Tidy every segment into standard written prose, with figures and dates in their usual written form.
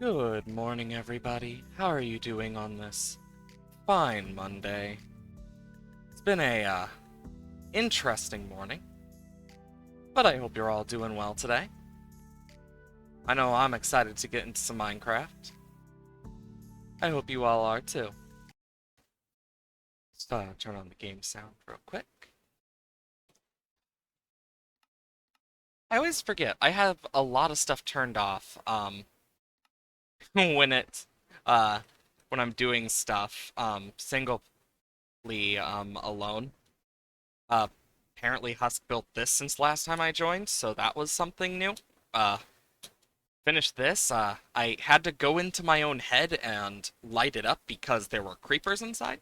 Good morning, everybody. How are you doing on this fine Monday? It's been a, interesting morning, but I hope you're all doing well today. I know I'm excited to get into some Minecraft. I hope you all are too. Just turn on the game sound real quick. I always forget, I have a lot of stuff turned off, when it, uh, when I'm doing stuff, singly, alone. Uh, Apparently Husk built this since last time I joined, so that was something new. Uh, Finished this, I had to go into my own head and light it up because there were creepers inside.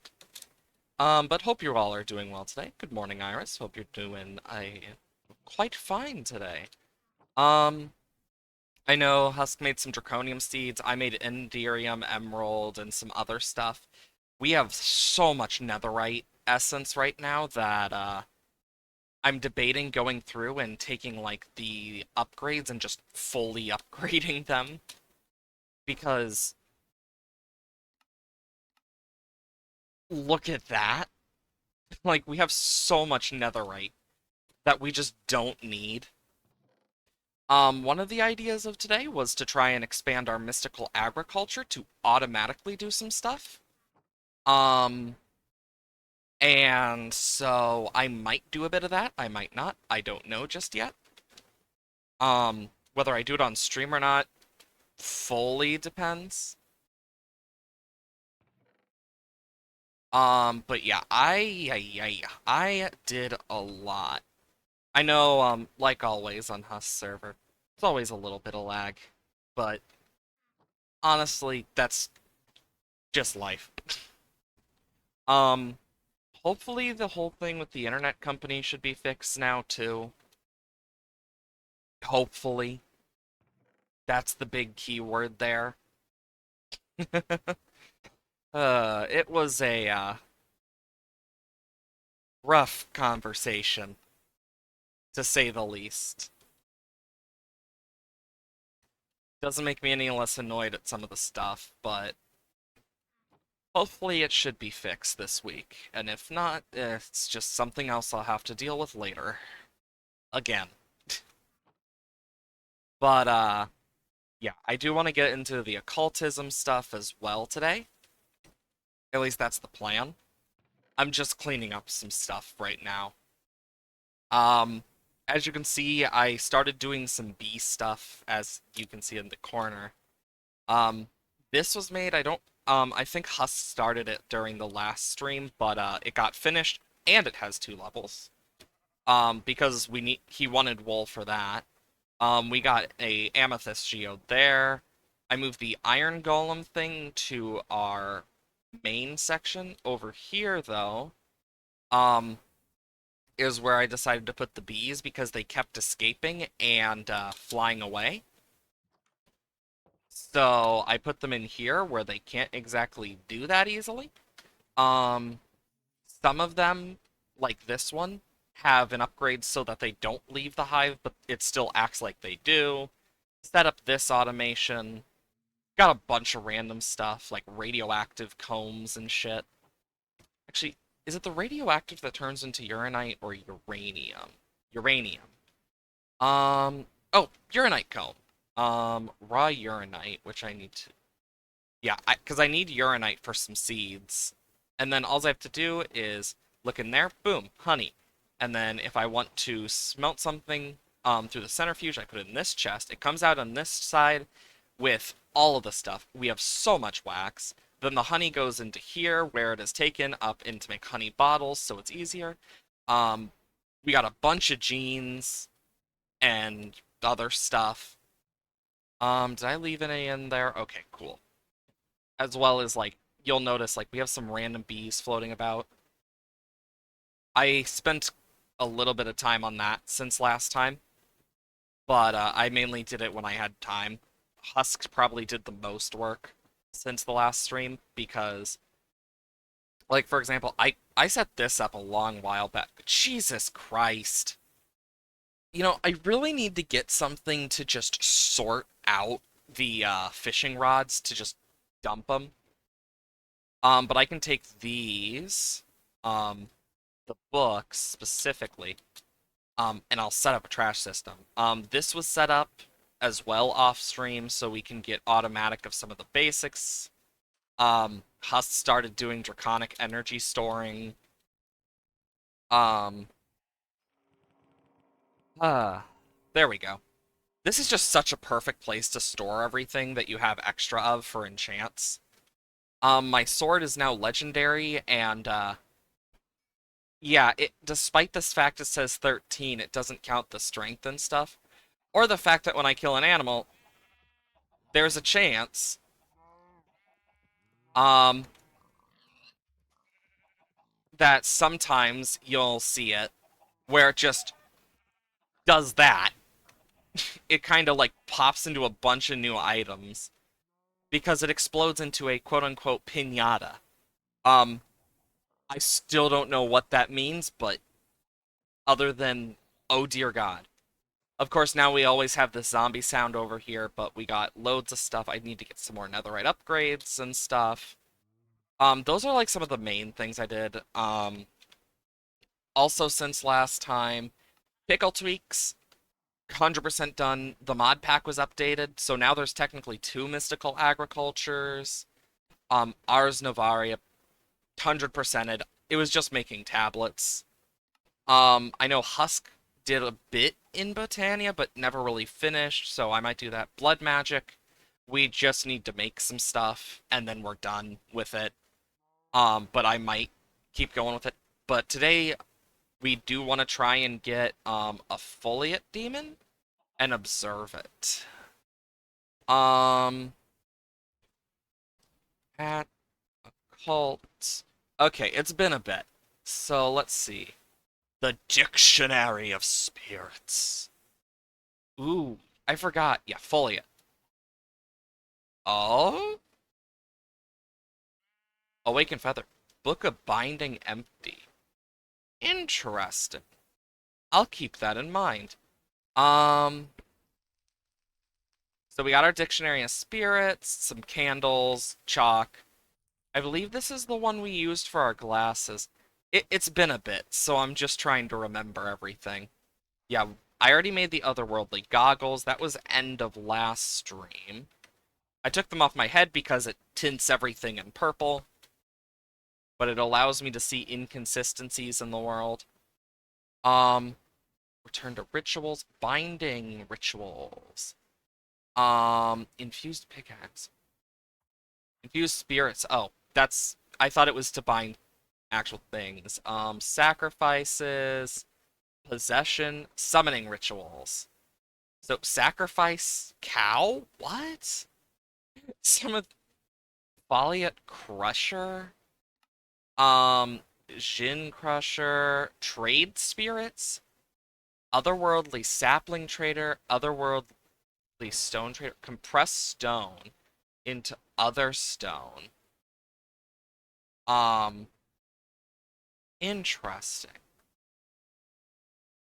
But hope you all are doing well today. Good morning, Iris. Hope you're doing quite fine today. Um, I know Husk made some draconium seeds. I made Enderium, Emerald, and some other stuff. We have so much netherite essence right now that, I'm debating going through and taking like the upgrades and just fully upgrading them because look at that. Like we have so much netherite that we just don't need. One of the ideas of today was to try and expand our mystical agriculture to automatically do some stuff. Um, and so I might do a bit of that. I might not. I don't know just yet. Whether I do it on stream or not fully depends. But yeah, I did a lot. I know, like always on Husk server, it's always a little bit of lag, but honestly, that's just life. Um, Hopefully the whole thing with the internet company should be fixed now too. Hopefully. That's the big keyword there. It was a, rough conversation, to say the least. Doesn't make me any less annoyed at some of the stuff, but hopefully it should be fixed this week. And if not, it's just something else I'll have to deal with later. Again. But, yeah, I do want to get into the occultism stuff as well today. At least that's the plan. I'm just cleaning up some stuff right now. Um, as you can see, I started doing some bee stuff, as you can see in the corner. Um, this was made, I think Husk started it during the last stream, but, it got finished, and it has 2 levels. Because he wanted wool for that. We got a amethyst geode there. I moved the iron golem thing to our main section. Over here, though, um, is where I decided to put the bees because they kept escaping and, flying away. So I put them in here where they can't exactly do that easily. Um, some of them, like this one, have an upgrade so that they don't leave the hive, but it still acts like they do. Set up this automation. Got a bunch of random stuff, like radioactive combs and shit. Actually, is it the radioactive that turns into uranite or uranium? Uranium. Oh, uranite comb. Raw uranite, which I need to... Yeah, because I need uranite for some seeds. And then all I have to do is look in there, boom, honey. And then if I want to smelt something through the centrifuge, I put it in this chest. It comes out on this side with all of the stuff. We have so much wax. Then the honey goes into here where it is taken up in to make honey bottles, so it's easier. We got a bunch of genes and other stuff. Did I leave any in there? Okay, cool. As well as, like, you'll notice, like, we have some random bees floating about. I spent a little bit of time on that since last time, but I mainly did it when I had time. Husk probably did the most work since the last stream because, like, for example, I set this up a long while back. Jesus Christ. You know, I really need to get something to just sort out the fishing rods to just dump them. But I can take these, the books specifically, and I'll set up a trash system. This was set up as well off stream so we can get automatic of some of the basics. Hust started doing draconic energy storing. Um, uh, there we go. This is just such a perfect place to store everything that you have extra of for enchants. My sword is now legendary, and yeah, despite this fact it says 13, it doesn't count the strength and stuff, or the fact that when I kill an animal, there's a chance, um, that sometimes you'll see it where it just does that. It kind of like pops into a bunch of new items because it explodes into a quote-unquote pinata. Um, I still don't know what that means, but other than, oh dear God. Of course, now we always have the zombie sound over here, but we got loads of stuff. I need to get some more netherite upgrades and stuff. Those are like some of the main things I did. Also since last time, pickle tweaks, 100% done. The mod pack was updated, so now there's technically two mystical agricultures. Ars Novaria, 100%ed. It was just making tablets. I know Husk did a bit in Botania, but never really finished, so I might do that. Blood magic, we just need to make some stuff, and then we're done with it. But I might keep going with it. But today, we do want to try and get a foliate demon and observe it. Um, at occult. Okay, it's been a bit. So let's see. The Dictionary of Spirits. Ooh, I forgot. Yeah, foliate. Oh? Awaken Feather. Book of Binding Empty. Interesting. I'll keep that in mind. Um, so we got our Dictionary of Spirits, some candles, chalk. I believe this is the one we used for our glasses. It's been a bit, so I'm just trying to remember everything. Yeah, I already made the otherworldly goggles. That was end of last stream. I took them off my head because it tints everything in purple, but it allows me to see inconsistencies in the world. Um, return to rituals, binding rituals. Infused pickaxe. Infused spirits. Oh, I thought it was to bind actual things. Sacrifices, possession, summoning rituals. So sacrifice cow? What? Some of Foliate Crusher? Jin Crusher, Trade Spirits, Otherworldly Sapling Trader, Otherworldly Stone Trader, Compress Stone into Other Stone. Um, Interesting.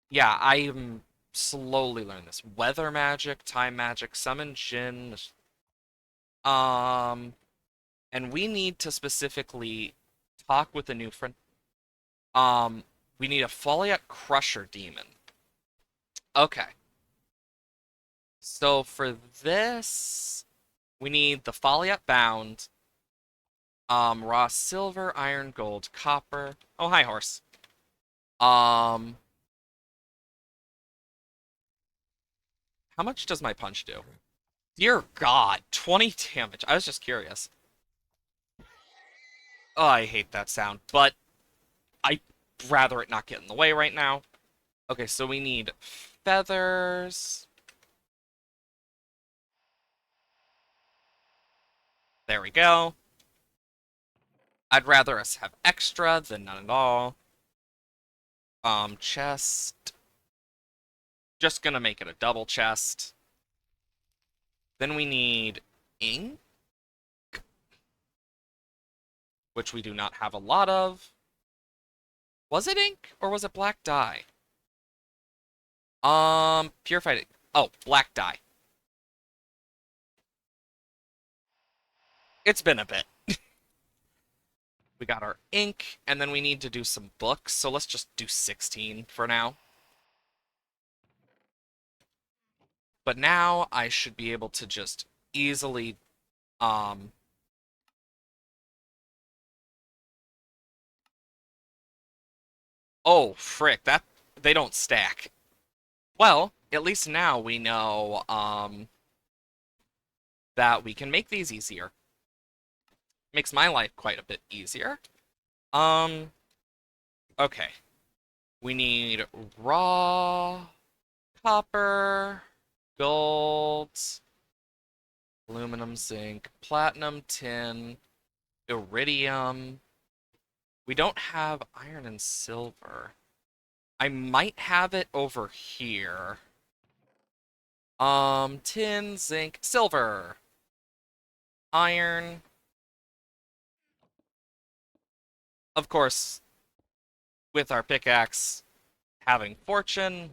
Yeah, I'm slowly learning this. Weather Magic, Time Magic, Summon Jin. Um, and we need to specifically talk with a new friend. Um, we need a Foliate Crusher demon. Okay. So for this, we need the Foliate Bound, raw silver, iron, gold, copper. Oh, hi, horse. Um, how much does my punch do? Dear God, 20 damage. I was just curious. Oh, I hate that sound, but I'd rather it not get in the way right now. Okay, so we need feathers. There we go. I'd rather us have extra than none at all. Chest. Just gonna make it a double chest. Then we need ink, which we do not have a lot of. Was it ink or was it black dye? Purified ink. Oh, black dye. It's been a bit. We got our ink, and then we need to do some books, so let's just do 16 for now. But now I should be able to just easily, um... Oh, frick, that... They don't stack. Well, at least now we know, that we can make these easier. Makes my life quite a bit easier. Um, okay. We need raw copper, gold, aluminum, zinc, platinum, tin, iridium. We don't have iron and silver. I might have it over here. Tin, zinc, silver, iron. Of course, with our pickaxe having fortune,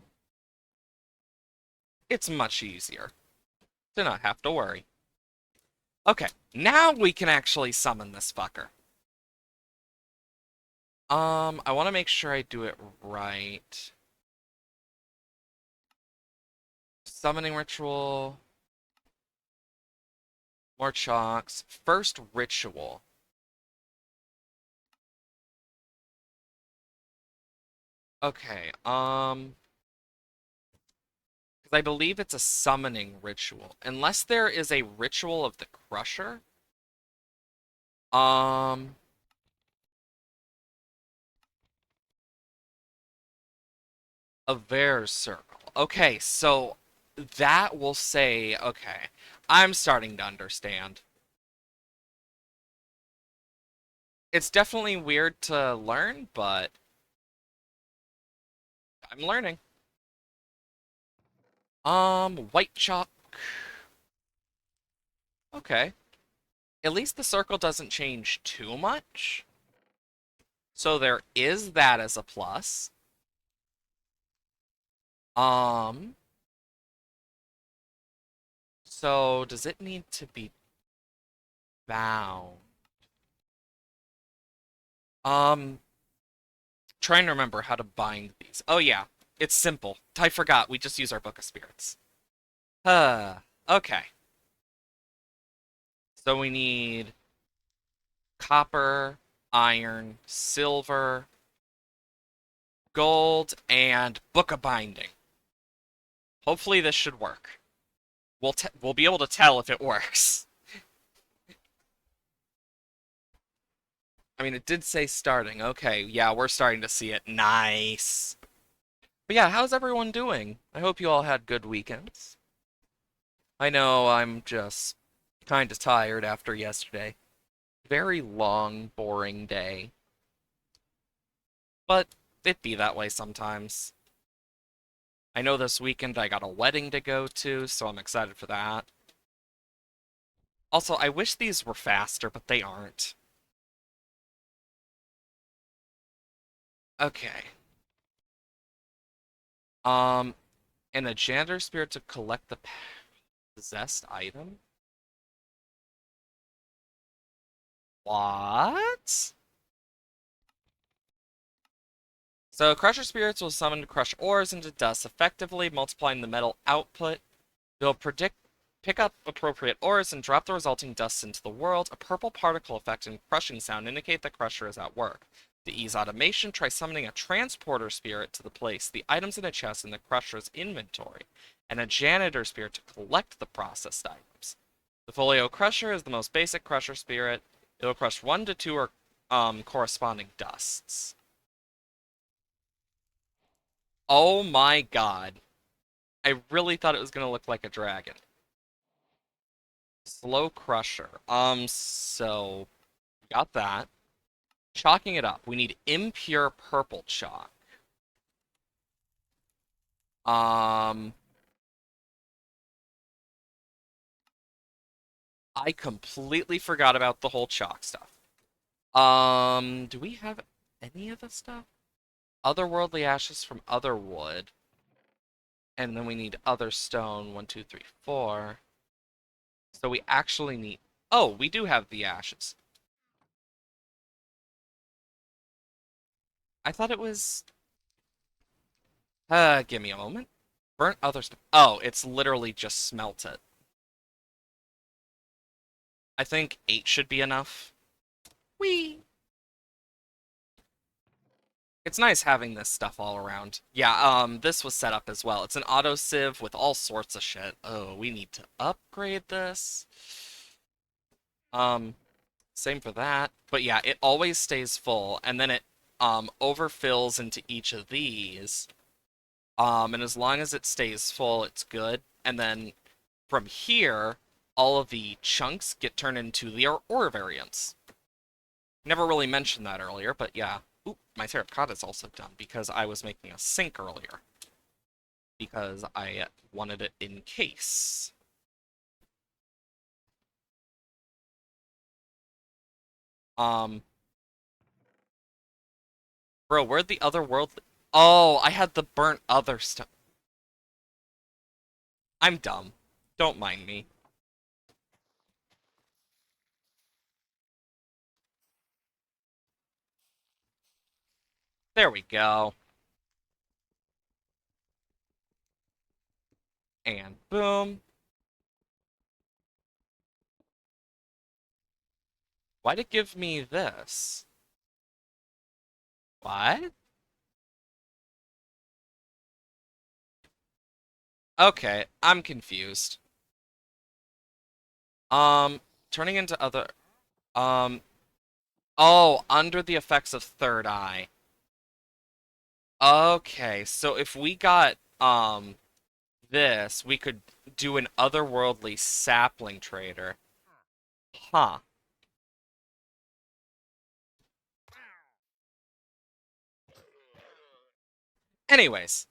it's much easier to not have to worry. Okay, now we can actually summon this fucker. I want to make sure I do it right. Summoning ritual. More chalks. First ritual. Okay, because I believe it's a summoning ritual. Unless there is a ritual of the Crusher. Um, a Vare's circle. Okay, so that will say, okay, I'm starting to understand. It's definitely weird to learn, but I'm learning. White chalk. Okay. At least the circle doesn't change too much. So there is that as a plus. Um, so does it need to be bound? Um, trying to remember how to bind these. Oh yeah, it's simple. I forgot. We just use our Book of Spirits. Okay. So we need copper, iron, silver, gold, and Book of Binding. Hopefully this should work. We'll be able to tell if it works. I mean, it did say starting. Okay, yeah, we're starting to see it. Nice. But yeah, how's everyone doing? I hope you all had good weekends. I know I'm just kind of tired after yesterday. Very long, boring day. But it be that way sometimes. I know this weekend I got a wedding to go to, so I'm excited for that. Also, I wish these were faster, but they aren't. Okay. Um, and a janitor spirit to collect the possessed item? What? So Crusher Spirits will summon to crush ores into dust, effectively multiplying the metal output. They'll pick up appropriate ores and drop the resulting dust into the world. A purple particle effect and crushing sound indicate the crusher is at work. To ease automation, try summoning a transporter spirit to place the items in a chest in the crusher's inventory, and a janitor spirit to collect the processed items. The Folio Crusher is the most basic crusher spirit. It will crush 1 to 2 or corresponding dusts. Oh my god. I really thought it was going to look like a dragon. Slow Crusher. So got that. Chalking it up. We need impure purple chalk. Um, I completely forgot about the whole chalk stuff. Do we have any of the stuff? Otherworldly ashes from other wood. And then we need other stone. 1, 2, 3, 4. So we actually need Oh, we do have the ashes. I thought it was... give me a moment. Burnt other stuff. Oh, it's literally just smelt it. I think 8 should be enough. Whee! It's nice having this stuff all around. Yeah, this was set up as well. It's an auto sieve with all sorts of shit. Oh, we need to upgrade this. Um, Same for that. But yeah, it always stays full, and then it overfills into each of these. And as long as it stays full, it's good. And then from here, all of the chunks get turned into the ore variants. Never really mentioned that earlier, but yeah. Oop, my terracotta is also done because I was making a sink earlier. Because I wanted it in case. Um, Bro, where'd the other world... Oh, I had the burnt other stuff. I'm dumb. Don't mind me. There we go. And boom. Why'd it give me this? What? Okay, I'm confused. Um, Turning into other... Um, oh, under the effects of third eye. Okay, so if we got, this, we could do an otherworldly sapling trader. Huh. Anyways,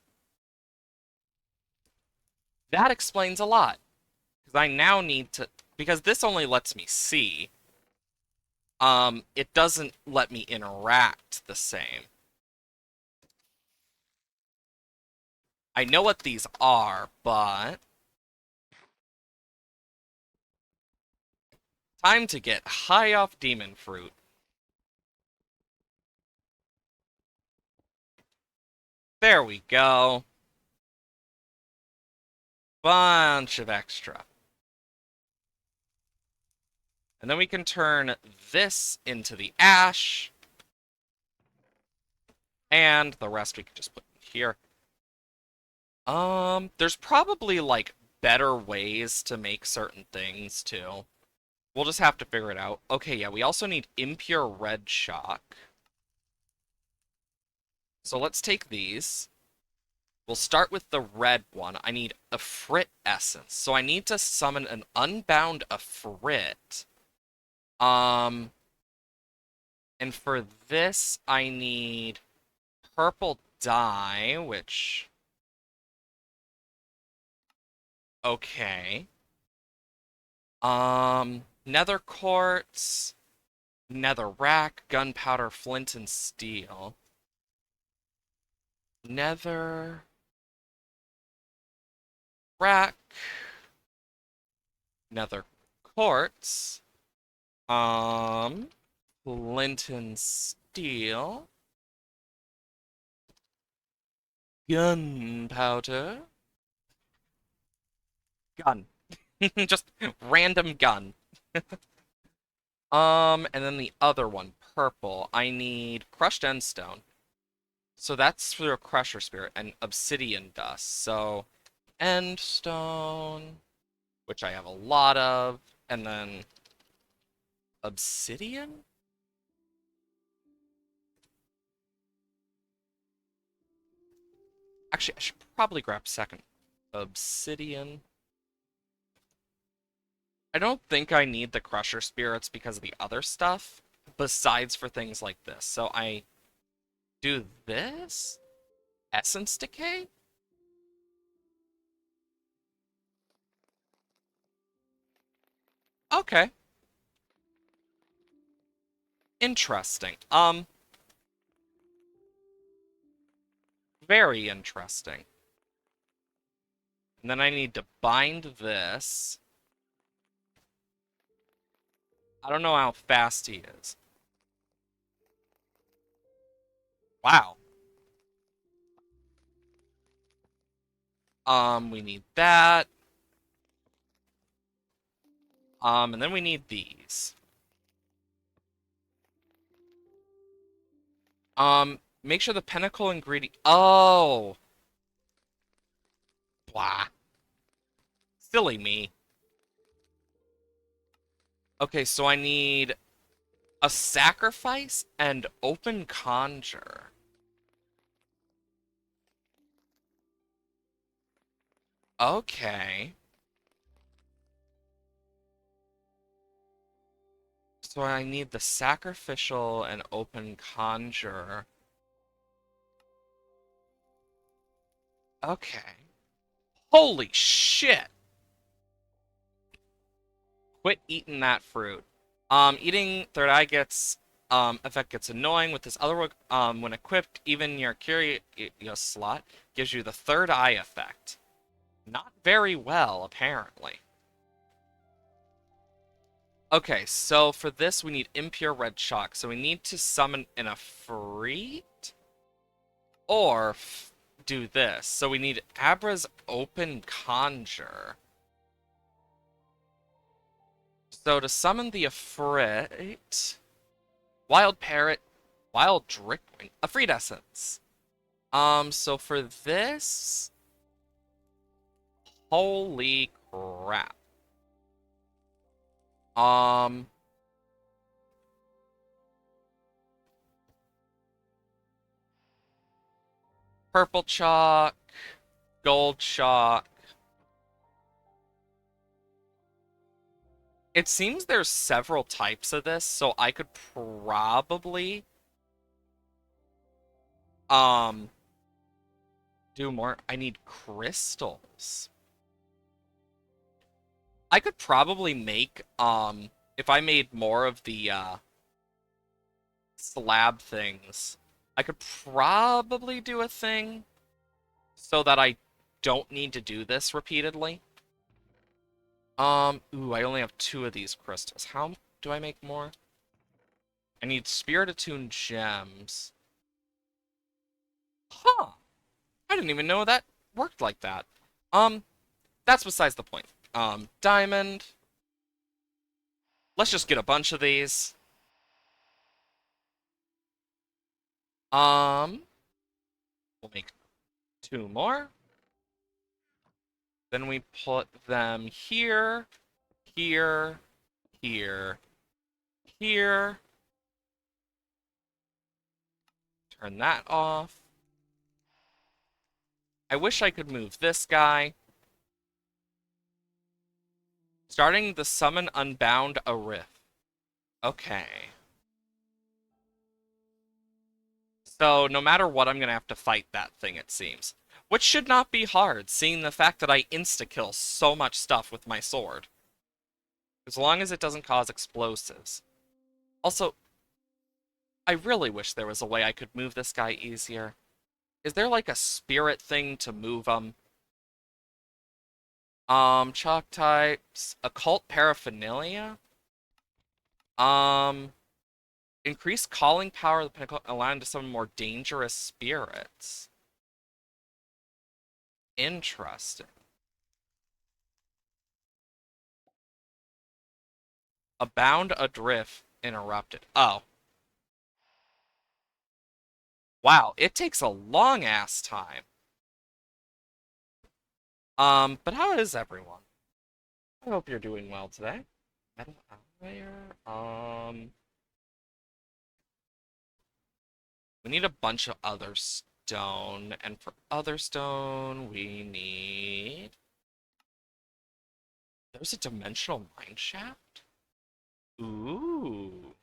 that explains a lot. Because I now need to... Because this only lets me see. It doesn't let me interact the same. I know what these are, but... Time to get high off demon fruit. There we go. Bunch of extra. And then we can turn this into the ash. And the rest we can just put here. There's probably, like, better ways to make certain things, too. We'll just have to figure it out. Okay, yeah, we also need impure red shock. So let's take these. We'll start with the red one. I need a Frit essence. So I need to summon an unbound Frit. Um, and for this, I need purple dye, which... Okay. Nether quartz, nether rack, gunpowder, flint, and steel. Nether rack, nether quartz, flint and steel, gunpowder, gun. Just random gun. And then the other one, purple. I need crushed endstone. So that's for a crusher spirit and obsidian dust. So endstone, which I have a lot of, and then obsidian? Actually, I should probably grab second. Obsidian. I don't think I need the crusher spirits because of the other stuff, besides for things like this. So I do this? Essence decay? Okay. Interesting. Very interesting. And then I need to bind this. I don't know how fast he is. Wow. We need that. And then we need these. Make sure the pinnacle ingredient. Oh, blah. Silly me. Okay, so I need a sacrifice and open conjure. Okay. So I need the sacrificial and open conjure. Okay. Holy shit! Quit eating that fruit. Eating third eye gets effect gets annoying with this other one. When equipped, even your curious slot gives you the third eye effect. Not very well, apparently. Okay, so for this we need impure red chalk. So we need to summon an Ifrit or do this. So we need Abra's open conjure. So to summon the Ifrit, wild parrot, wild drickwing, Ifrit essence. So for this, holy crap. Um, purple chalk, gold chalk. It seems there's several types of this, so I could probably um do more. I need crystals. I could probably make if I made more of the slab things, I could probably do a thing so that I don't need to do this repeatedly. Ooh, I only have two of these crystals. How do I make more? I need spirit attuned gems. Huh. I didn't even know that worked like that. Um, that's besides the point. Diamond. Let's just get a bunch of these. Um, we'll make two more. Then we put them here, here, here, here. Turn that off. I wish I could move this guy. Starting the summon unbound a rift. Okay. So no matter what, I'm gonna have to fight that thing, it seems. Which should not be hard, seeing the fact that I insta-kill so much stuff with my sword. As long as it doesn't cause explosives. Also, I really wish there was a way I could move this guy easier. Is there like a spirit thing to move him? Chalk types, occult paraphernalia. Um, increase calling power of the pinnacle, allowing to summon more dangerous spirits. Interesting. Abound adrift interrupted. Oh, wow, it takes a long ass time. But how is everyone? I hope you're doing well today. Metal outlayer. We need a bunch of other stone, and for other stone, we need. There's a dimensional mine shaft. Ooh.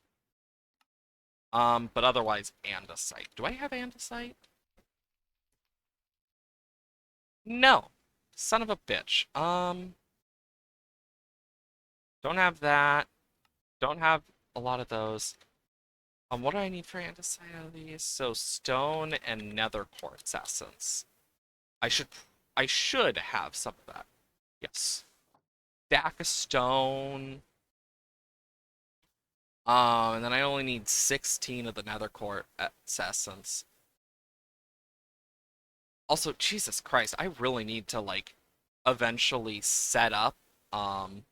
But otherwise, andesite. Do I have andesite? No. Son of a bitch. Don't have that. Don't have a lot of those. What do I need for andesite out of these? So stone and nether quartz essence. I should I should have some of that. Yes. Stack of stone. And then I only need 16 of the nether quartz essence. Also, Jesus Christ, I really need to like eventually set up. Um,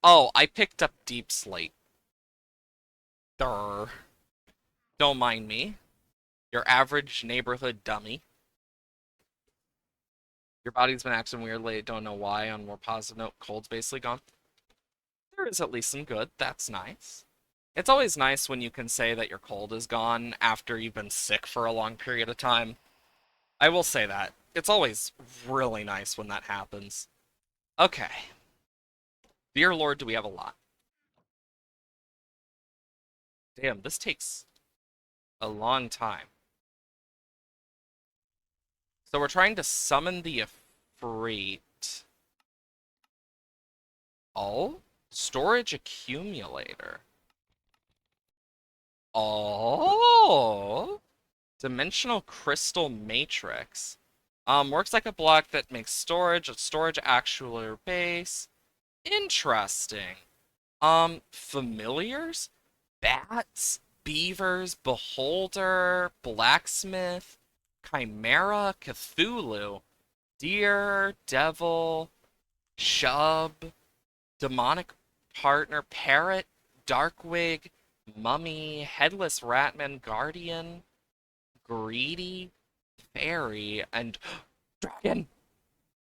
oh, I picked up deep slate. Durr. Don't mind me. Your average neighborhood dummy. Your body's been acting weirdly. Don't know why. On a more positive note, cold's basically gone. There is at least some good. That's nice. It's always nice when you can say that your cold is gone after you've been sick for a long period of time. I will say that. It's always really nice when that happens. Okay. Dear Lord, do we have a lot? Damn, this takes a long time. So we're trying to summon the Efreet. Oh? Storage accumulator. Oh! Dimensional crystal matrix. Works like a block that makes storage, a storage actuator base. Interesting. Familiars? Bats, beavers, beholder, blacksmith, chimera, Cthulhu, deer, devil, shub, demonic partner, parrot, darkwig, mummy, headless ratman, guardian, greedy, fairy, and dragon.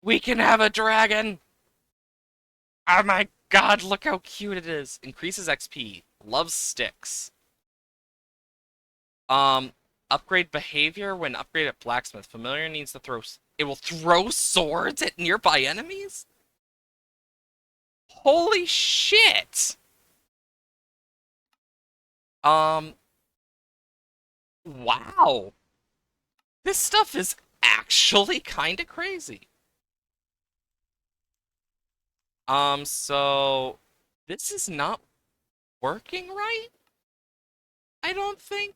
We can have a dragon. Oh my god, look how cute it is. Increases XP. Loves sticks. Um, Upgrade behavior when upgraded at blacksmith. Familiar needs to throw. It will throw swords at nearby enemies? Holy shit! Um, wow. This stuff is actually kind of crazy. So this is not working right? I don't think.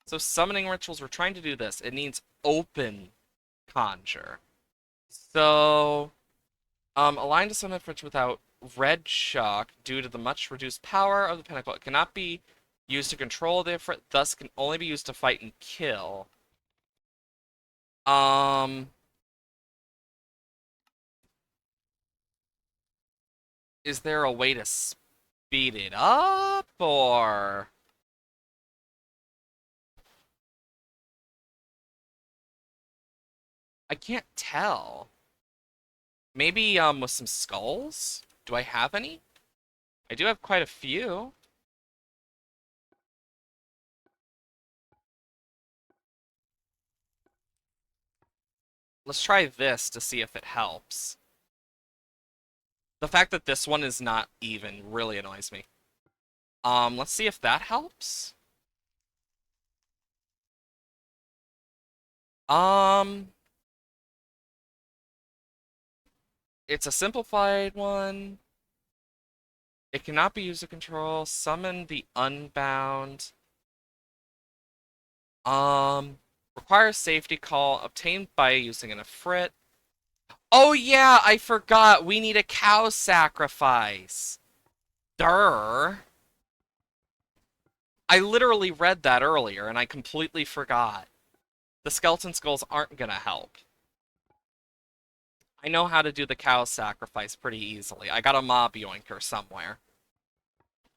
So summoning rituals, we're trying to do this. It needs open conjure. So, aligned to summon ritual without red shock due to the much reduced power of the pinnacle. It cannot be used to control the Ifrit, thus can only be used to fight and kill. Um, is there a way to speed it up, or I can't tell. Maybe with some skulls? Do I have any? I do have quite a few. Let's try this to see if it helps. The fact that this one is not even really annoys me. Let's see if that helps. Um, it's a simplified one. It cannot be used to control. Summon the Unbound. Um, Requires safety call obtained by using an Ifrit. Oh yeah, I forgot. We need a cow sacrifice. Durr. I literally read that earlier and I completely forgot. The skeleton skulls aren't gonna help. I know how to do the cow sacrifice pretty easily. I got a mob yoinker somewhere.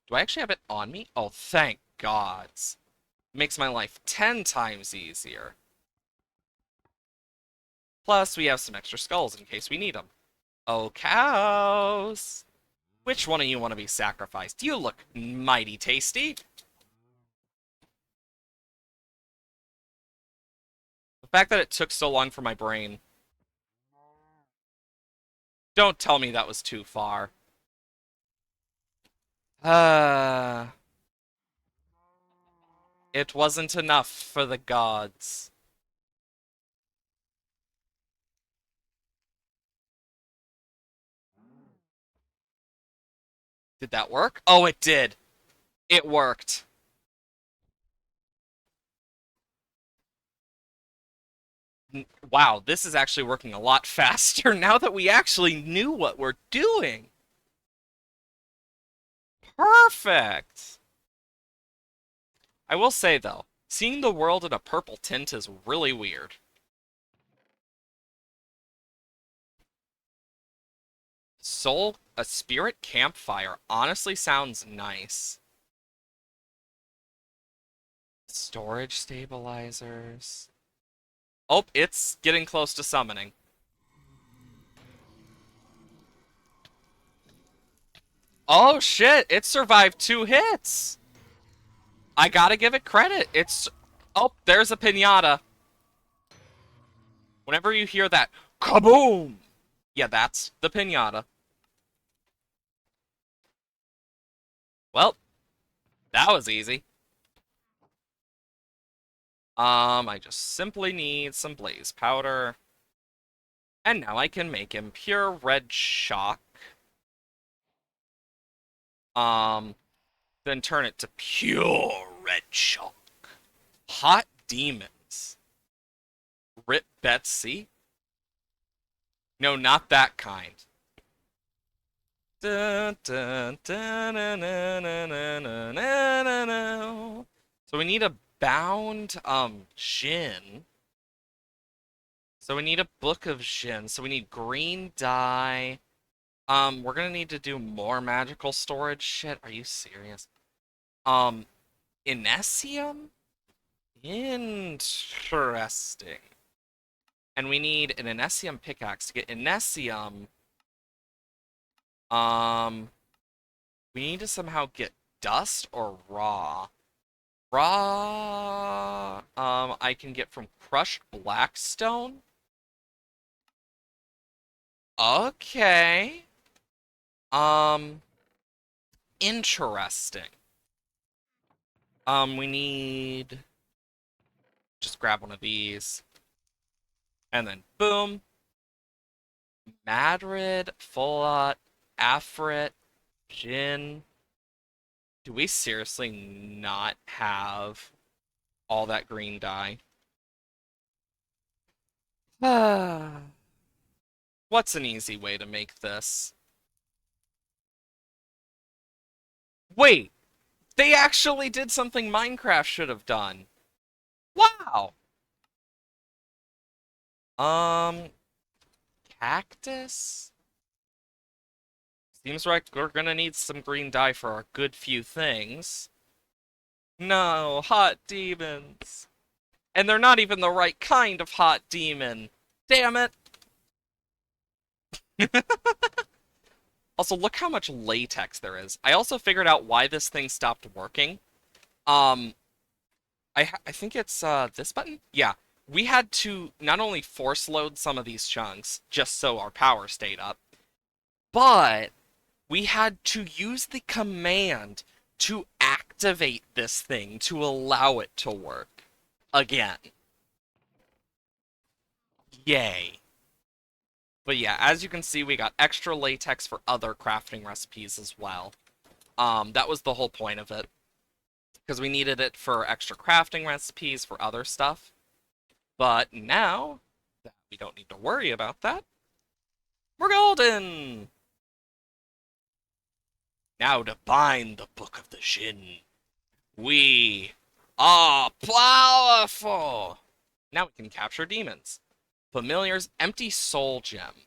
Do I actually have it on me? Oh, thank gods. Makes my life 10 times easier. Plus, we have some extra skulls in case we need them. Oh, cows! Which one of you want to be sacrificed? You look mighty tasty. The fact that it took so long for my brain. Don't tell me that was too far. It wasn't enough for the gods. Did that work? Oh, it did. It worked. Wow, this is actually working a lot faster now that we actually knew what we're doing. Perfect! I will say, though, seeing the world in a purple tint is really weird. A spirit campfire honestly sounds nice. Storage stabilizers. Oh, it's getting close to summoning. Oh shit, it survived 2 hits! I gotta give it credit. Oh, there's a pinata. Whenever you hear that, kaboom! Yeah, that's the pinata. Well, that was easy. I just simply need some blaze powder. And now I can make him pure red shock. Um, then turn it to pure red shock. Hot demons. Rip Betsy? No, not that kind. Dun, dun, dun, na, na, na, na, na, na, na. So we need a bound Jin. So we need a book of Jin. So we need green dye. We're gonna need to do more magical storage shit. Are you serious? Um, Inesium? Interesting. And we need an Inesium pickaxe to get Inesium. Um, we need to somehow get dust or raw. Raw, I can get from crushed blackstone. Okay. Um, interesting. We need just grab one of these. And then boom. Madrid, Folat, Afrit, Jin. Do we seriously not have all that green dye? What's an easy way to make this? Wait, they actually did something Minecraft should have done. Wow. Um, Cactus? Seems like we're gonna need some green dye for a good few things. No, hot demons. And they're not even the right kind of hot demon. Damn it. Also, look how much latex there is. I also figured out why this thing stopped working. Um, I think it's this button? Yeah. We had to not only force load some of these chunks just so our power stayed up, but we had to use the command to activate this thing to allow it to work again. Yay. But yeah, as you can see, we got extra latex for other crafting recipes as well. That was the whole point of it. Because we needed it for extra crafting recipes for other stuff. But now that we don't need to worry about that, we're golden! Now to bind the Book of the Shin. We are powerful! Now we can capture demons. Familiar's empty soul gem.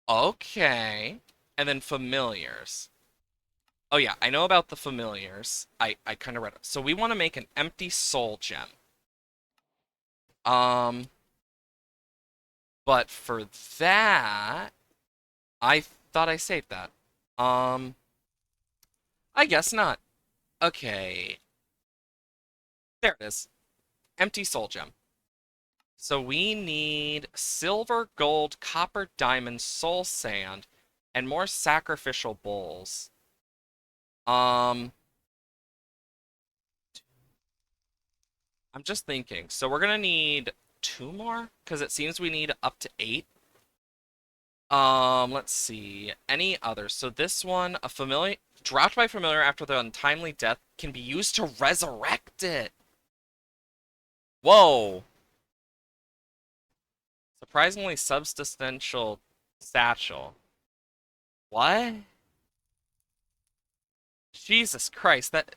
Okay. And then familiars. Oh yeah, I know about the familiars. I kind of read it. So we want to make an empty soul gem. Um, but for that, I thought I saved that. Um, I guess not. Okay. There it is. Empty soul gem. So we need silver, gold, copper, diamond, soul sand, and more sacrificial bowls. I'm just thinking. So we're gonna need 2 more? Because it seems we need up to 8. Let's see. Any others? So this one, a familiar dropped by familiar after the untimely death can be used to resurrect it. Whoa. Surprisingly substantial satchel. What? Jesus Christ, that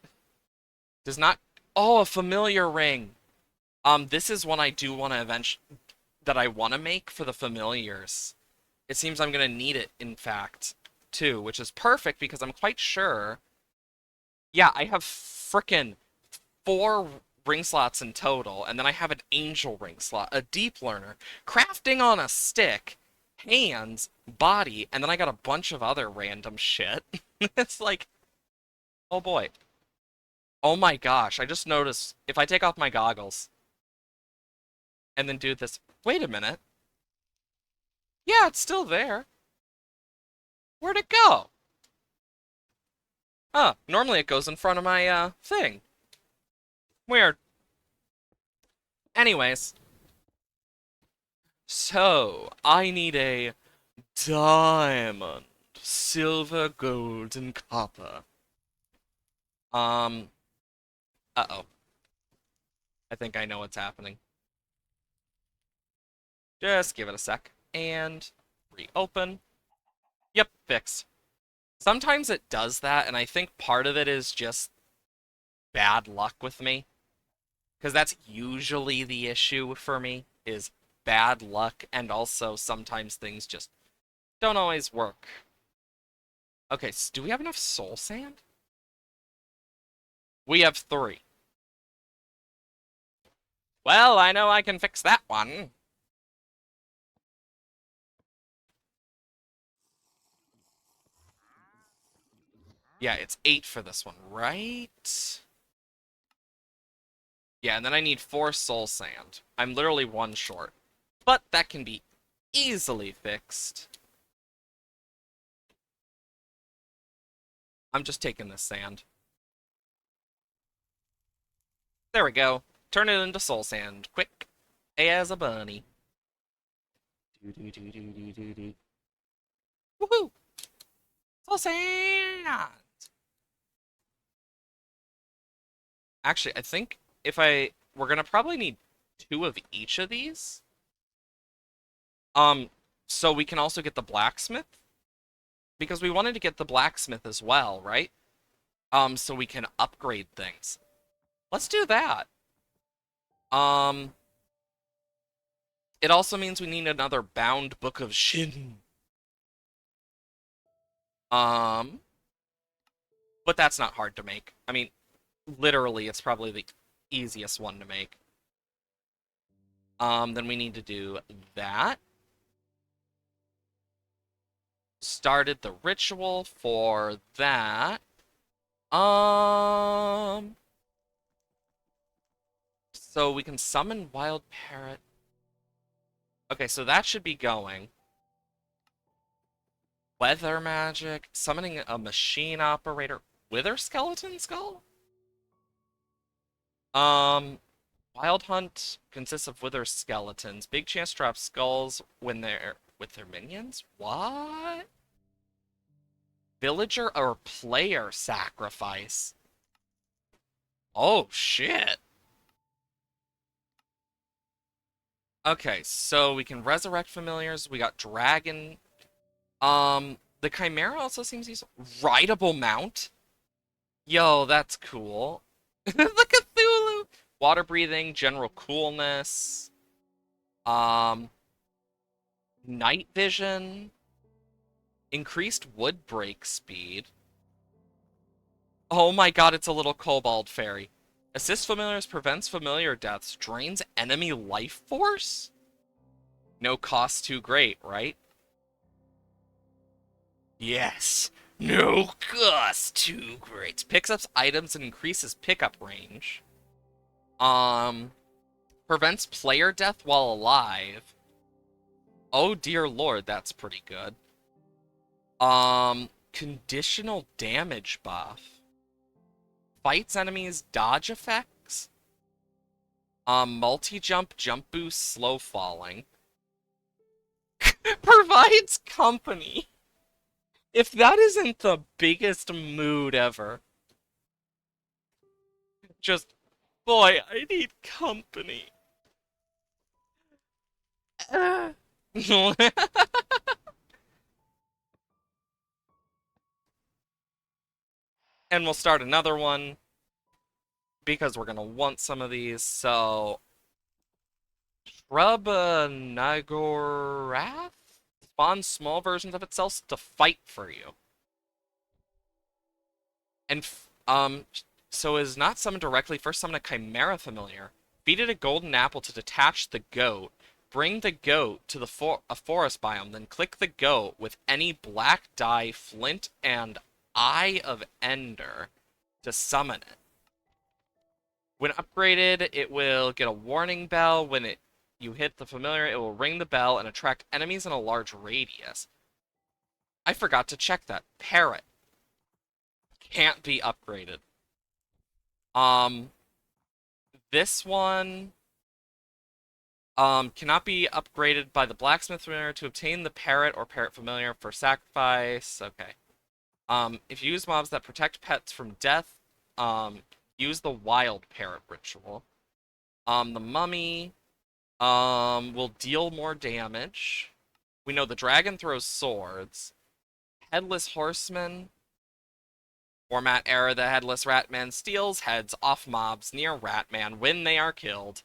does not... Oh, a familiar ring. This is one I do want to that I want to make for the familiars. It seems I'm gonna need it, in fact, too, which is perfect because I'm quite sure. Yeah, I have frickin' 4 ring slots in total, and then I have an angel ring slot, a deep learner, crafting on a stick, hands, body, and then I got a bunch of other random shit. It's like, oh boy. Oh my gosh, I just noticed if I take off my goggles and then do this. Wait a minute. Yeah, it's still there. Where'd it go? Huh, normally it goes in front of my, thing. Weird. Anyways, so I need a diamond, silver, gold, and copper. Um, uh-oh. I think I know what's happening. Just give it a sec. And reopen. Yep, fixed. Sometimes it does that, and I think part of it is just bad luck with me. Because that's usually the issue for me, is bad luck, and also sometimes things just don't always work. Okay, so do we have enough soul sand? We have 3. Well, I know I can fix that one. Yeah, it's 8 for this one, right? Yeah, and then I need 4 soul sand. I'm literally 1 short. But that can be easily fixed. I'm just taking this sand. There we go. Turn it into soul sand. Quick. As a bunny. Do do do do do do do. Woohoo! Soul sand! Actually, I think if we're gonna probably need 2 of each of these. So we can also get the blacksmith. Because we wanted to get the blacksmith as well, right? So we can upgrade things. Let's do that. Um, it also means we need another bound book of Shin. Um, but that's not hard to make. I mean, literally, it's probably the easiest one to make. Then we need to do that. Started the ritual for that. So we can summon Wild Parrot. Okay, so that should be going. Weather magic, summoning a machine operator. Wither skeleton skull? Um, Wild Hunt consists of wither skeletons. Big chance to drop skulls when they're with their minions? What? Villager or player sacrifice? Oh, shit. Okay, so we can resurrect familiars. We got dragon. The Chimera also seems useful. Rideable mount? Yo, that's cool. The Cthulhu! Water breathing, general coolness. Um, night vision. Increased wood break speed. Oh my god, it's a little kobold fairy. Assist familiars, prevents familiar deaths, drains enemy life force? No cost too great, right? Yes. No cost too great. Picks up items and increases pickup range. Um, prevents player death while alive. Oh dear lord, that's pretty good. Conditional damage buff. Fights enemies dodge effects. Multi-jump, jump boost, slow falling. Provides company. If that isn't the biggest mood ever. Just, boy, I need company. And we'll start another one because we're gonna want some of these. So, Shrub Nagorath spawns small versions of itself to fight for you. And so is not summoned directly. First summon a Chimera Familiar. Feed it a golden apple to detach the goat. Bring the goat to a forest biome. Then click the goat with any black dye, flint, and Eye of Ender to summon it. When upgraded, it will get a warning bell. When you hit the familiar, it will ring the bell and attract enemies in a large radius. I forgot to check that. Parrot can't be upgraded. Um, this one cannot be upgraded by the blacksmith familiar to obtain the parrot or parrot familiar for sacrifice. Okay. If you use mobs that protect pets from death, use the wild parrot ritual. The mummy, will deal more damage. We know the dragon throws swords. Headless horseman. Format error, the headless ratman steals heads off mobs near ratman when they are killed.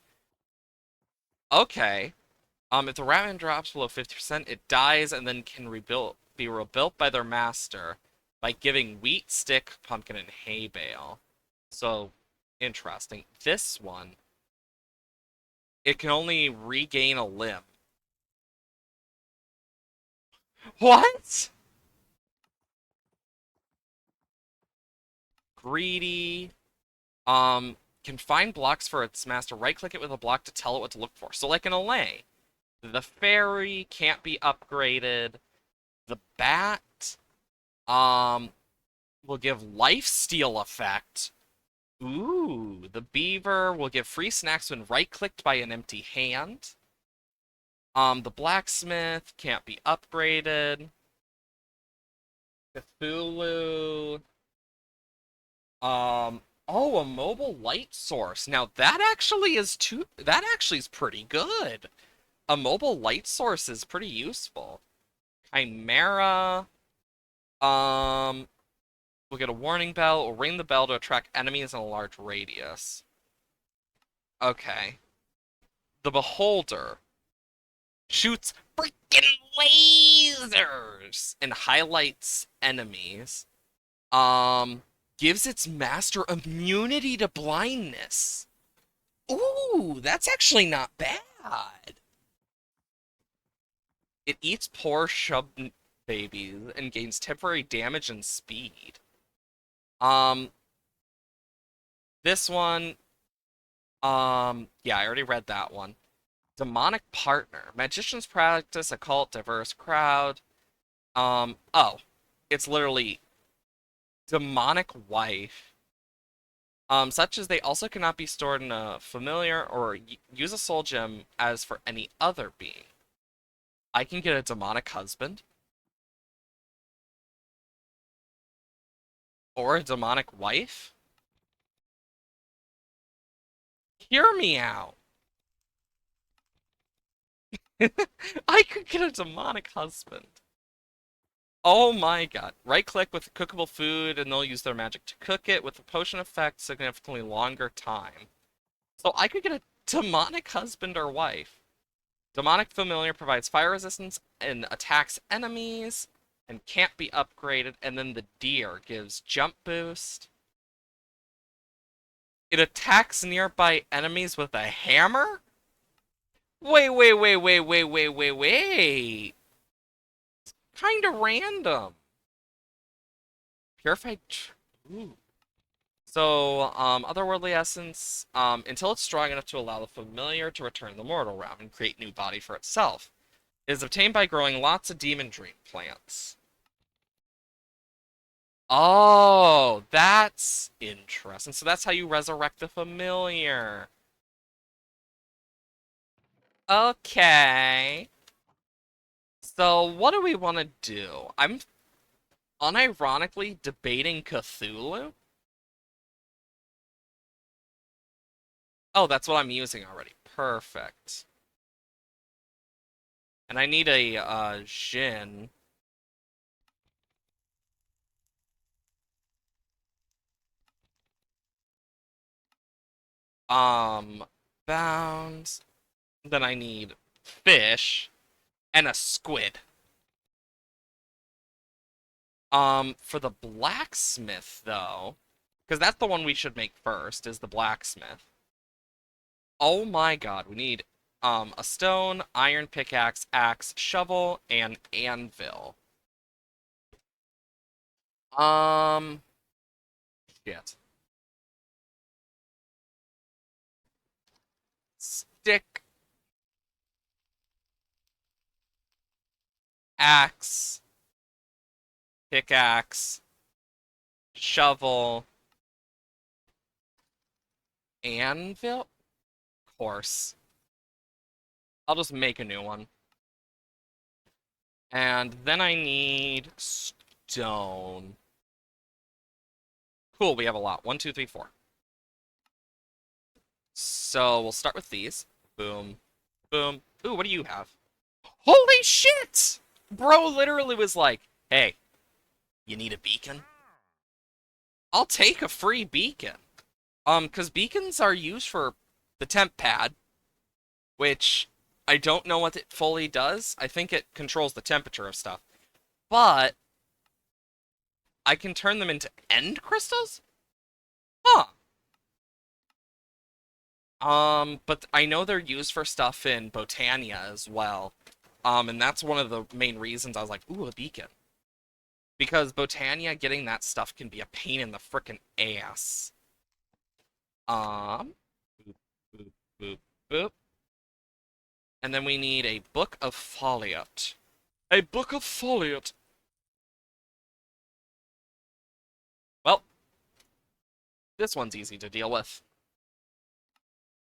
Okay. If the ratman drops below 50%, it dies and then can be rebuilt by their master by giving wheat, stick, pumpkin, and hay bale. So, interesting. This one, it can only regain a limb. What? Greedy. Can find blocks for its master. Right-click it with a block to tell it what to look for. So like an allay. The fairy can't be upgraded. The bat, will give lifesteal effect. Ooh, the beaver will give free snacks when right-clicked by an empty hand. The blacksmith can't be upgraded. Cthulhu. Oh, a mobile light source. Now that actually is pretty good. A mobile light source is pretty useful. Chimera. Um, we'll get a warning bell. We'll ring the bell to attract enemies in a large radius. Okay. The Beholder shoots freaking lasers and highlights enemies. Gives its master immunity to blindness. Ooh, that's actually not bad. It eats poor shub babies and gains temporary damage and speed. Um, this one, yeah, I already read that one. Demonic partner. Magicians practice occult diverse crowd. Oh, it's literally demonic wife. Such as they also cannot be stored in a familiar or use a soul gem as for any other being. I can get a demonic husband or a demonic wife. Hear me out. I could get a demonic husband. Oh my god. Right click with cookable food and they'll use their magic to cook it with the potion effect significantly longer time. So I could get a demonic husband or wife. Demonic familiar provides fire resistance and attacks enemies and can't be upgraded. And then the deer gives jump boost. It attacks nearby enemies with a hammer? Wait. Kind of random. Purified. Ooh. So, otherworldly essence, until it's strong enough to allow the familiar to return the mortal realm and create new body for itself. It is obtained by growing lots of demon dream plants. Oh, that's interesting. So that's how you resurrect the familiar. Okay. So what do we want to do? I'm unironically debating Cthulhu. Oh, that's what I'm using already. Perfect. And I need a Jin. 'Cause, Um, bound. Then I need fish and a squid. For the blacksmith, though, because that's the one we should make first, is the blacksmith. Oh my god, we need, a stone, iron pickaxe, axe, shovel, and anvil. Um, shit. Stick, axe, pickaxe, shovel, anvil? Of course. I'll just make a new one. And then I need stone. Cool, we have a lot. One, two, three, four. So we'll start with these. Boom. Boom. Ooh, what do you have? Holy shit! Bro literally was like, hey, you need a beacon? I'll take a free beacon. Because beacons are used for the temp pad, which I don't know what it fully does. I think it controls the temperature of stuff. But I can turn them into end crystals? Huh. But I know they're used for stuff in Botania as well. And that's one of the main reasons I was like, ooh, a beacon. Because Botania, getting that stuff can be a pain in the frickin' ass. Boop, boop, boop, boop. And then we need a book of foliot. A book of foliot. Well, this one's easy to deal with.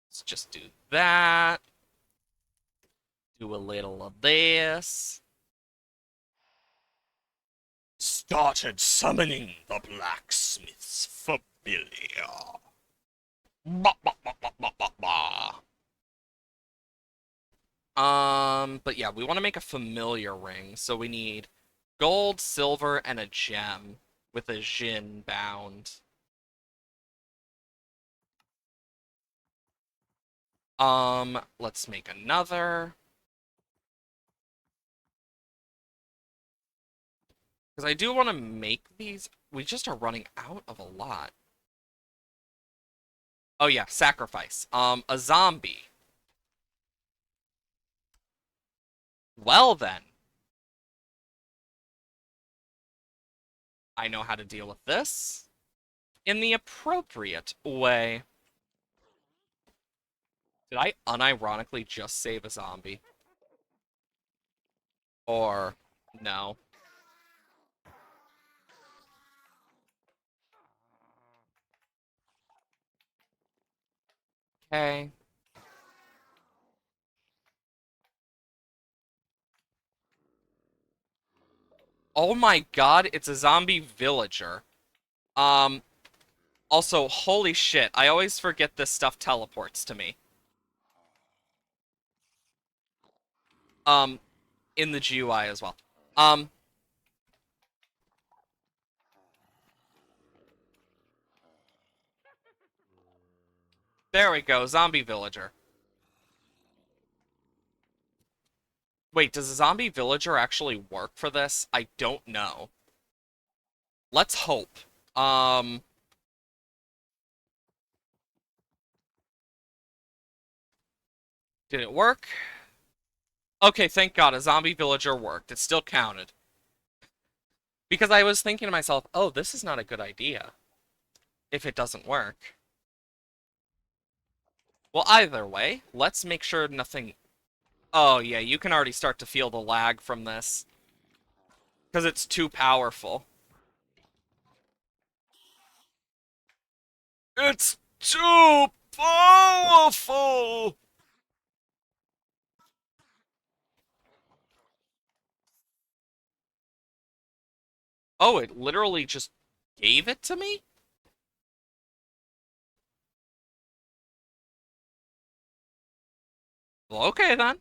Let's just do that. Do a little of this. Started summoning the blacksmith's familiar. Bah, bah, bah, bah, bah, bah, bah. But yeah, we want to make a familiar ring, so we need gold, silver, and a gem with a Jin bound. Let's make another. Because I do want to make these. We just are running out of a lot. Oh yeah, sacrifice. A zombie. Well then. I know how to deal with this in the appropriate way. Did I unironically just save a zombie? Or no? Okay. Oh my god, it's a zombie villager. Um, Also, holy shit, I always forget this stuff teleports to me. Um, in the GUI as well. Um, there we go, zombie villager. Wait, does a zombie villager actually work for this? I don't know. Let's hope. Um, did it work? Okay, thank God, a zombie villager worked. It still counted. Because I was thinking to myself, oh, this is not a good idea if it doesn't work. Well, either way, let's make sure nothing... Oh, yeah, you can already start to feel the lag from this. Because it's too powerful. It's too powerful! Oh, it literally just gave it to me? Well, okay then.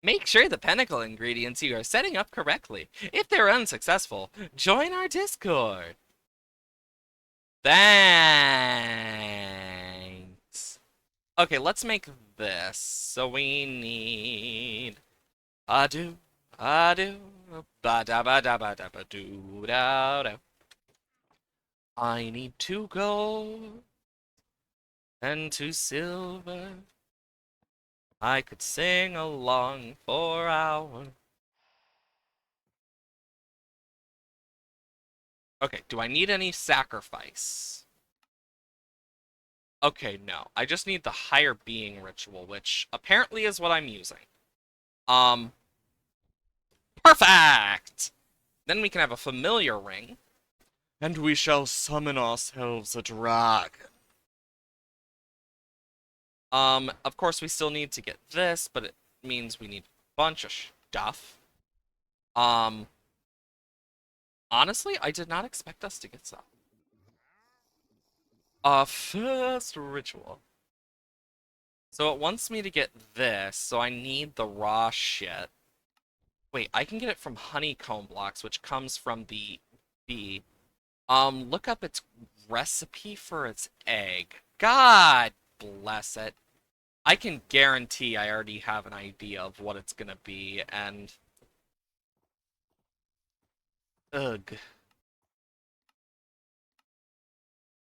Make sure the pinnacle ingredients you are setting up correctly. If they're unsuccessful, join our Discord. Thanks. Okay, let's make this. So we need a do, a do, ba da ba da ba da ba do da da. I need to go and to silver. I could sing along for hours. Okay, do I need any sacrifice? Okay, no. I just need the higher being ritual, which apparently is what I'm using. Um, perfect! Then we can have a familiar ring. And we shall summon ourselves a dragon. Of course we still need to get this, but it means we need a bunch of stuff. Um, honestly, I did not expect us to get some. First ritual. So it wants me to get this, so I need the raw shit. Wait, I can get it from honeycomb blocks, which comes from the bee. Look up its recipe for its egg. God bless it. I can guarantee I already have an idea of what it's gonna be, and ugh.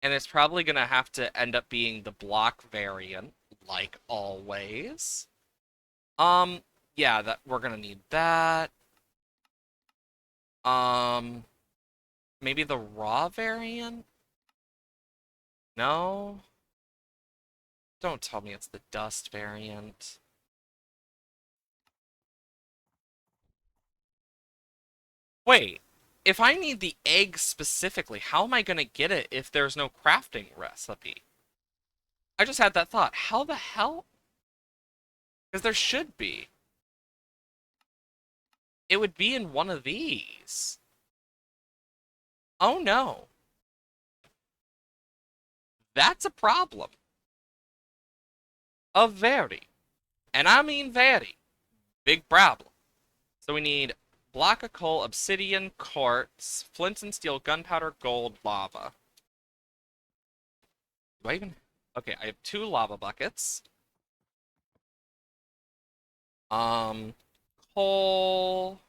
And it's probably gonna have to end up being the block variant, like always. Um, yeah, that we're gonna need that. Um, maybe the raw variant? No? Don't tell me it's the dust variant. Wait, if I need the egg specifically, how am I gonna get it if there's no crafting recipe? I just had that thought. How the hell? Because there should be. It would be in one of these. Oh no. That's a problem. A very, and I mean very, big problem. So we need block of coal, obsidian, quartz, flint and steel, gunpowder, gold, lava. Do I even... Okay, I have 2 lava buckets. Um, coal...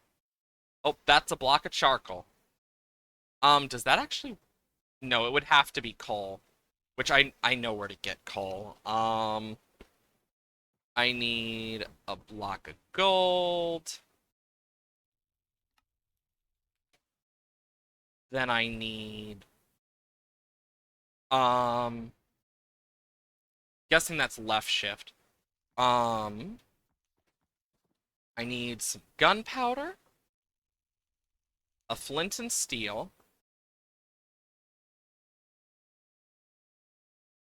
Oh, that's a block of charcoal. Does that actually... No, it would have to be coal. Which I know where to get coal. I need a block of gold. Then I need um guessing that's left shift. Um I need some gunpowder, a flint and steel,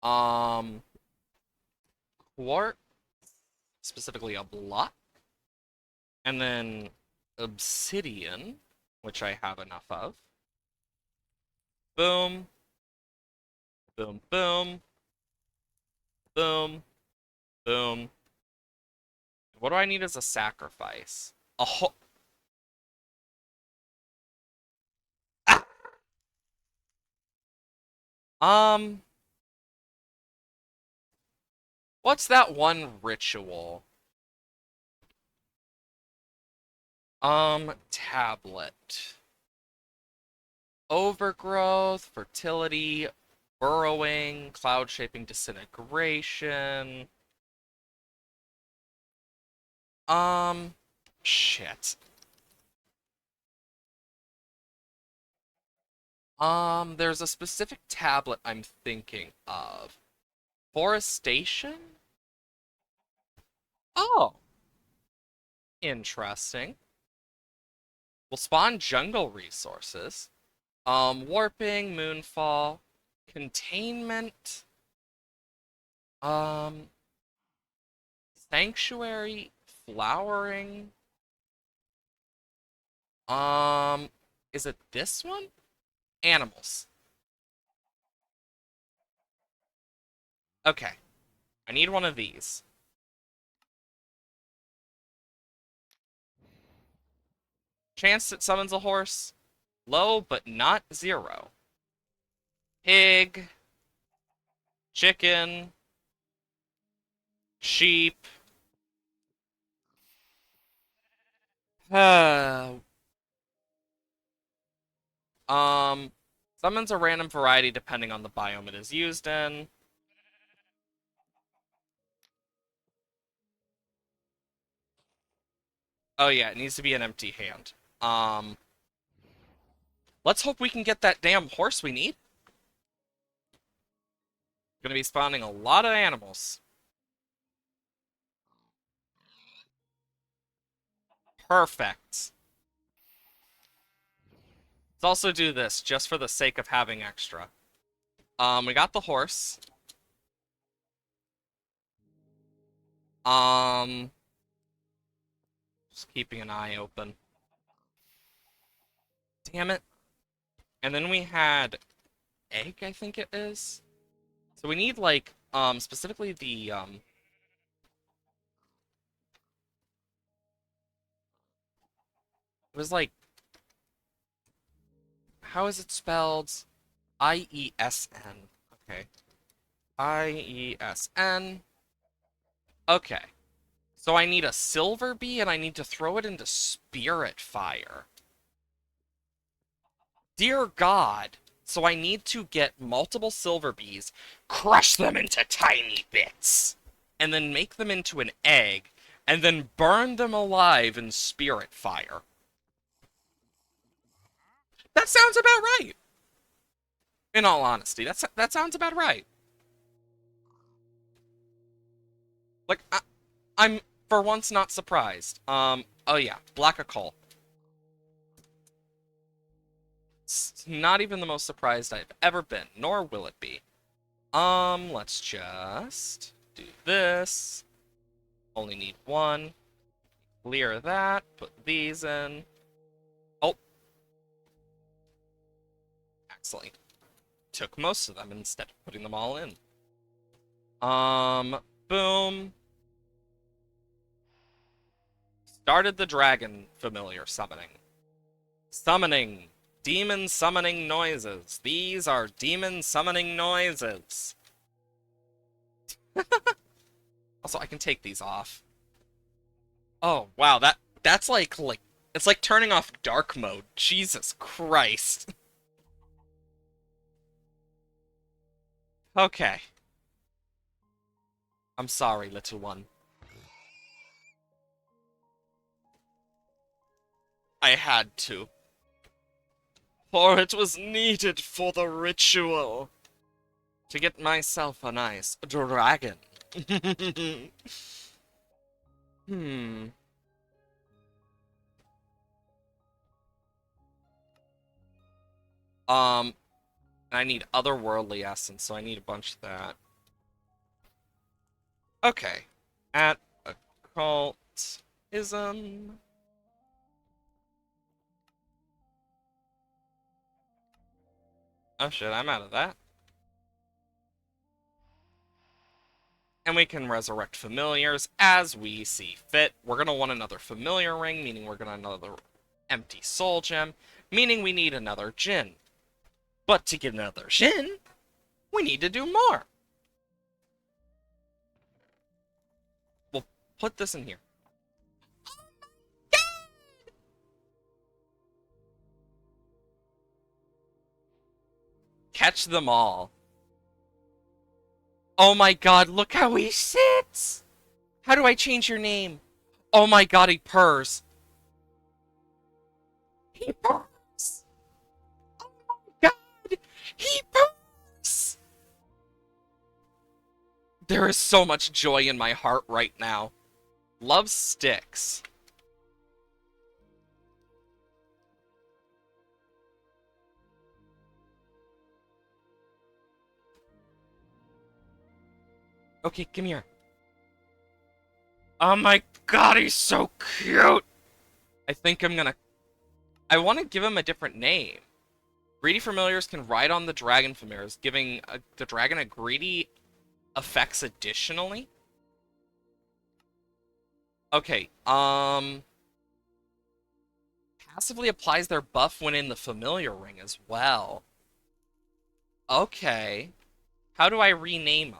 um quartz, specifically a block, and then obsidian, which I have enough of. Boom, boom, boom, boom, boom. What do I need as a sacrifice? A whole... Ah! Um, what's that one ritual? Tablet. Overgrowth, fertility, burrowing, cloud shaping, disintegration. Um, shit. There's a specific tablet I'm thinking of. Forestation? Oh, interesting. Will spawn jungle resources. Warping, moonfall, containment, um, sanctuary, flowering. Um, is it this one? Animals. Okay, I need one of these. Chance it summons a horse. Low, but not zero. Pig, chicken, sheep. Um, summons a random variety depending on the biome it is used in. Oh yeah, it needs to be an empty hand. Um, let's hope we can get that damn horse we need. Gonna be spawning a lot of animals. Perfect. Let's also do this, just for the sake of having extra. We got the horse. Um, just keeping an eye open. Damn it. And then we had egg, I think it is. So we need like, specifically the, it was like, how is it spelled? I-E-S-N. Okay. I-E-S-N. Okay. So I need a silver bee and I need to throw it into spirit fire. Dear God. So I need to get multiple silver bees, crush them into tiny bits, and then make them into an egg, and then burn them alive in spirit fire. That sounds about right. In all honesty, that sounds about right. Like I'm for once not surprised. Oh yeah, Black Occult. It's not even the most surprised I've ever been, nor will it be. Let's just do this. Only need one. Clear that. Put these in. Oh, actually, took most of them instead of putting them all in. Boom. Started the dragon familiar summoning. Summoning. Demon summoning noises. These are demon summoning noises. Also, I can take these off. Oh, wow, that's like it's like turning off dark mode. Jesus Christ. Okay. I'm sorry, little one. I had to. For it was needed for the ritual. To get myself a nice dragon. Hmm. Um, I need otherworldly essence, so I need a bunch of that. Okay. At occultism. Oh shit, I'm out of that. And we can resurrect familiars as we see fit. We're going to want another familiar ring, meaning we're going to another empty soul gem, meaning we need another Jinn. But to get another Jinn, we need to do more. We'll put this in here. Catch them all. Oh my god, look how he sits! How do I change your name? Oh my god, he purrs. He purrs! Oh my god! He purrs! There is so much joy in my heart right now. Love sticks. Okay, come here. Oh my god, he's so cute! I think I'm gonna... I want to give him a different name. Greedy familiars can ride on the dragon familiars, giving the dragon a greedy effects additionally. Okay, passively applies their buff when in the familiar ring as well. Okay. How do I rename them?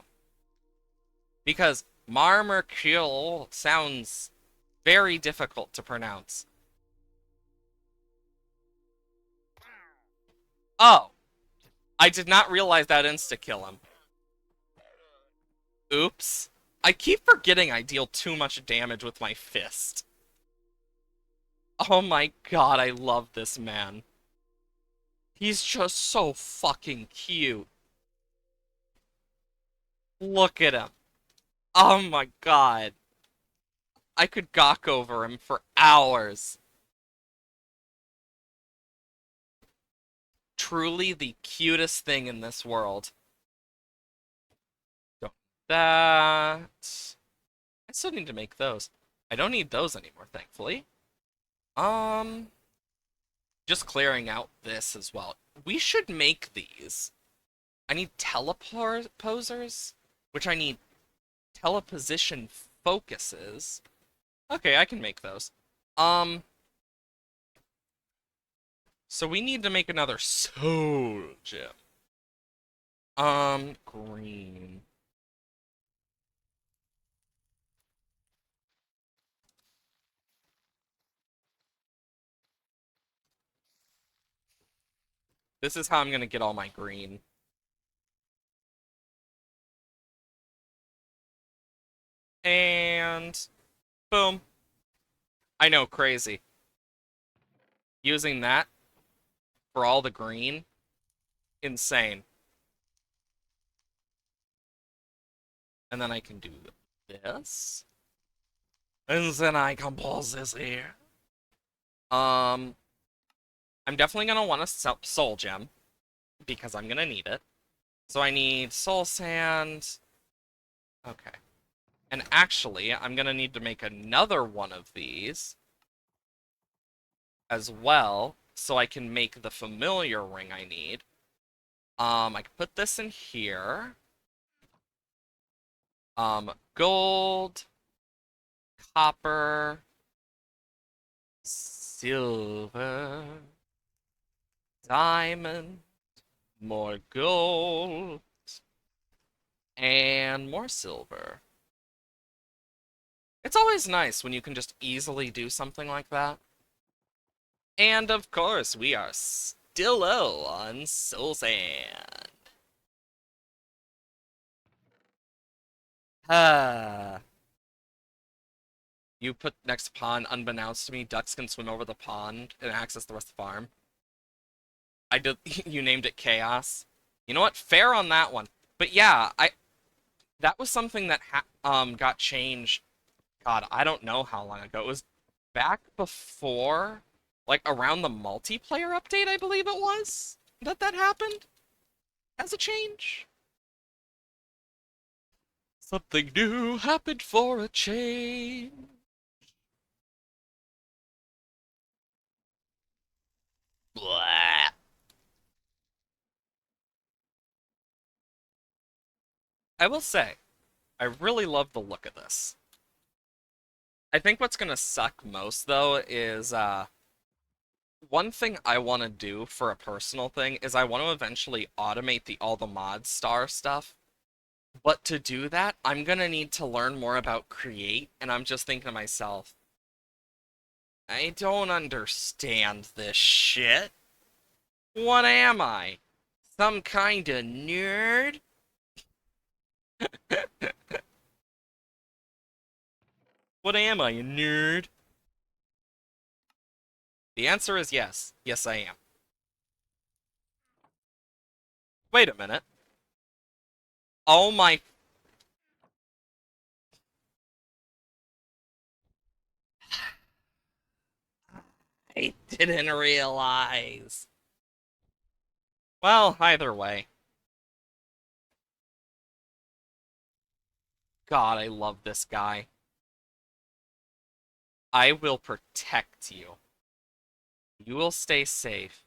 Because Marmerkill sounds very difficult to pronounce. Oh, I did not realize that insta-kill him. Oops. I keep forgetting I deal too much damage with my fist. Oh my god, I love this man. He's just so fucking cute. Look at him. Oh my god. I could gawk over him for hours. Truly the cutest thing in this world. Don't that. I still need to make those. I don't need those anymore, thankfully. Um, just clearing out this as well. We should make these. I need teleposers, which I need teleposition focuses. Okay, I can make those. Um, so we need to make another soul gem. Green. This is how I'm gonna get all my green. And boom. I know, crazy. Using that for all the green, insane. And then I can do this. And then I can pause this here. Um, I'm definitely gonna want a soul gem because I'm gonna need it. So I need soul sand. Okay. And actually, I'm gonna need to make another one of these as well, so I can make the familiar ring I need. I can put this in here. Gold, copper, silver, diamond, more gold, and more silver. It's always nice when you can just easily do something like that. And of course, we are still low on soul sand. Ah. You put next pond, unbeknownst to me, ducks can swim over the pond and access the rest of the farm. I did. You named it chaos. You know what? Fair on that one. But yeah, I that was something that got changed. God, I don't know how long ago. It was back before, like around the multiplayer update, I believe it was that happened as a change. Something new happened for a change. Blah. I will say, I really love the look of this. I think what's gonna suck most though is one thing I want to do for a personal thing is I want to eventually automate the all the mod star stuff. But to do that, I'm gonna need to learn more about Create, and I'm just thinking to myself, I don't understand this shit. What am I? Some kind of nerd? What am I, a nerd? The answer is yes. Yes, I am. Wait a minute. Oh my... I didn't realize. Well, either way. God, I love this guy. I will protect you. You will stay safe.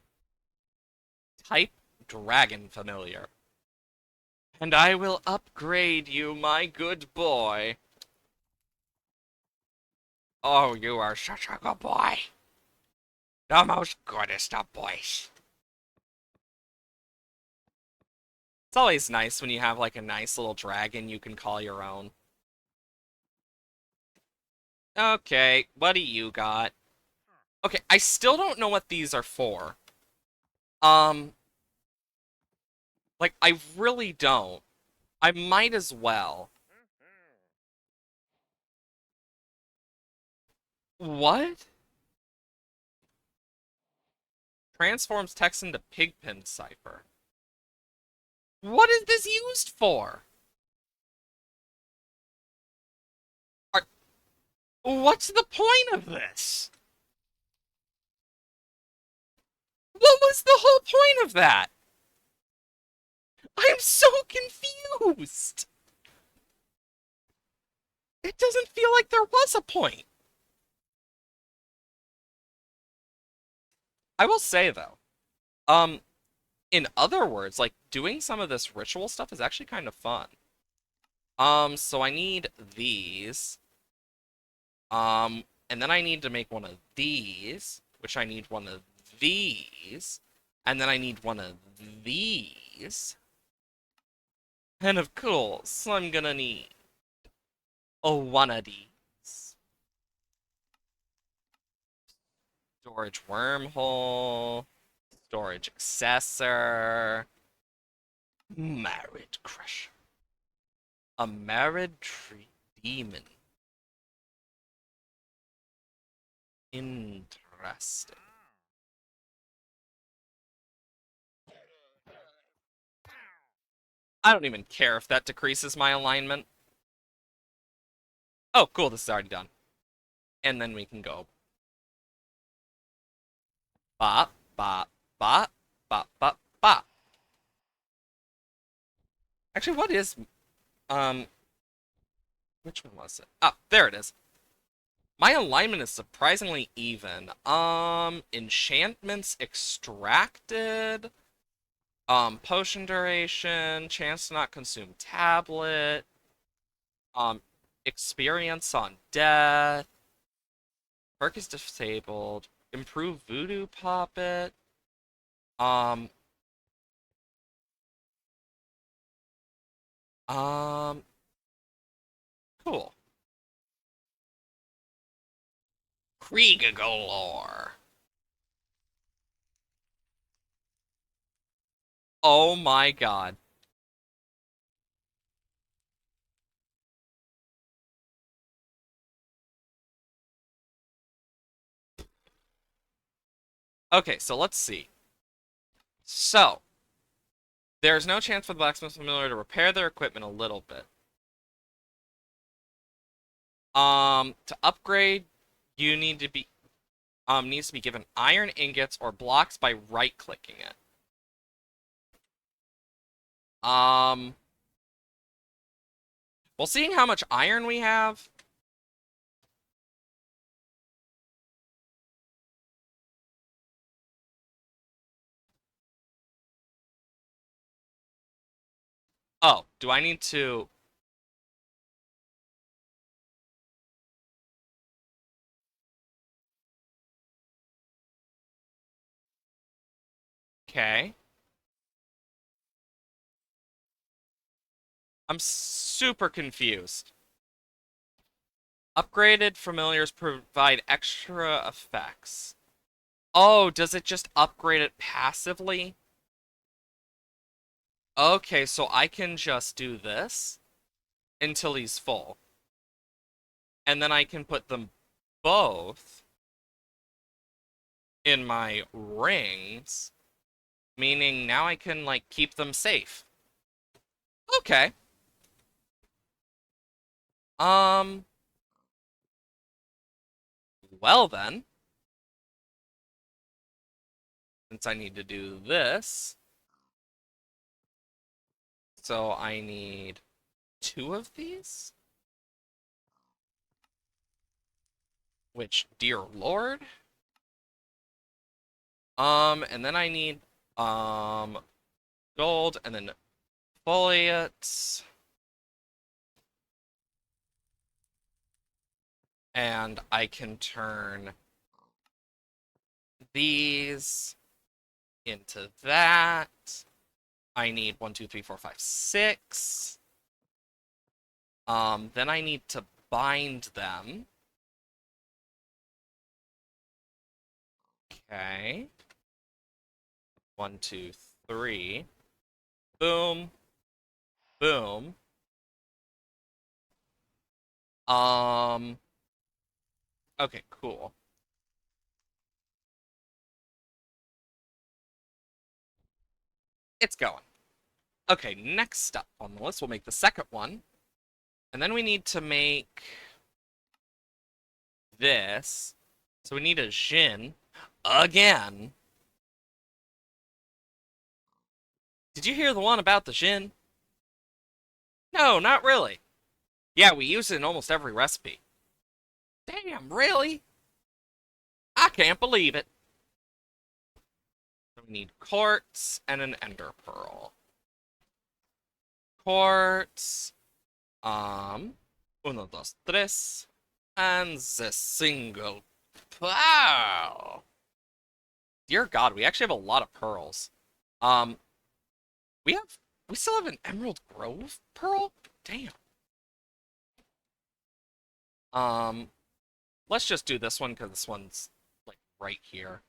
Type Dragon Familiar. And I will upgrade you, my good boy. Oh, you are such a good boy. The most goodest of boys. It's always nice when you have like a nice little dragon you can call your own. Okay, what do you got? Okay, I still don't know what these are for. Um, like, I really don't. I might as well. What? Transforms text into pigpen cipher. What is this used for? Are, what's the point of this? What was the whole point of that? I'm so confused. It doesn't feel like there was a point. I will say though, um, in other words, like doing some of this ritual stuff is actually kind of fun. So I need these. And then I need to make one of these, which I need one of these, and then I need one of these. And of course, I'm gonna need one of these. Storage wormhole, storage accessor, married crusher, a married tree demon. Interesting. I don't even care if that decreases my alignment. Oh, cool, this is already done. And then we can go bop, bop, bop, bop, bop, bop. Actually, what is, um, which one was it? Ah, there it is. My alignment is surprisingly even. Enchantments extracted, potion duration, chance to not consume tablet, um, experience on death, perk is disabled, improve voodoo puppet, um, um, cool. Krieger galore. Oh my god. Okay, so let's see. So, there's no chance for the blacksmith familiar to repair their equipment a little bit. To upgrade, you need to be needs to be given iron ingots or blocks by right-clicking it. Um, well, seeing how much iron we have, oh, do I need to? Okay, I'm super confused. Upgraded familiars provide extra effects. Oh, does it just upgrade it passively? Okay, so I can just do this until he's full. And then I can put them both in my rings, meaning now I can, like, keep them safe. Okay. Um, well then, since I need to do this, so I need two of these, which, dear lord. And then I need, um, gold, and then foliates, and I can turn these into that. I need 1, 2, 3, 4, 5, 6. Then I need to bind them. Okay. 1, 2, 3. Boom. Boom. Um, okay, cool. It's going. Okay, next up on the list, we'll make the second one. And then we need to make this. So we need a Jin again. Did you hear the one about the Jin? No, not really. Yeah, we use it in almost every recipe. Damn, really? I can't believe it. So we need quartz and an ender pearl. Quartz. Uno, dos, tres. And the single. Wow. Dear God, we actually have a lot of pearls. Um, we have, we still have an Emerald Grove pearl? Damn. Um, let's just do this one because this one's like right here.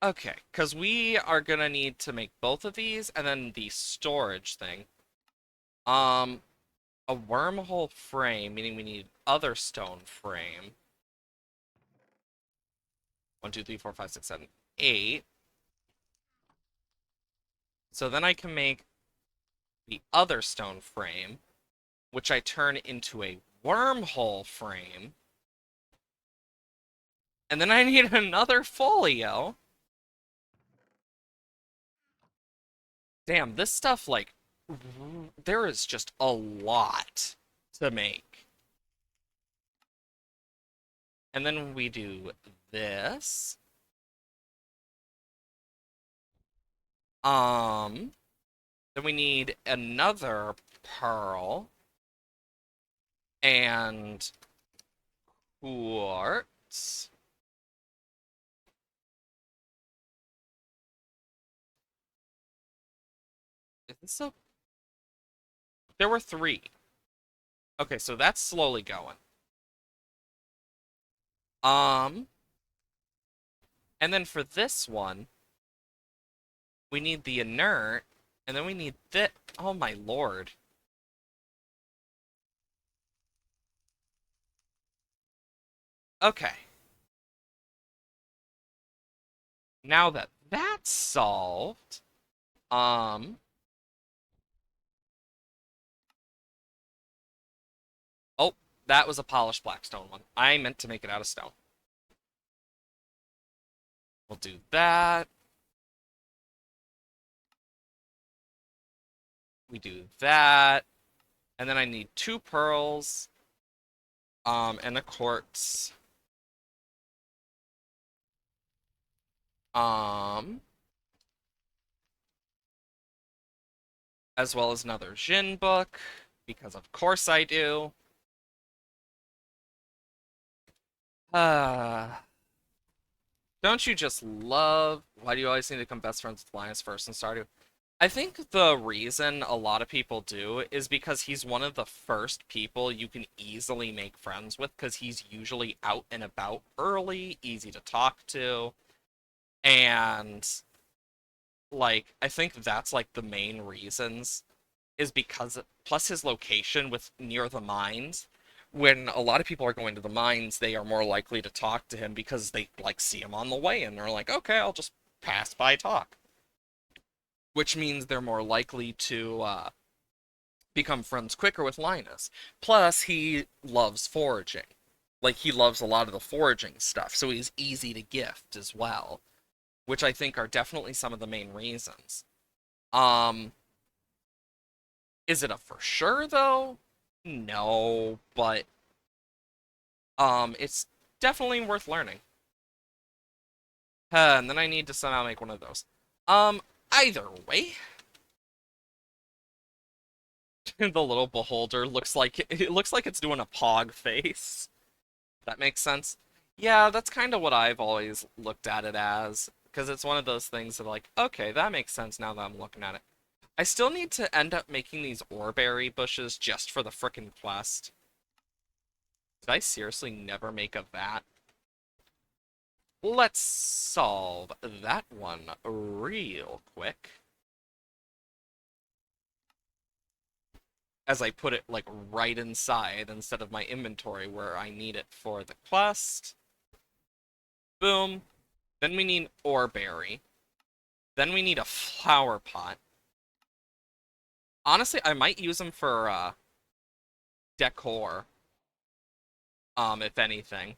Okay, because we are gonna need to make both of these and then the storage thing. Um, a wormhole frame, meaning we need other stone frame. 1, 2, 3, 4, 5, 6, 7, 8. So then I can make the other stone frame, which I turn into a wormhole frame. And then I need another folio. Damn, this stuff, like, there is just a lot to make. And then we do this. Then we need another pearl and quartz. Is this a... There were 3. Okay, so that's slowly going. Um, and then for this one, we need the inert, and then we need this. Oh my lord. Okay. Now that that's solved, um, oh, that was a polished blackstone one. I meant to make it out of stone. We'll do that. We do that. And then I need 2 pearls, and a quartz. Um, as well as another Jin book, because of course I do. Don't you just love... Why do you always need to become best friends with Linus first and Stardew? I think the reason a lot of people do is because he's one of the first people you can easily make friends with, because he's usually out and about early, easy to talk to, and, like, I think that's, like, the main reasons, is because, plus his location with near the mines, when a lot of people are going to the mines, they are more likely to talk to him because they, like, see him on the way, and they're like, okay, I'll just pass by talk. Which means they're more likely to become friends quicker with Linus. Plus, he loves foraging. Like, he loves a lot of the foraging stuff, so he's easy to gift as well. Which I think are definitely some of the main reasons. Um, is it a for sure, though? No, but, it's definitely worth learning. And then I need to somehow make one of those. Either way, the little beholder looks like it looks like it's doing a pog face. That makes sense. Yeah, that's kind of what I've always looked at it as, because it's one of those things that like, okay, that makes sense now that I'm looking at it. I still need to end up making these oreberry bushes just for the frickin' quest. Did I seriously never make a vat? Let's solve that one real quick. As I put it like right inside instead of my inventory where I need it for the quest. Boom. Then we need oreberry. Then we need a flower pot. Honestly, I might use them for decor. If anything.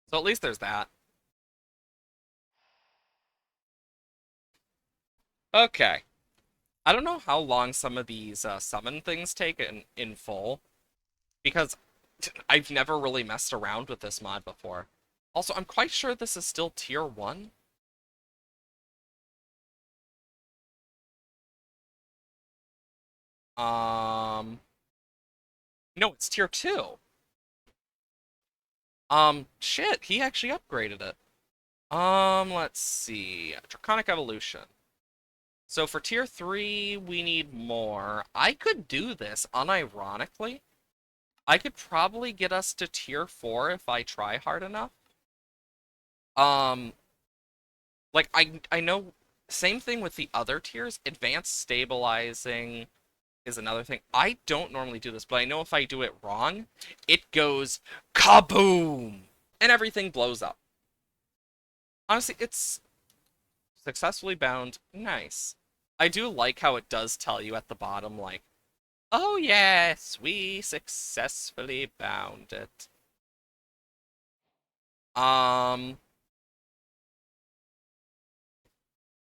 So at least there's that. Okay. I don't know how long some of these summon things take in full, because I've never really messed around with this mod before. Also, I'm quite sure this is still tier 1. Um, no, it's tier 2. Shit, he actually upgraded it. Let's see. Draconic Evolution. So for tier 3, we need more. I could do this, unironically. I could probably get us to tier 4 if I try hard enough. Um, like, I know, same thing with the other tiers. Advanced Stabilizing is another thing. I don't normally do this, but I know if I do it wrong, it goes kaboom! And everything blows up. Honestly, it's successfully bound. Nice. I do like how it does tell you at the bottom, like, oh yes, we successfully bound it.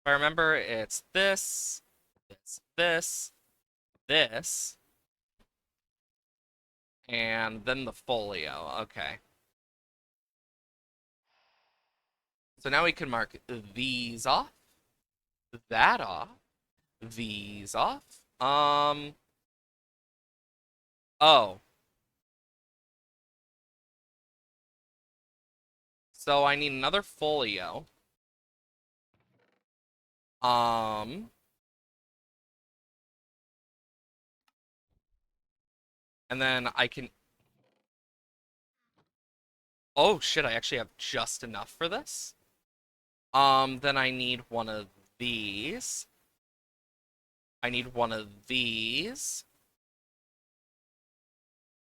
If I remember, it's this, and then the folio. Okay. So now we can mark these off, that off, these off. Oh. So I need another folio. Um, and then I can... Oh shit, I actually have just enough for this. Then I need one of these. I need one of these.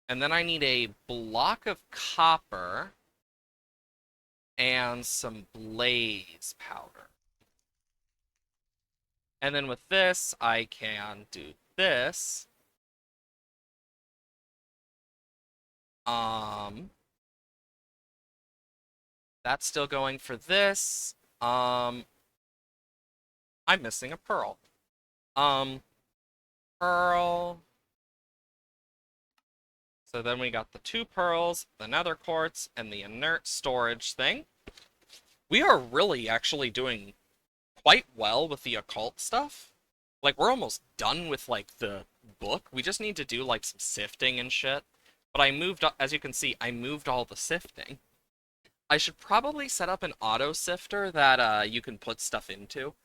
And then I need a block of copper and some blaze powder. And then with this, I can do this. Um, that's still going for this. I'm missing a pearl. Um, pearl. So then we got the 2 pearls, the nether quartz, and the inert storage thing. We are really actually doing quite well with the occult stuff. Like, we're almost done with, like, the book. We just need to do, like, some sifting and shit. But I moved, as you can see, I moved all the sifting. I should probably set up an auto sifter that you can put stuff into.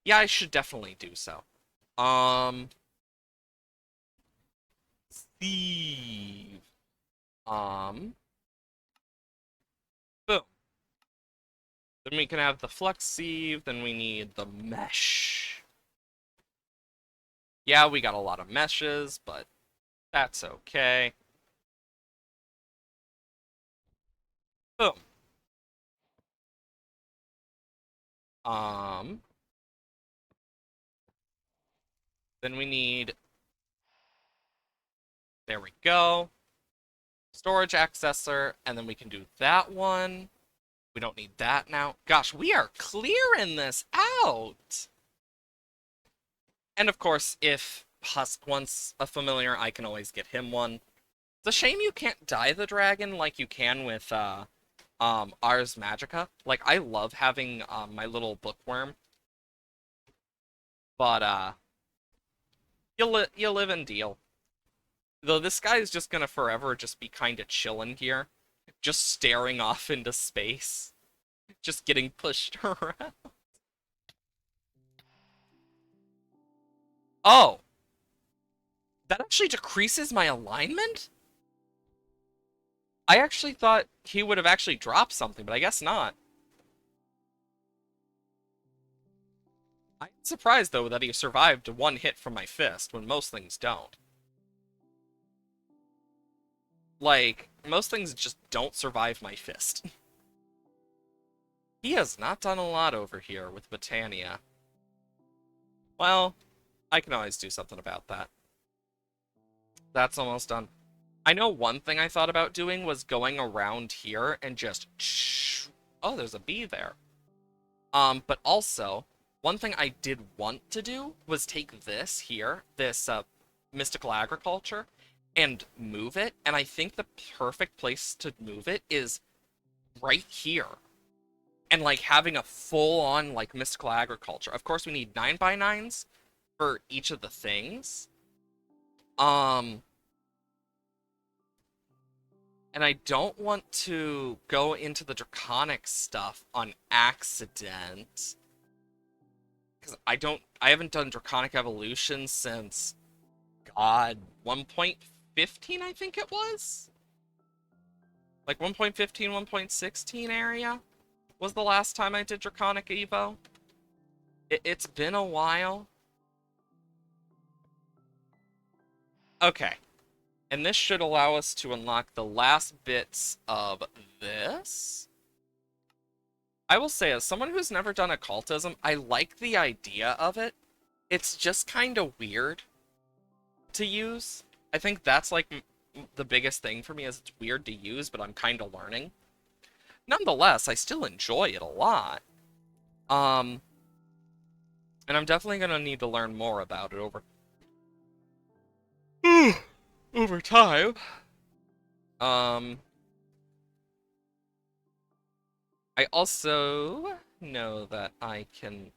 Yeah, I should definitely do so. Um, Steve. Um, Boom. Then we can have the flux sieve, then we need the mesh. Yeah, we got a lot of meshes, but that's okay. Boom. Um, then we need, there we go, storage accessor, and then we can do that one. We don't need that now. Gosh, we are clearing this out. And of course, if Husk wants a familiar, I can always get him one. It's a shame you can't dye the dragon like you can with Ars Magica. Like, I love having my little bookworm, but you live and deal. Though this guy is just gonna forever just be kind of chilling here, just staring off into space, just getting pushed around. Oh, that actually decreases my alignment? I actually thought he would have actually dropped something, but I guess not. I'm surprised, though, that he survived one hit from my fist, when most things don't. Like, most things just don't survive my fist. He has not done a lot over here with Botania. Well, I can always do something about that. That's almost done. I know one thing I thought about doing was going around here and just... Oh, there's a bee there. But also, one thing I did want to do was take this here, this mystical agriculture, and move it. And I think the perfect place to move it is right here. And like having a full-on like mystical agriculture. Of course, we need 9x9s for each of the things. Um, and I don't want to go into the draconic stuff on accident. Because I haven't done Draconic Evolution since, God, 1.15, I think it was? Like 1.15, 1.16 area was the last time I did Draconic Evo. It's been a while. Okay. And this should allow us to unlock the last bits of this. I will say, as someone who's never done occultism, I like the idea of it. It's just kind of weird to use. I think that's like the biggest thing for me is it's weird to use, but I'm kind of learning. Nonetheless, I still enjoy it a lot. And I'm definitely going to need to learn more about it over time. Um, I also know that I can...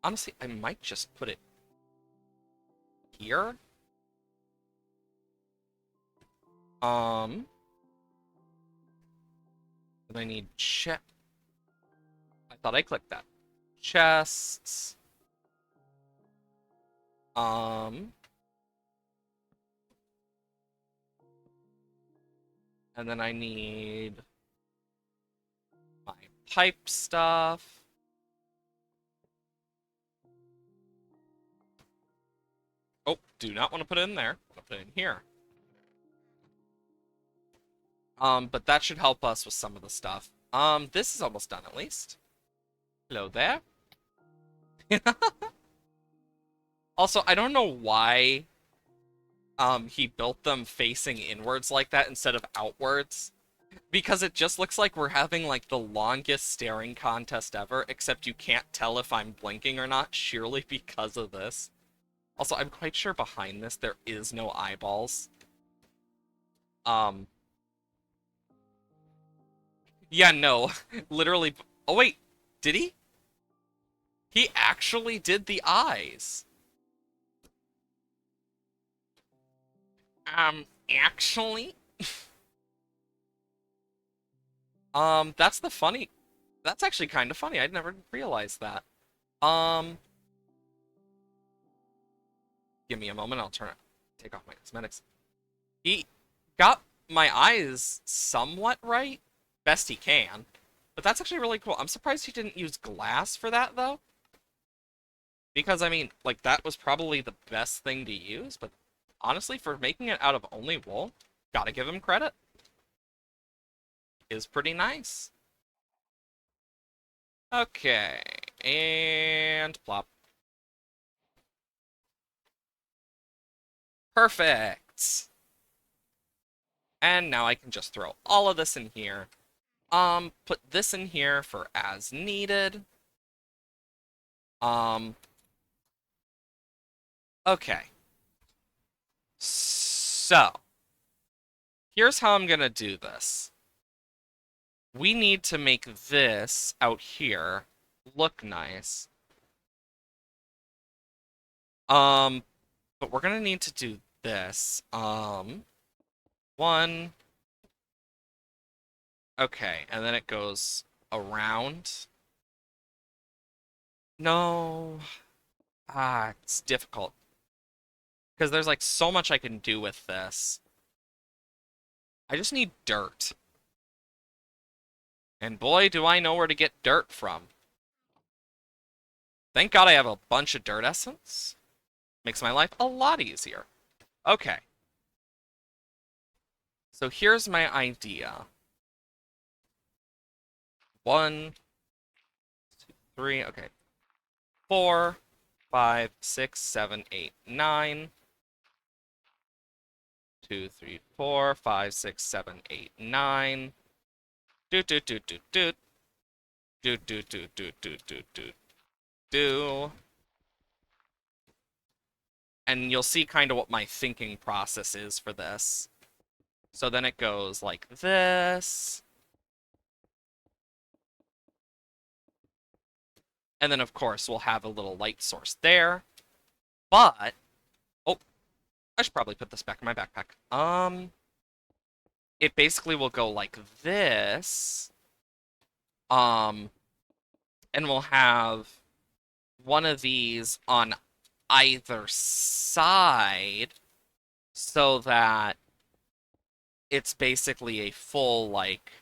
Honestly, I might just put it here. And I need chest. I thought I clicked that. Chests. And then I need my pipe stuff. Oh, do not want to put it in there. I want to put it in here. But that should help us with some of the stuff. This is almost done at least. Hello there. Also, I don't know why he built them facing inwards like that instead of outwards. Because it just looks like we're having like the longest staring contest ever, except you can't tell if I'm blinking or not, surely because of this. Also, I'm quite sure behind this there is no eyeballs. Yeah, no. Literally. Oh, wait. Did he? He actually did the eyes. Actually? That's the funny... That's actually kind of funny. I'd never realized that. Um... Give me a moment. I'll take off my cosmetics. He got my eyes somewhat right. Best he can. But that's actually really cool. I'm surprised he didn't use glass for that, though. Because, I mean, like, that was probably the best thing to use, but honestly, for making it out of only wool, gotta give him credit. Is pretty nice. Okay, and plop. Perfect! And now I can just throw all of this in here. Put this in here for as needed. Okay. So, here's how I'm gonna do this. We need to make this out here look nice. But we're gonna need to do this. One. Okay, and then it goes around. No. Ah, it's difficult. Because there's like so much I can do with this. I just need dirt. And boy, do I know where to get dirt from. Thank God I have a bunch of dirt essence. Makes my life a lot easier. Okay. So here's my idea. 1, 2, 3, okay. 4, 5, 6, 7, 8, 9. 2, 3, 4, 5, 6, 7, 8, 9. Doot doot doot doot doot. Doot doot doot doot doot doot doot do. And you'll see kind of what my thinking process is for this. So then it goes like this. And then, of course, we'll have a little light source there. But, oh, I should probably put this back in my backpack. It basically will go like this. And we'll have one of these on either side so that it's basically a full, like,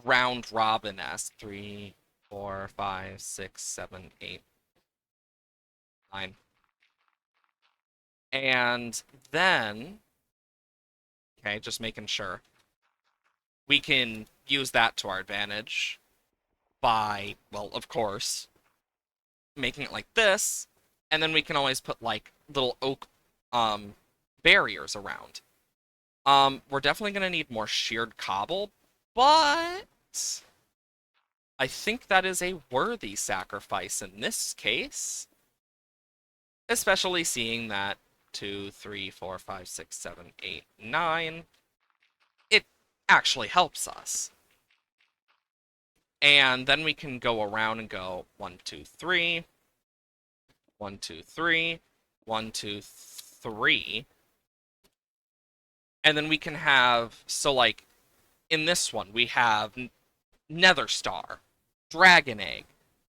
round robin S. 3, 4, 5, 6, 7, 8, 9. And then, okay, just making sure, we can use that to our advantage by, well, of course, making it like this, and then we can always put, like, little oak barriers around. We're definitely going to need more sheared cobble, but I think that is a worthy sacrifice in this case, especially seeing that 2, 3, 4, 5, 6, 7, 8, 9, it actually helps us. And then we can go around and go 1, 2, 3, 1, 2, 3, 1, 2, 3. And then we can have, so like, in this one, we have Nether Star, Dragon Egg,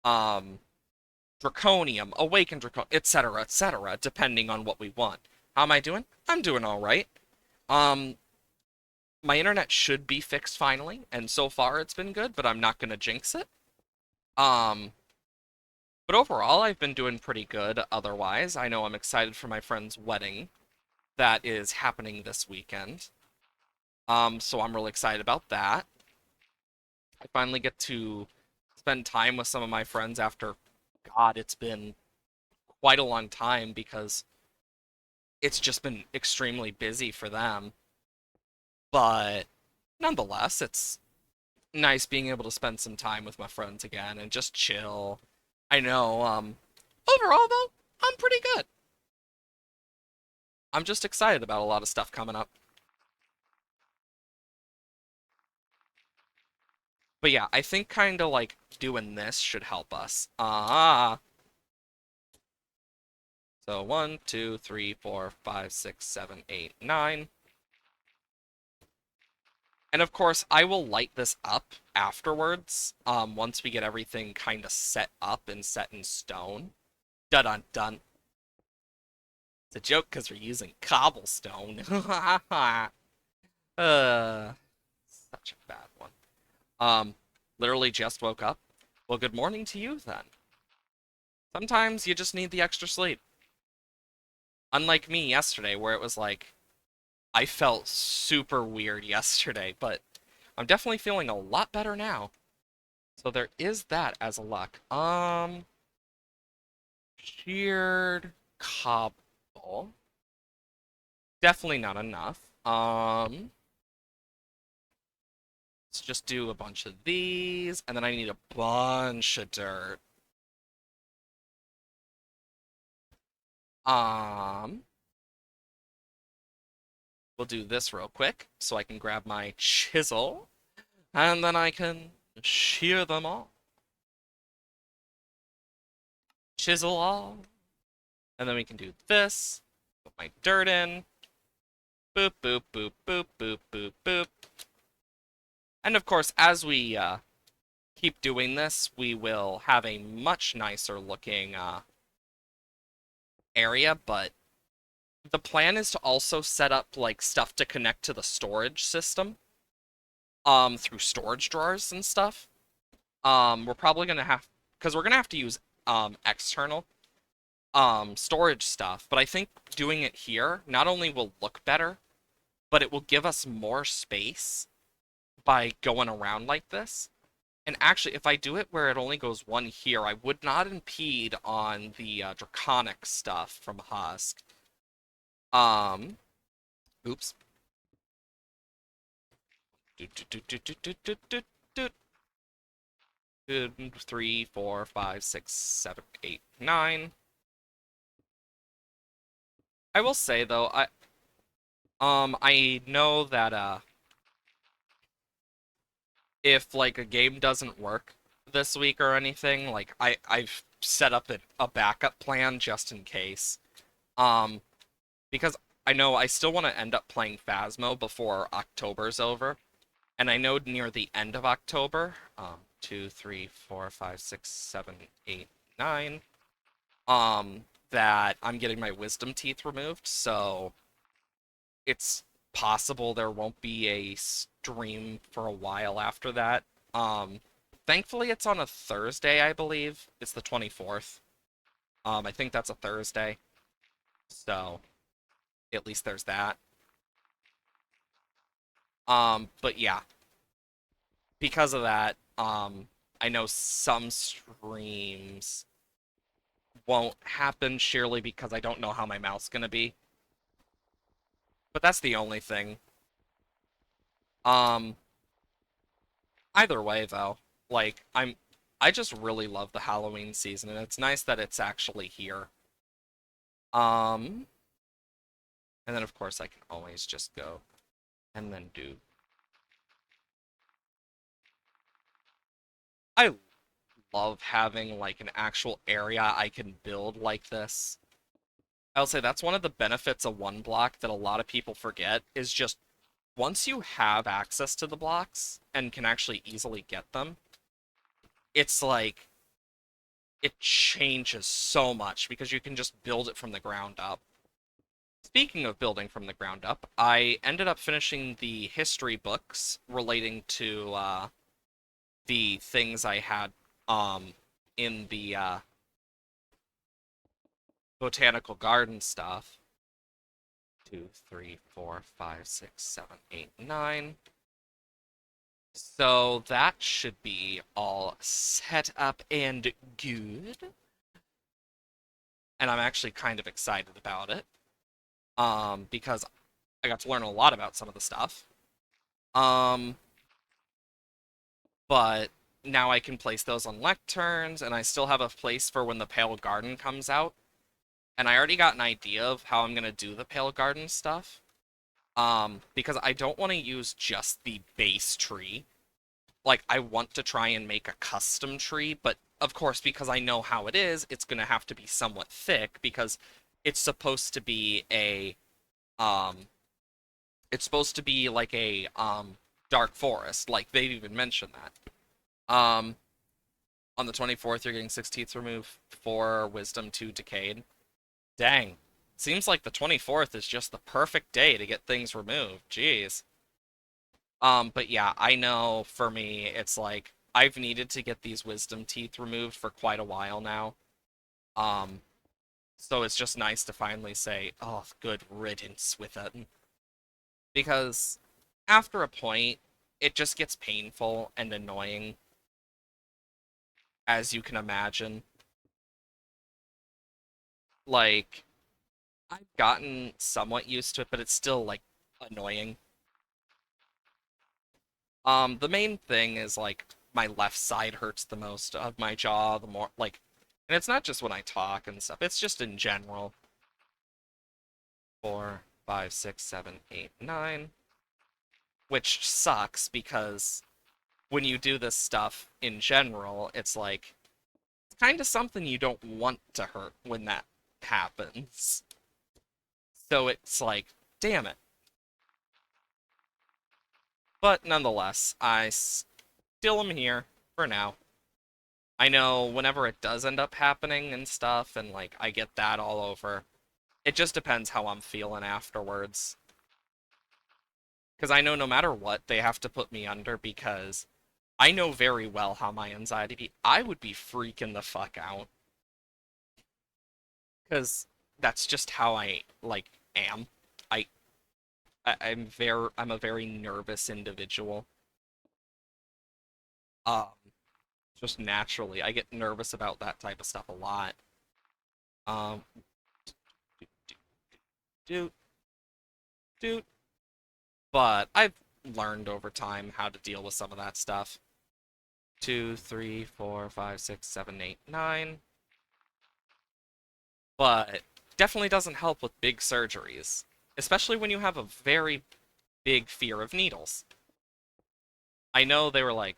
Draconium, Awakened Draconium, etc., depending on what we want. How am I doing? I'm doing all right. My internet should be fixed finally, and so far it's been good, but I'm not gonna jinx it. Um, but overall, I've been doing pretty good otherwise. I know I'm excited for my friend's wedding that is happening this weekend. So I'm really excited about that. I finally get to spend time with some of my friends after, God, it's been quite a long time because it's just been extremely busy for them. But nonetheless, it's nice being able to spend some time with my friends again and just chill. I know, overall though, I'm pretty good. I'm just excited about a lot of stuff coming up. But yeah, I think kind of like doing this should help us. So 1, 2, 3, 4, 5, 6, 7, 8, 9. And of course, I will light this up afterwards, once we get everything kind of set up and set in stone. Dun dun dun. It's a joke because we're using cobblestone. Such a bad one. Literally just woke up. Well, good morning to you then. Sometimes you just need the extra sleep. Unlike me yesterday, where it was like, I felt super weird yesterday, but I'm definitely feeling a lot better now. So there is that as a luck. Sheared cobble. Definitely not enough. Let's just do a bunch of these, and then I need a bunch of dirt. Um, we'll do this real quick, so I can grab my chisel, and then I can shear them all. Chisel all. And then we can do this, put my dirt in, Boop, boop, boop, boop, boop, boop, boop. And of course, as we keep doing this, we will have a much nicer looking area, but the plan is to also set up like stuff to connect to the storage system through storage drawers and stuff. We're probably gonna have because we're gonna have to use external storage stuff, but I think doing it here not only will look better, but it will give us more space by going around like this. And actually, if I do it where it only goes one here, I would not impede on the draconic stuff from Husk. Um, oops. Do, do, do, do, do, do, do, do, do. 3, 4, 5, 6, 7, 8, 9. I will say though, I know that if like a game doesn't work this week or anything, like I've set up a backup plan just in case. Um, because I know I still want to end up playing Phasmo before October's over, and I know near the end of October, 2, 3, 4, 5, 6, 7, 8, 9, that I'm getting my wisdom teeth removed, so it's possible there won't be a stream for a while after that. Um, Thankfully it's on a Thursday, I believe. It's the 24th. I think that's a Thursday. So at least there's that. But yeah, because of that, I know some streams won't happen sheerly because I don't know how my mouth's gonna be. But that's the only thing. Um, Either way, though, like I just really love the Halloween season, and it's nice that it's actually here. Um, and then of course I can always just go and then do. I love having like an actual area I can build like this. I'll say that's one of the benefits of one block that a lot of people forget is just once you have access to the blocks and can actually easily get them, it's like it changes so much because you can just build it from the ground up. Speaking of building from the ground up, I ended up finishing the history books relating to the things I had in the botanical garden stuff. 2, 3, 4, 5, 6, 7, 8, 9. So that should be all set up and good. And I'm actually kind of excited about it. Because I got to learn a lot about some of the stuff. Um, but now I can place those on lecterns, and I still have a place for when the Pale Garden comes out. And I already got an idea of how I'm gonna do the Pale Garden stuff. Because I don't want to use just the base tree. Like, I want to try and make a custom tree, but of course, because I know how it is, it's gonna have to be somewhat thick because it's supposed to be a um it's supposed to be like a dark forest. Like they've even mentioned that. On the 24th, you're getting 6 teeth removed, 4 wisdom, 2 decayed. Dang. Seems like the 24th is just the perfect day to get things removed. Jeez. But yeah, I know for me, it's like I've needed to get these wisdom teeth removed for quite a while now. Um, so it's just nice to finally say, oh, good riddance with it. Because after a point, it just gets painful and annoying, as you can imagine. Like, I've gotten somewhat used to it, but it's still, like, annoying. The main thing is, like, my left side hurts the most of my jaw, the more, like, and it's not just when I talk and stuff, it's just in general. 4, 5, 6, 7, 8, 9. Which sucks because when you do this stuff in general, it's like, it's kind of something you don't want to hurt when that happens. So it's like, damn it. But nonetheless, I still am here for now. I know whenever it does end up happening and stuff, and like I get that all over, it just depends how I'm feeling afterwards. Because I know no matter what, they have to put me under because I know very well how my anxiety be. I would be freaking the fuck out. Because that's just how I, like, am. I, I'm a very nervous individual. Um, just naturally, I get nervous about that type of stuff a lot. Um, do, do, but I've learned over time how to deal with some of that stuff. Two, three, four, five, six, seven, eight, nine. But definitely doesn't help with big surgeries, especially when you have a very big fear of needles. I know they were like,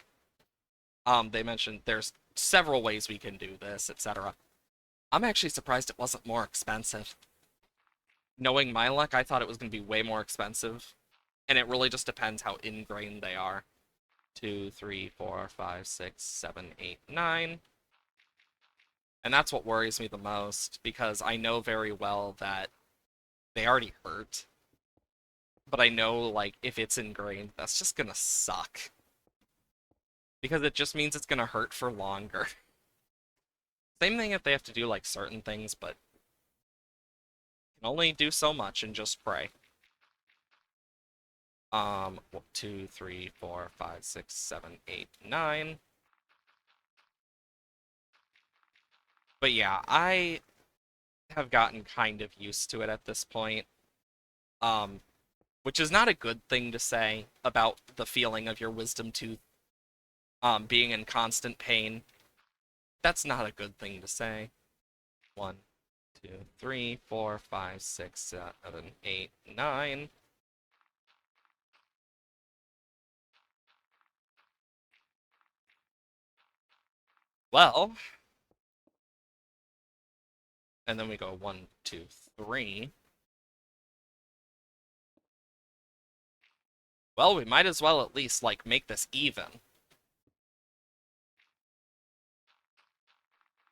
they mentioned there's several ways we can do this, etc. I'm actually surprised it wasn't more expensive. Knowing my luck, I thought it was going to be way more expensive, and it really just depends how ingrained they are. Two, three, four, five, six, seven, eight, nine. And that's what worries me the most, because I know very well that they already hurt. But I know, like, if it's ingrained, that's just gonna suck. Because it just means it's gonna hurt for longer. Same thing if they have to do, like, certain things, but can only do so much and just pray. Two, three, four, five, six, seven, eight, nine. But yeah, I have gotten kind of used to it at this point. Um, which is not a good thing to say about the feeling of your wisdom tooth being in constant pain. That's not a good thing to say. One, two, three, four, five, six, seven, eight, nine. Well, and then we go one, two, three. Well, we might as well at least, like, make this even.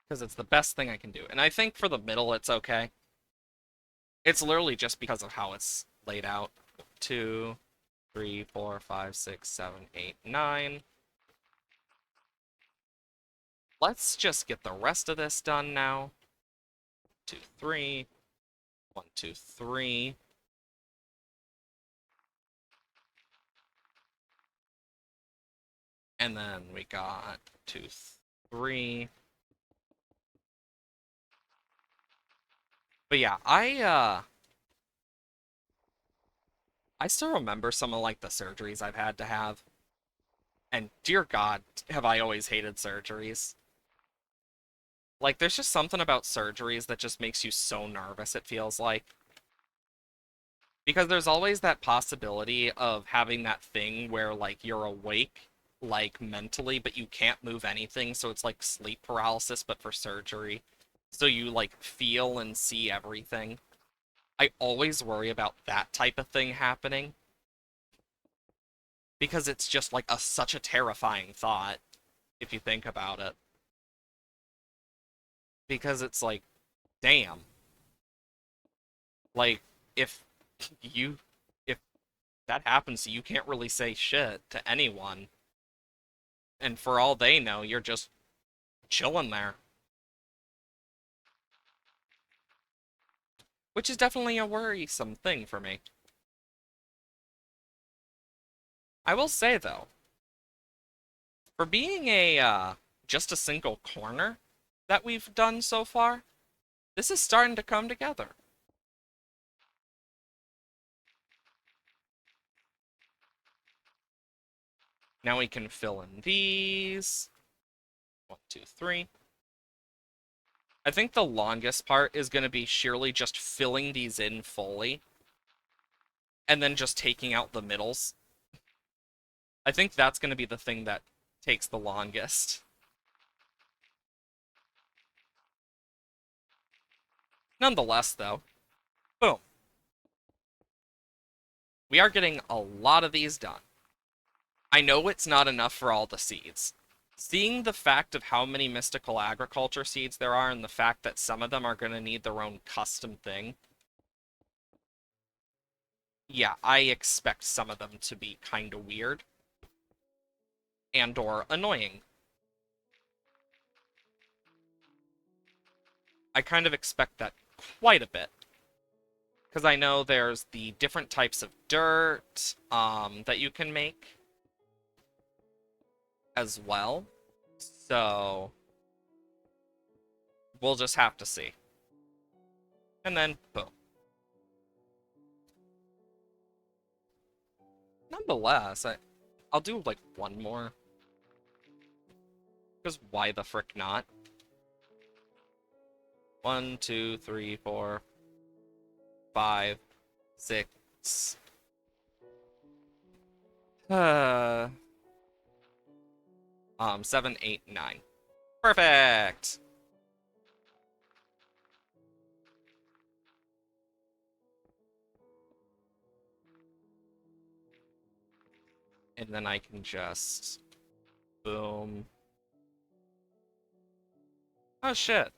Because it's the best thing I can do. And I think for the middle, it's okay. It's literally just because of how it's laid out. Two, three, four, five, six, seven, eight, nine. Let's just get the rest of this done now. Two, three. One, two, three. And then we got two, three. But yeah, I still remember some of like the surgeries I've had to have. And dear God, have I always hated surgeries. Like there's just something about surgeries that just makes you so nervous, it feels like. Because there's always that possibility of having that thing where like you're awake like mentally but you can't move anything, so it's like sleep paralysis but for surgery. So you like feel and see everything. I always worry about that type of thing happening because it's just like such a terrifying thought if you think about it. Because it's like, damn, like if you if that happens, you can't really say shit to anyone, and for all they know, you're just chilling there, which is definitely a worrisome thing for me. I will say though, for being a just a single corner that we've done so far, this is starting to come together. Now we can fill in these. One, two, three. I think the longest part is going to be sheerly just filling these in fully and then just taking out the middles. I think that's going to be the thing that takes the longest. Nonetheless, though, boom. We are getting a lot of these done. I know it's not enough for all the seeds. Seeing the fact of how many mystical agriculture seeds there are and the fact that some of them are going to need their own custom thing, yeah, I expect some of them to be kind of weird and or annoying. I kind of expect that quite a bit. Because I know there's the different types of dirt that you can make as well. So we'll just have to see. And then, boom. Nonetheless, I'll do like one more. Because why the frick not? 1, 2, 3, 4, 5, 6. 7, 8, 9. Perfect! And then I can just... boom. Oh, shit.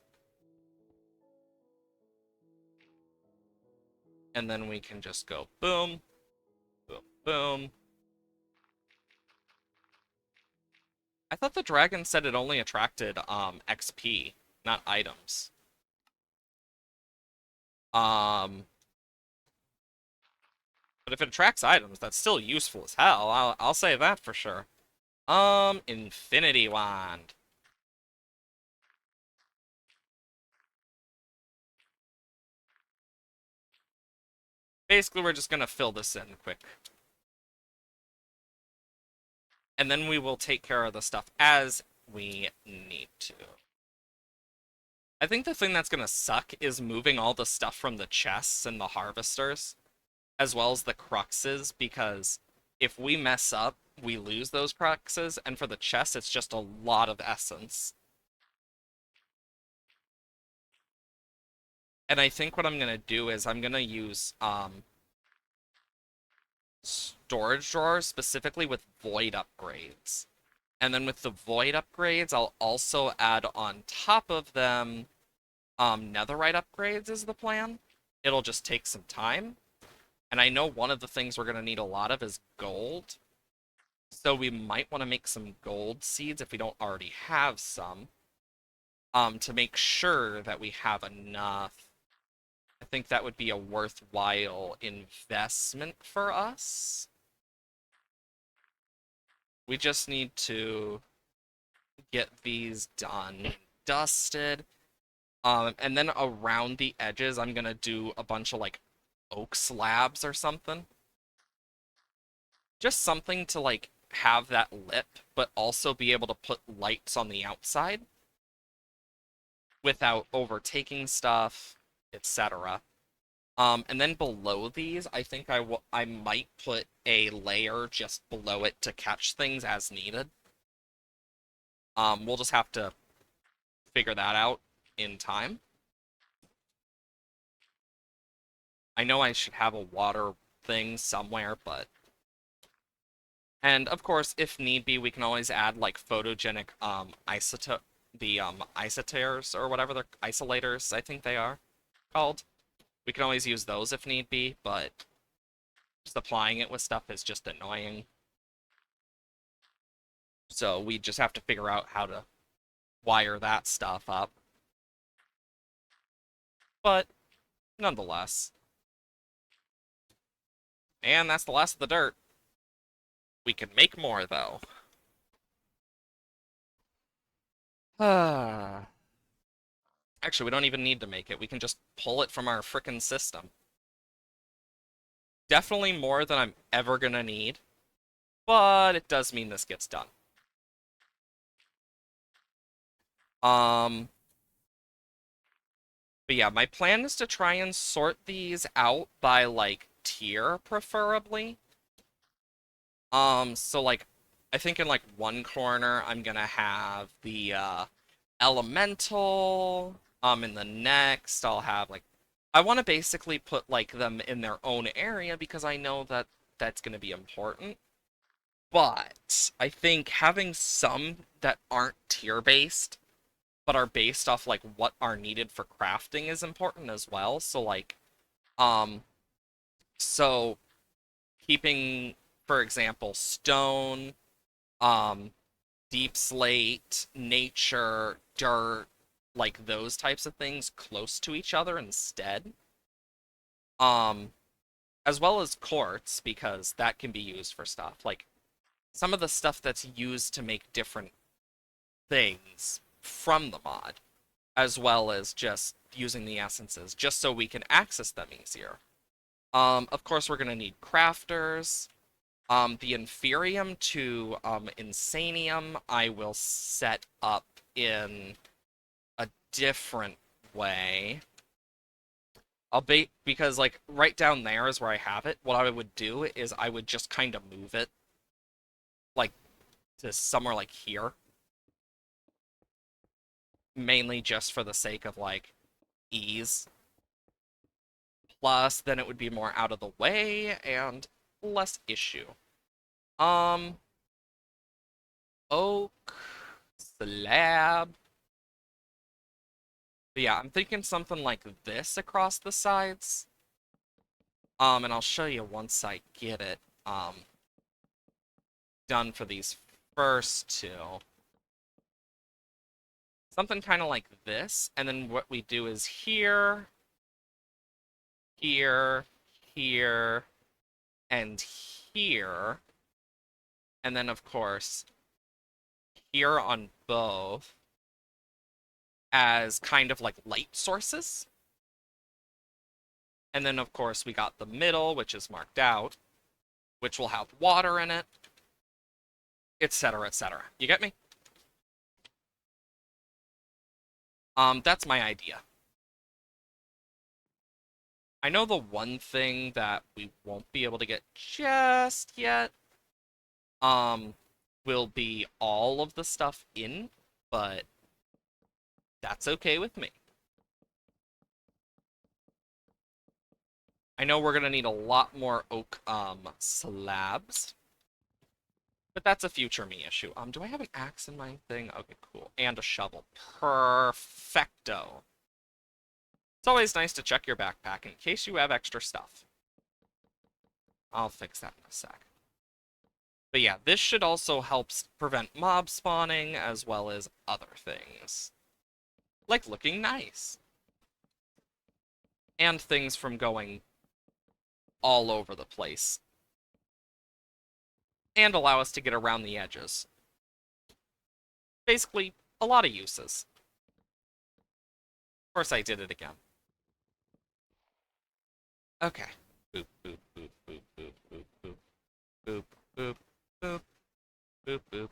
And then we can just go boom, boom, boom. I thought the dragon said it only attracted XP, not items. Um, but if it attracts items, that's still useful as hell. I'll say that for sure. Infinity Wand. Basically, we're just gonna fill this in quick. And then we will take care of the stuff as we need to. I think the thing that's gonna suck is moving all the stuff from the chests and the harvesters, as well as the cruxes, because if we mess up, we lose those cruxes, and for the chests, it's just a lot of essence. And I think what I'm gonna do is I'm gonna use storage drawers specifically with void upgrades. And then with the void upgrades, I'll also add on top of them netherite upgrades is the plan. It'll just take some time. And I know one of the things we're going to need a lot of is gold. So we might want to make some gold seeds if we don't already have some. To make sure that we have enough. I think that would be a worthwhile investment for us. We just need to get these done, dusted. And then around the edges, I'm gonna do a bunch of like oak slabs or something. Just something to like have that lip, but also be able to put lights on the outside without overtaking stuff, etc. And then below these, I think I might put a layer just below it to catch things as needed. We'll just have to figure that out in time. I know I should have a water thing somewhere, but... And, of course, if need be, we can always add, like, photogenic, isoters, or whatever they're... isolators, I think they are called. We can always use those if need be, but just applying it with stuff is just annoying. So we just have to figure out how to wire that stuff up. But, nonetheless. And that's the last of the dirt. We can make more, though. Actually, we don't even need to make it. We can just pull it from our frickin' system. Definitely more than I'm ever gonna need, but it does mean this gets done. Um, but yeah, my plan is to try and sort these out by, like, tier, preferably. So, like, I think in, like, one corner, I'm gonna have the, elemental. In the next, I'll have, like, I want to basically put, like, them in their own area because I know that that's gonna be important. But I think having some that aren't tier based, but are based off like what are needed for crafting is important as well. So like, um, so keeping, for example, stone, um, deep slate, nature, dirt, like those types of things close to each other instead. Um, as well as quartz, because that can be used for stuff. Like some of the stuff that's used to make different things from the mod, as well as just using the essences, just so we can access them easier. Of course, we're gonna need crafters. The Inferium to Insanium, I will set up in a different way. I'll bait because like right down there is where I have it. What I would do is I would just kind of move it like to somewhere like here, mainly just for the sake of like ease. Plus, then it would be more out of the way and less issue. Um, Oak slab. But yeah, I'm thinking something like this across the sides. And I'll show you once I get it done for these first two. Something kind of like this, and then what we do is here, here, here, and here, and then of course here on both as kind of like light sources. And then of course we got the middle, which is marked out, which will have water in it, etc., etc. You get me? That's my idea. I know the one thing that we won't be able to get just yet um will be all of the stuff in, but that's okay with me. I know we're gonna need a lot more oak slabs, but that's a future me issue. Do I have an axe in my thing? Okay, cool. And a shovel. Perfecto. It's always nice to check your backpack in case you have extra stuff. I'll fix that in a sec. But yeah, this should also help prevent mob spawning as well as other things. Like looking nice. And things from going all over the place. And allow us to get around the edges. Basically, a lot of uses. Of course I did it again. Okay. Boop, boop, boop, boop, boop, boop, boop, boop, boop, boop, boop, boop.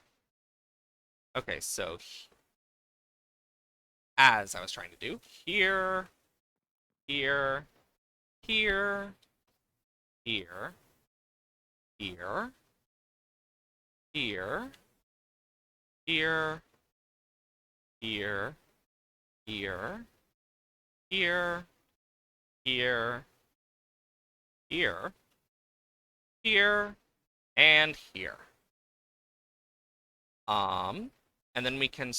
Okay, so as I was trying to do, here, here, here, here, here, here, here, here, here, here, here, here, here, and here. And then we can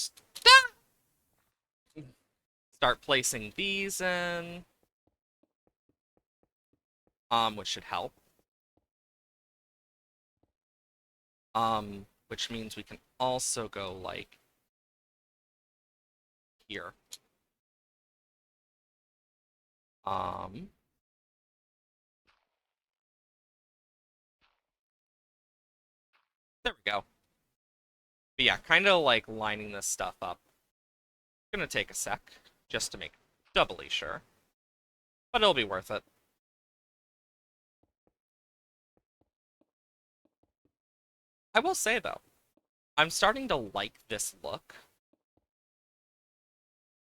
start placing these in, which should help. Which means we can also go like here. Um, there we go. But yeah, kind of like lining this stuff up. It's gonna take a sec just to make doubly sure, but it'll be worth it. I will say though, I'm starting to like this look.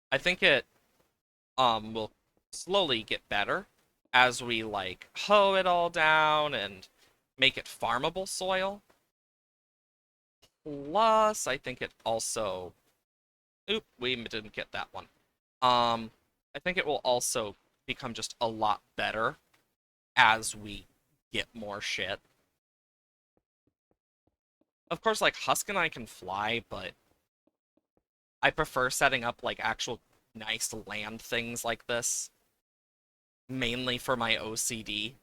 I think it will slowly get better as we like hoe it all down and make it farmable soil. Plus, I think it also oop, we didn't get that one. I think it will also become just a lot better as we get more shit. Of course, like Husk and I can fly, but I prefer setting up like actual nice land things like this, mainly for my OCD,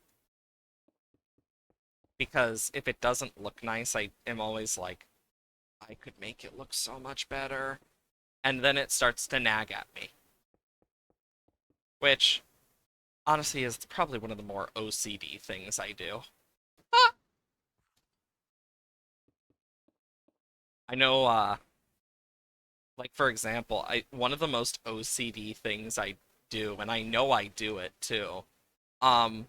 because if it doesn't look nice, I am always like, I could make it look so much better. And then it starts to nag at me, which honestly is probably one of the more OCD things I do. Ah! I know, like for example, I one of the most OCD things I do, and I know I do it too. Um,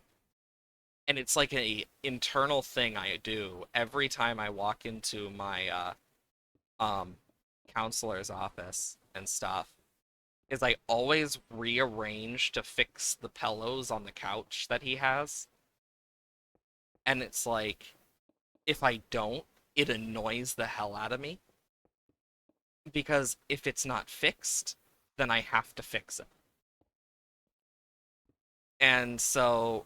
and it's like a internal thing I do every time I walk into my um counselor's office and stuff. Is I always rearrange to fix the pillows on the couch that he has. And it's like, if I don't, it annoys the hell out of me. Because if it's not fixed, then I have to fix it. And so,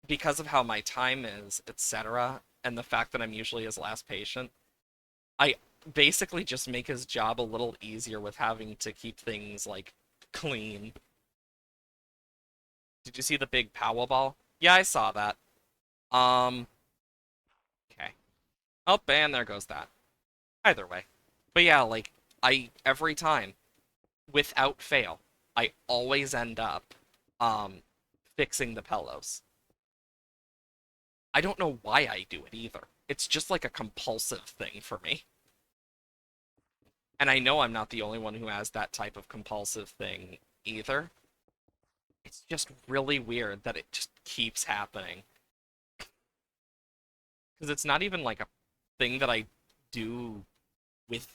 because of how my time is, etc., and the fact that I'm usually his last patient, I basically just make his job a little easier with having to keep things like clean. Did you see the big Powerball ball? Yeah, I saw that. Um, okay. Oh, and there goes that. Either way. But yeah, like, I, every time, without fail, I always end up, um, fixing the pillows. I don't know why I do it either. It's just like a compulsive thing for me. And I know I'm not the only one who has that type of compulsive thing either. It's just really weird that it just keeps happening. Because it's not even like a thing that I do with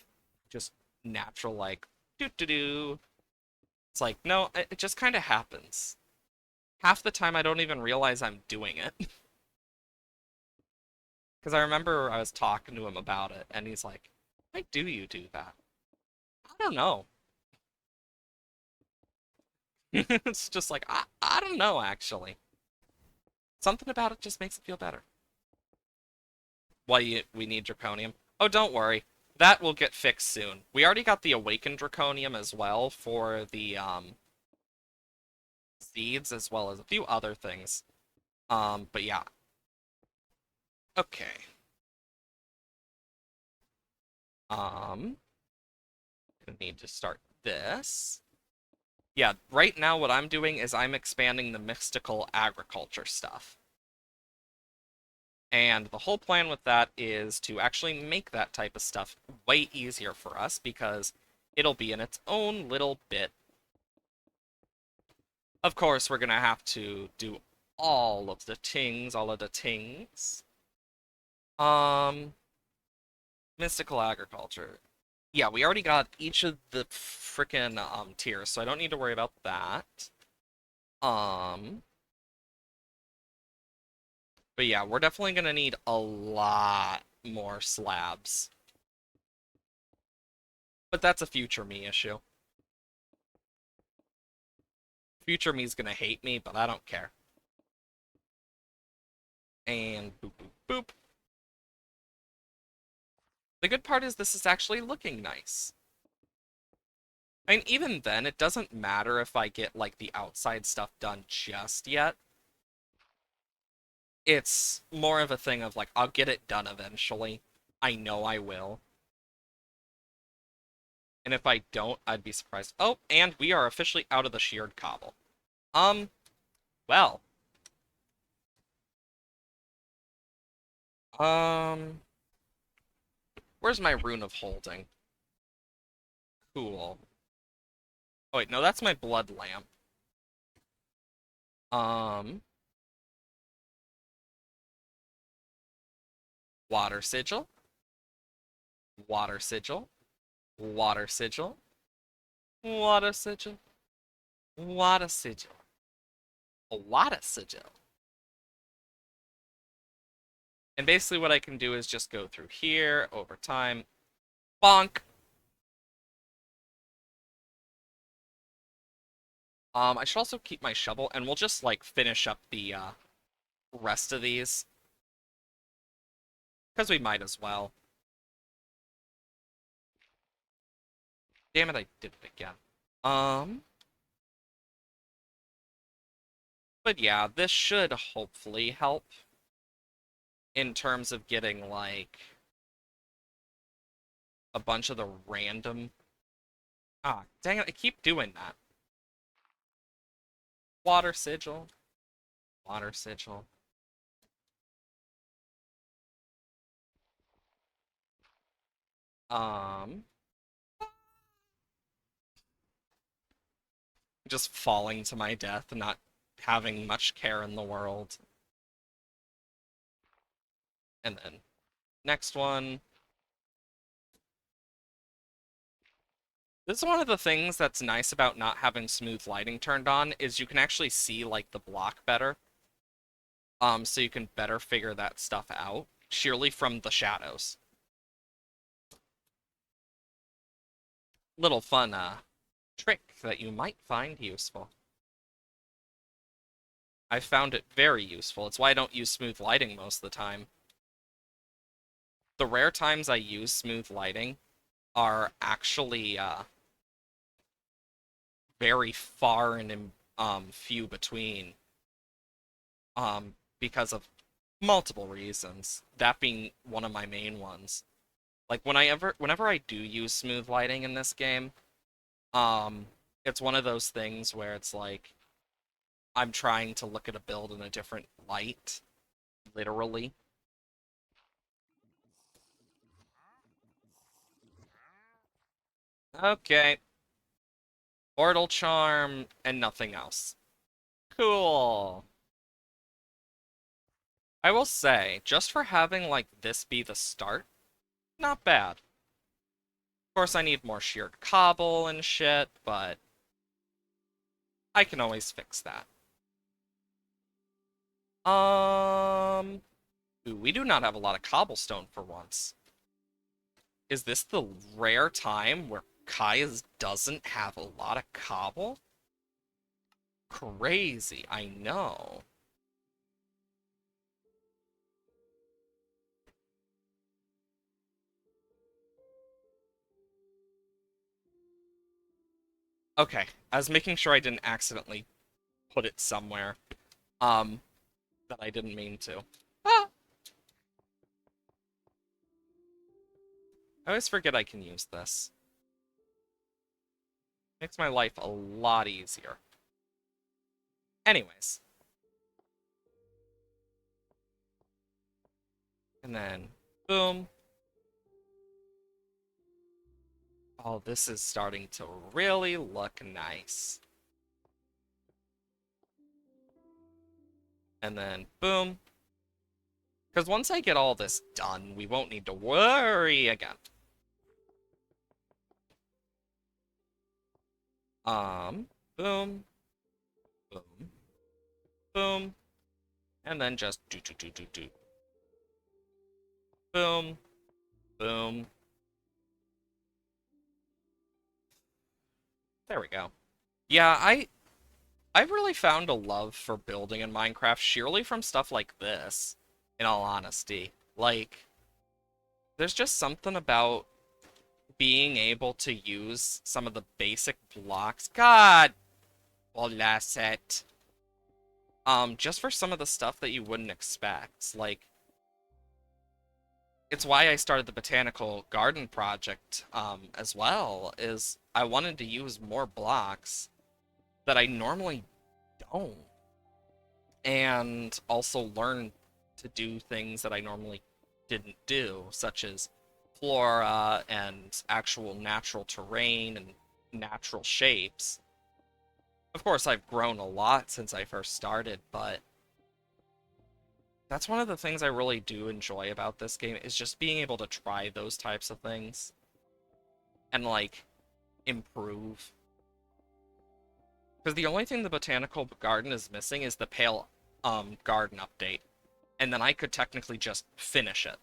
just natural, like, do do do. It's like, no, it just kind of happens. Half the time I don't even realize I'm doing it. Because I remember I was talking to him about it, and he's like, why do you do that? I don't know. It's just like, I don't know, actually. Something about it just makes it feel better. We need Draconium? Oh, don't worry. That will get fixed soon. We already got the Awakened Draconium as well for the seeds, as well as a few other things. But yeah. Okay. Um, Gonna need to start this. Yeah, right now what I'm doing is I'm expanding the mystical agriculture stuff. And the whole plan with that is to actually make that type of stuff way easier for us because it'll be in its own little bit. Of course, we're gonna have to do all of the tings. Um, mystical agriculture. Yeah, we already got each of the frickin' tiers, so I don't need to worry about that. Um, but yeah, we're definitely gonna need a lot more slabs. But that's a future me issue. Future me's gonna hate me, but I don't care. And boop, boop, boop. The good part is this is actually looking nice. I mean, even then, it doesn't matter if I get, like, the outside stuff done just yet. It's more of a thing of, like, I'll get it done eventually. I know I will. And if I don't, I'd be surprised. Oh, and we are officially out of the sheared cobble. Um, well. Um, where's my rune of holding? Cool. Oh, wait, no, that's my blood lamp. Um, water sigil, water sigil, water sigil, water sigil, water sigil, a water sigil. And basically what I can do is just go through here over time. Bonk! I should also keep my shovel, and we'll just, like, finish up the, rest of these. Because we might as well. Damn it, I did it again. Um, but yeah, this should hopefully help in terms of getting, like, a bunch of the random... Ah, dang it, I keep doing that. Water sigil. Water sigil. Um, just falling to my death, not having much care in the world. And then next one. This is one of the things that's nice about not having smooth lighting turned on is you can actually see like the block better. So you can better figure that stuff out sheerly from the shadows. Little fun trick that you might find useful. I found it very useful. It's why I don't use smooth lighting most of the time. The rare times I use smooth lighting are actually very far and few between because of multiple reasons. That being one of my main ones. Like whenever I do use smooth lighting in this game, um, it's one of those things where it's like I'm trying to look at a build in a different light, literally. Okay, Mortal Charm and nothing else. Cool. I will say, just for having like this be the start, not bad. Of course, I need more sheared cobble and shit, but I can always fix that. Um, ooh, we do not have a lot of cobblestone for once. Is this the rare time where Kaya's doesn't have a lot of cobble? Crazy, I know. Okay, I was making sure I didn't accidentally put it somewhere, um, that I didn't mean to. Ah! I always forget I can use this. Makes my life a lot easier. Anyways, and then, boom. Oh, this is starting to really look nice. And then, boom. Because once I get all this done, we won't need to worry again. Boom, boom, boom, and then just do. Boom, boom. There we go. Yeah, I've really found a love for building in Minecraft sheerly from stuff like this, in all honesty. Like, there's just something about being able to use some of the basic blocks. God, bless it. Just for some of the stuff that you wouldn't expect. Like, it's why I started the botanical garden project, as well, is I wanted to use more blocks that I normally don't. And also learn to do things that I normally didn't do, such as flora and actual natural terrain and natural shapes. Of course, I've grown a lot since I first started, but that's one of the things I really do enjoy about this game is just being able to try those types of things and like improve. Because the only thing the botanical garden is missing is the pale garden update. And then I could technically just finish it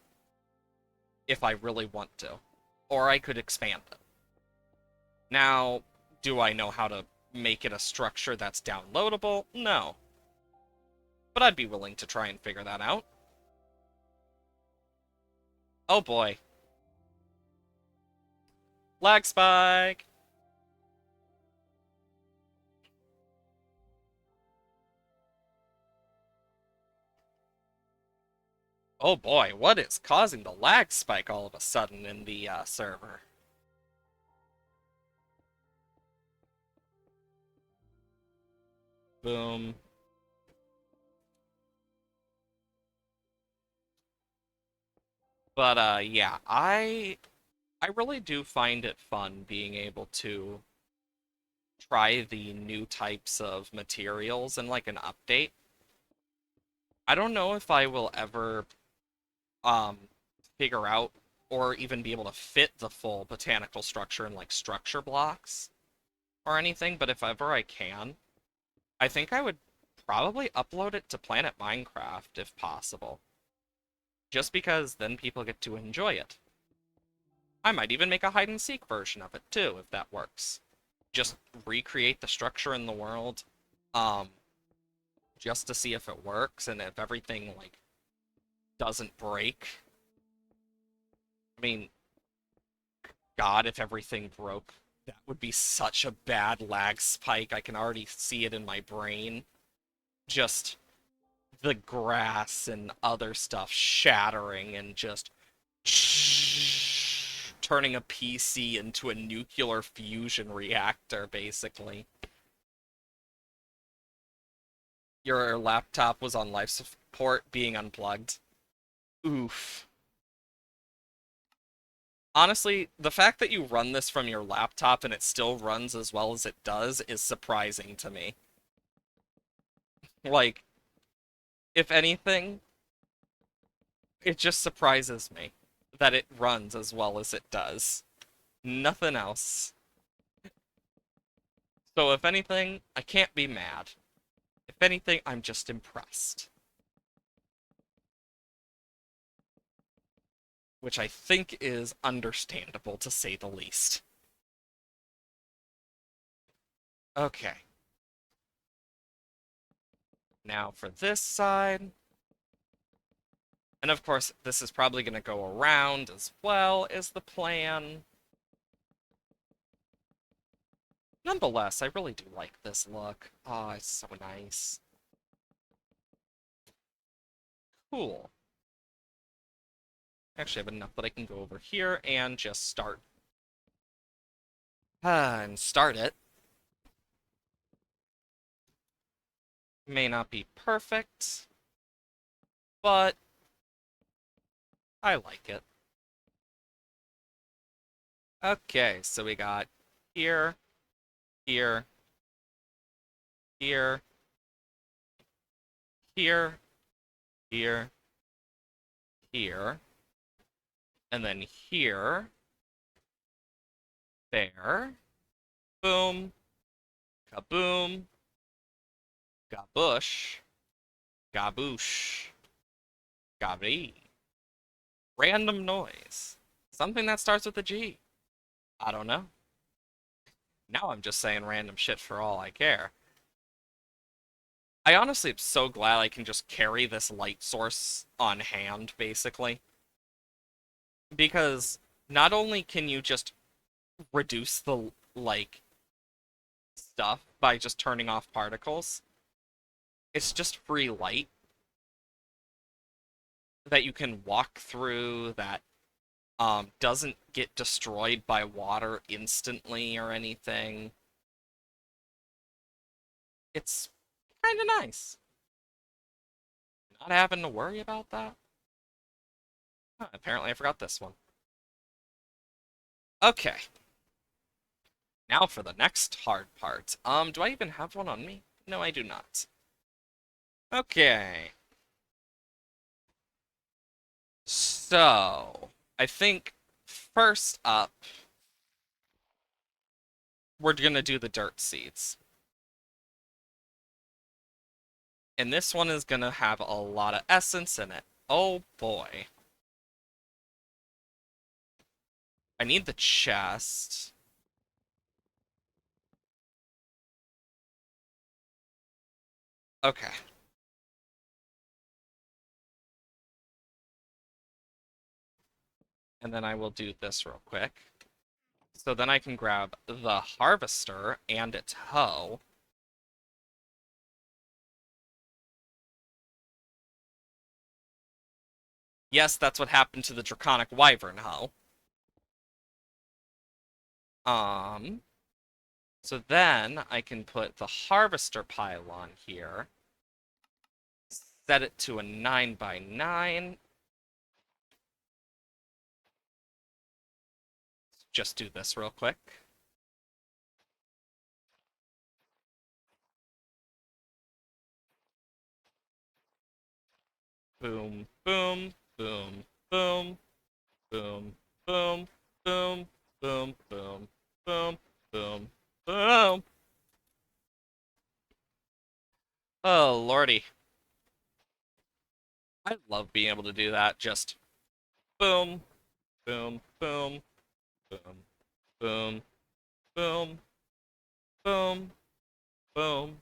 if I really want to. Or I could expand it. Now, do I know how to make it a structure that's downloadable? No. But I'd be willing to try and figure that out. Oh boy. Lag spike! Oh boy, what is causing the lag spike all of a sudden in the server? Boom. But yeah, I really do find it fun being able to try the new types of materials in like an update. I don't know if I will ever um figure out or even be able to fit the full botanical structure in like structure blocks or anything, but if ever I can, I think I would probably upload it to Planet Minecraft if possible. Just because then people get to enjoy it. I might even make a hide and seek version of it too, if that works. Just recreate the structure in the world, um, just to see if it works and if everything like doesn't break. I mean, God, if everything broke, that would be such a bad lag spike. I can already see it in my brain. Just the grass and other stuff shattering and just turning a PC into a nuclear fusion reactor, basically. Your laptop was on life support being unplugged. Oof. Honestly, the fact that you run this from your laptop and it still runs as well as it does is surprising to me. Like, if anything, it just surprises me that it runs as well as it does. Nothing else. So if anything, I can't be mad. If anything, I'm just impressed. Which I think is understandable to say the least. Okay, now for this side. And of course, this is probably going to go around as well, is the plan. Nonetheless, I really do like this look. Oh, it's so nice. Cool. Actually, I have enough that I can go over here and just start. And start it. May not be perfect, but I like it. Okay, so we got here, here, here, here, here, here, and then here, there, boom, kaboom, gabush, gaboosh, gabee. Random noise. Something that starts with a G. I don't know. Now I'm just saying random shit for all I care. I honestly am so glad I can just carry this light source on hand, basically. Because not only can you just reduce the, like, stuff by just turning off particles, it's just free light that you can walk through that doesn't get destroyed by water instantly or anything. It's kind of nice. Not having to worry about that. Huh, apparently I forgot this one. Okay, now for the next hard part. Do I even have one on me? No, I do not. Okay. So, I think first up, we're gonna do the dirt seeds. And this one is gonna have a lot of essence in it. Oh boy. I need the chest. Okay. And then I will do this real quick. So then I can grab the harvester and its hoe. Yes, that's what happened to the Draconic Wyvern Hoe. Um, so then I can put the Harvester pylon here, set it to a 9 by 9. Just do this real quick. Boom, boom, boom, boom, boom, boom, boom, boom, boom, boom, boom, boom. Oh, lordy. I love being able to do that. Just boom, boom, boom, boom, boom, boom, boom, boom.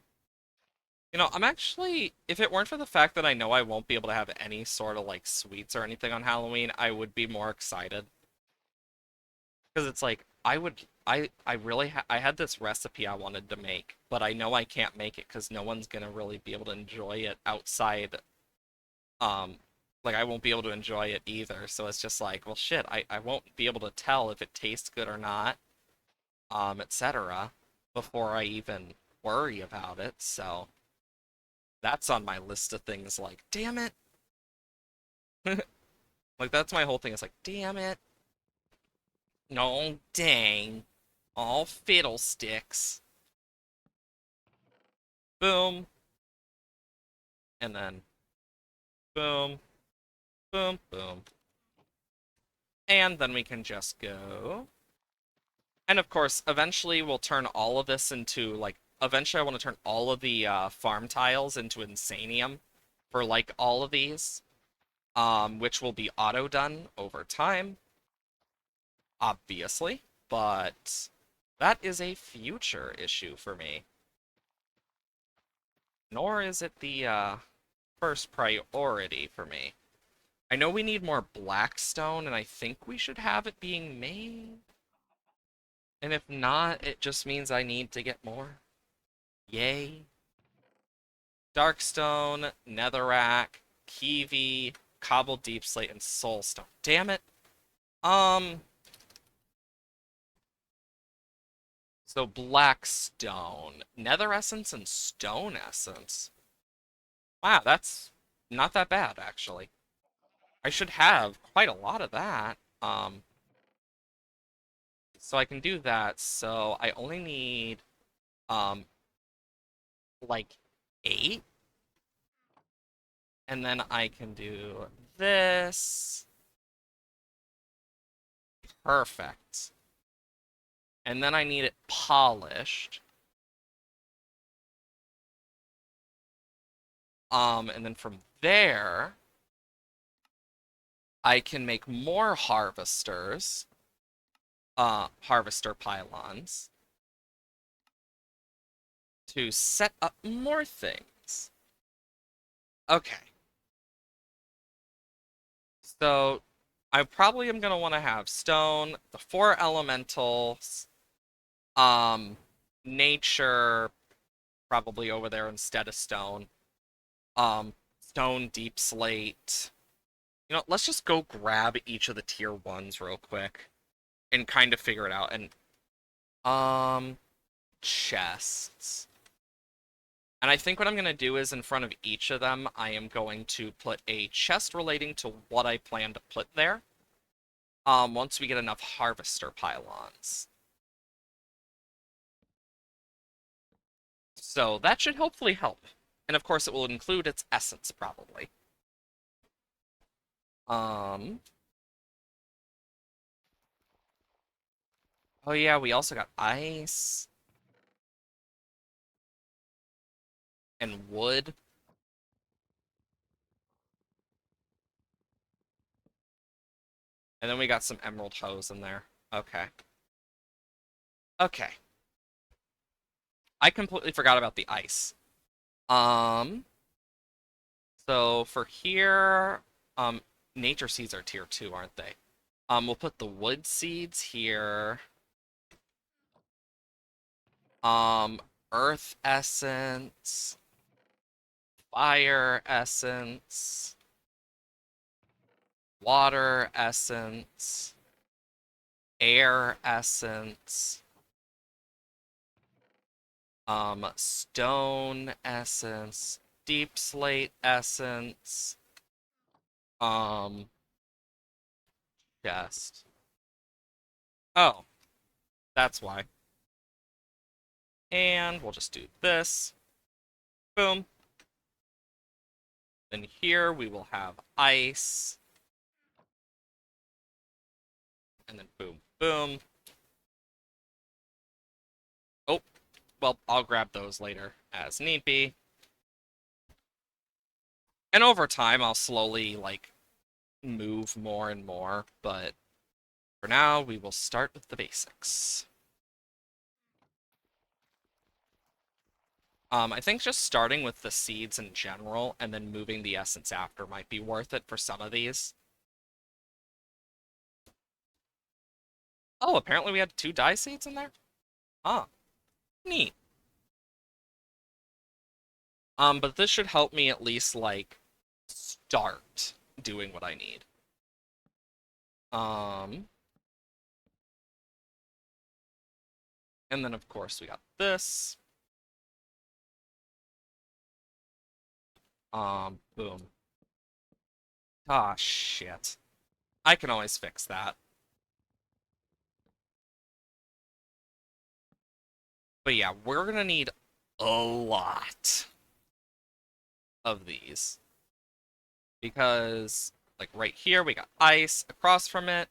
I'm actually, if it weren't for the fact that I know I won't be able to have any sort of like sweets or anything on Halloween, I would be more excited. Because it's like, I really, I had this recipe I wanted to make, but I know I can't make it because no one's gonna really be able to enjoy it outside. Um, like I won't be able to enjoy it either. So it's just like, well, shit, I won't be able to tell if it tastes good or not, etc. before I even worry about it. So that's on my list of things like, damn it. Like that's my whole thing. It's like, damn it. No, dang. All fiddlesticks. Boom. And then boom, boom, boom. And then we can just go. And of course, eventually we'll turn all of this into like, eventually I want to turn all of the farm tiles into Insanium for like all of these, which will be auto done over time, obviously. But that is a future issue for me. Nor is it the first priority for me. I know we need more blackstone, and I think we should have it being made. And if not, it just means I need to get more. Yay. Darkstone, Netherrack, Kiwi, Cobbled Deep Slate, and Soulstone. Damn it. Um, so Blackstone, Nether Essence, and Stone Essence. Wow, that's not that bad, actually. I should have quite a lot of that. So I can do that. So I only need, um, like 8, and then I can do this. Perfect. And then I need it polished. And then from there, I can make more harvesters, harvester pylons to set up more things. Okay. So I probably am gonna want to have stone, the 4 elementals, um, nature probably over there instead of stone. Stone, deep slate. Let's just go grab each of the tier ones real quick and kind of figure it out. And um, chests. And I think what I'm going to do is in front of each of them, I am going to put a chest relating to what I plan to put there. Once we get enough harvester pylons. So that should hopefully help. And of course, it will include its essence, probably. Um, oh yeah, we also got ice and wood. And then we got some emerald hose in there. Okay. Okay. I completely forgot about the ice. Um, so for here, nature seeds are tier 2, aren't they? We'll put the wood seeds here. Um, earth essence, fire essence. water essence, air essence, stone essence, deep slate essence, um, chest. Oh, that's why. And we'll just do this. Boom. Then here we will have ice. And then boom, boom. Oh, well, I'll grab those later as need be. And over time, I'll slowly, like, move more and more. But for now, we will start with the basics. I think just starting with the seeds in general and then moving the essence after might be worth it for some of these. Oh, apparently we had 2 dye seeds in there? Huh. Neat. But this should help me at least, like, start doing what I need. Um, and then of course we got this. Boom. Ah, shit. I can always fix that. But yeah, we're gonna need a lot of these. Because, like, right here, we got ice. Across from it,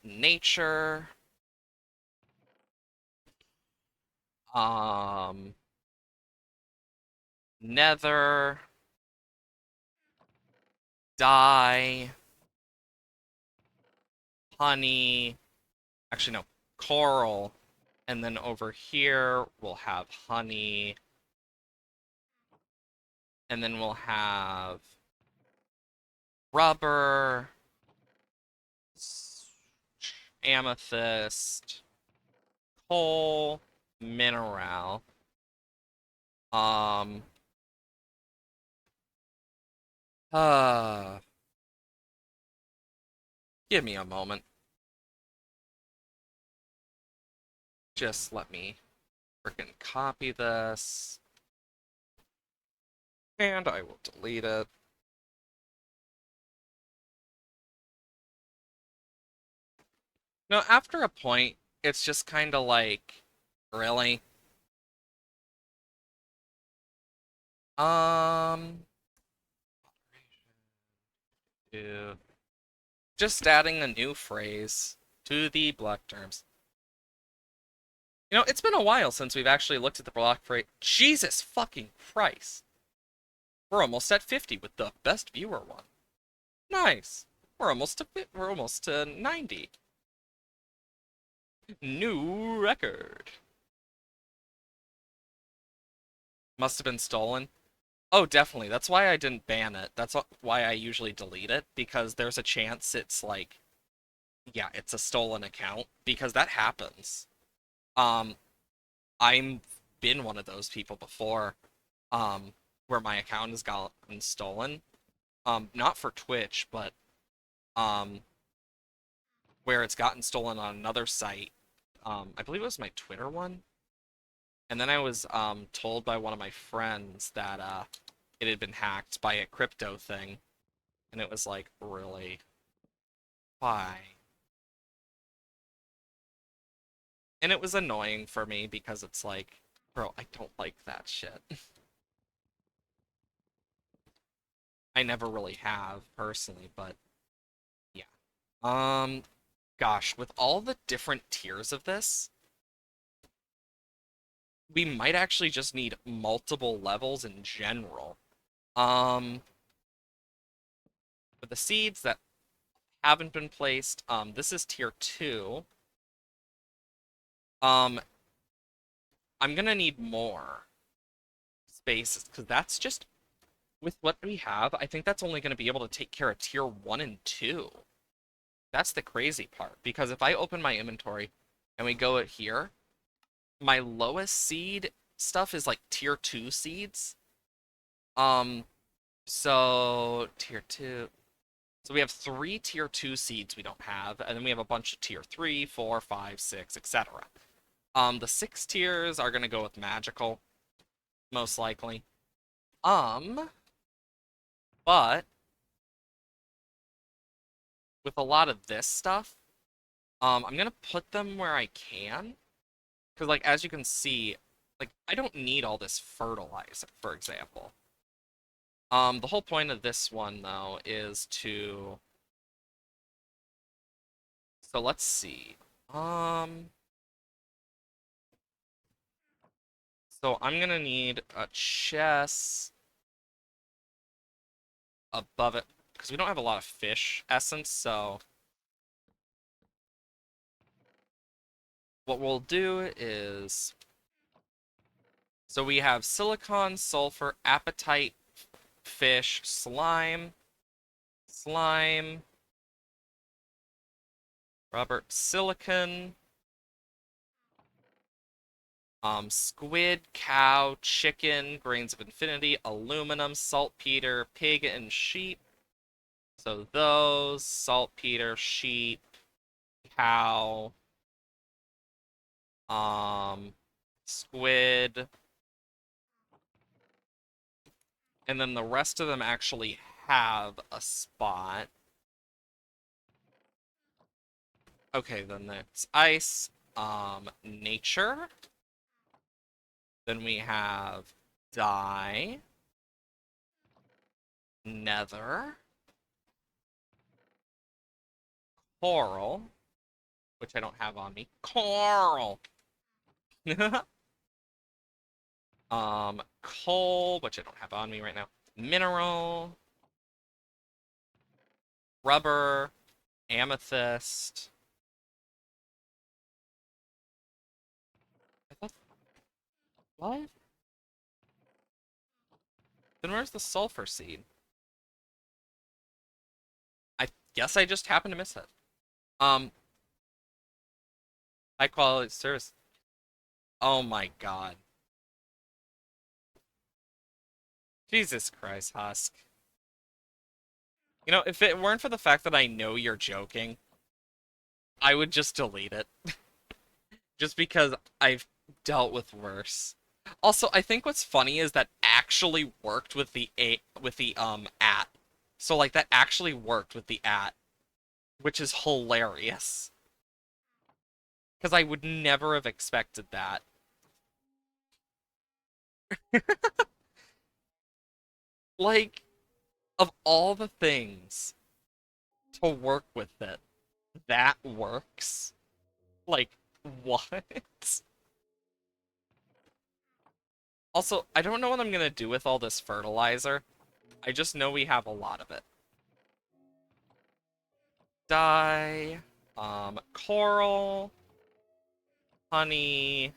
nature. Um, nether. Dye. Honey. Actually, no. Coral. And then over here, we'll have honey. And then we'll have rubber, amethyst, coal, mineral. Um, uh, Give me a moment. Just let me freaking copy this. And I will delete it. No, after a point, it's just kind of like, really? Um, yeah. Just adding a new phrase to the block terms. You know, it's been a while since we've actually looked at the block phrase. Jesus fucking Christ. We're almost at 50 with the best viewer one. Nice. We're almost to 90. New record. Must have been stolen. Oh, definitely. That's why I didn't ban it. That's why I usually delete it, because there's a chance it's like, yeah, it's a stolen account, because that happens. Um, I'm been one of those people before, where my account has gotten stolen. Not for Twitch, but um, where it's gotten stolen on another site. I believe it was my Twitter one. And then I was told by one of my friends that it had been hacked by a crypto thing. And it was like, really? Why? And it was annoying for me because it's like, bro, I don't like that shit. I never really have personally, but yeah. Um, Gosh, with all the different tiers of this, we might actually just need multiple levels in general. Um, for the seeds that haven't been placed, this is tier 2. Um, I'm gonna need more spaces, because that's just, with what we have, I think that's only gonna be able to take care of tier 1 and 2. That's the crazy part, because if I open my inventory and we go at here, my lowest seed stuff is like tier 2 seeds. Um, so tier 2. So we have 3 tier 2 seeds we don't have, and then we have a bunch of tier 3, 4, 5, 6, etc. The 6 tiers are gonna go with magical, most likely. Um, but with a lot of this stuff, I'm gonna put them where I can. Because, like, as you can see, like, I don't need all this fertilizer, for example. The whole point of this one, though, is to... So let's see. Um, so I'm gonna need a chest above it, because we don't have a lot of fish essence, so what we'll do is... So we have silicon, sulfur, apatite, fish, slime, slime, rubber, silicon, squid, cow, chicken, grains of infinity, aluminum, saltpeter, pig, and sheep. So those, saltpeter, sheep, cow, um, squid, and then the rest of them actually have a spot. Okay, then that's ice, nature. Then we have dye, nether, coral, which I don't have on me. Coral. Coal, which I don't have on me right now. Mineral, rubber, amethyst. I thought, what? Then where's the sulfur seed? I guess I just happened to miss it. Um, high quality service. Oh my god. Jesus Christ, Husk. You know, if it weren't for the fact that I know you're joking, I would just delete it. Just because I've dealt with worse. Also, I think what's funny is that actually worked with the at. So like that actually worked with the at, which is hilarious. Because I would never have expected that. Like, of all the things to work with it, that works. Like, what? Also, I don't know what I'm gonna do with all this fertilizer. I just know we have a lot of it. Dye, coral, honey,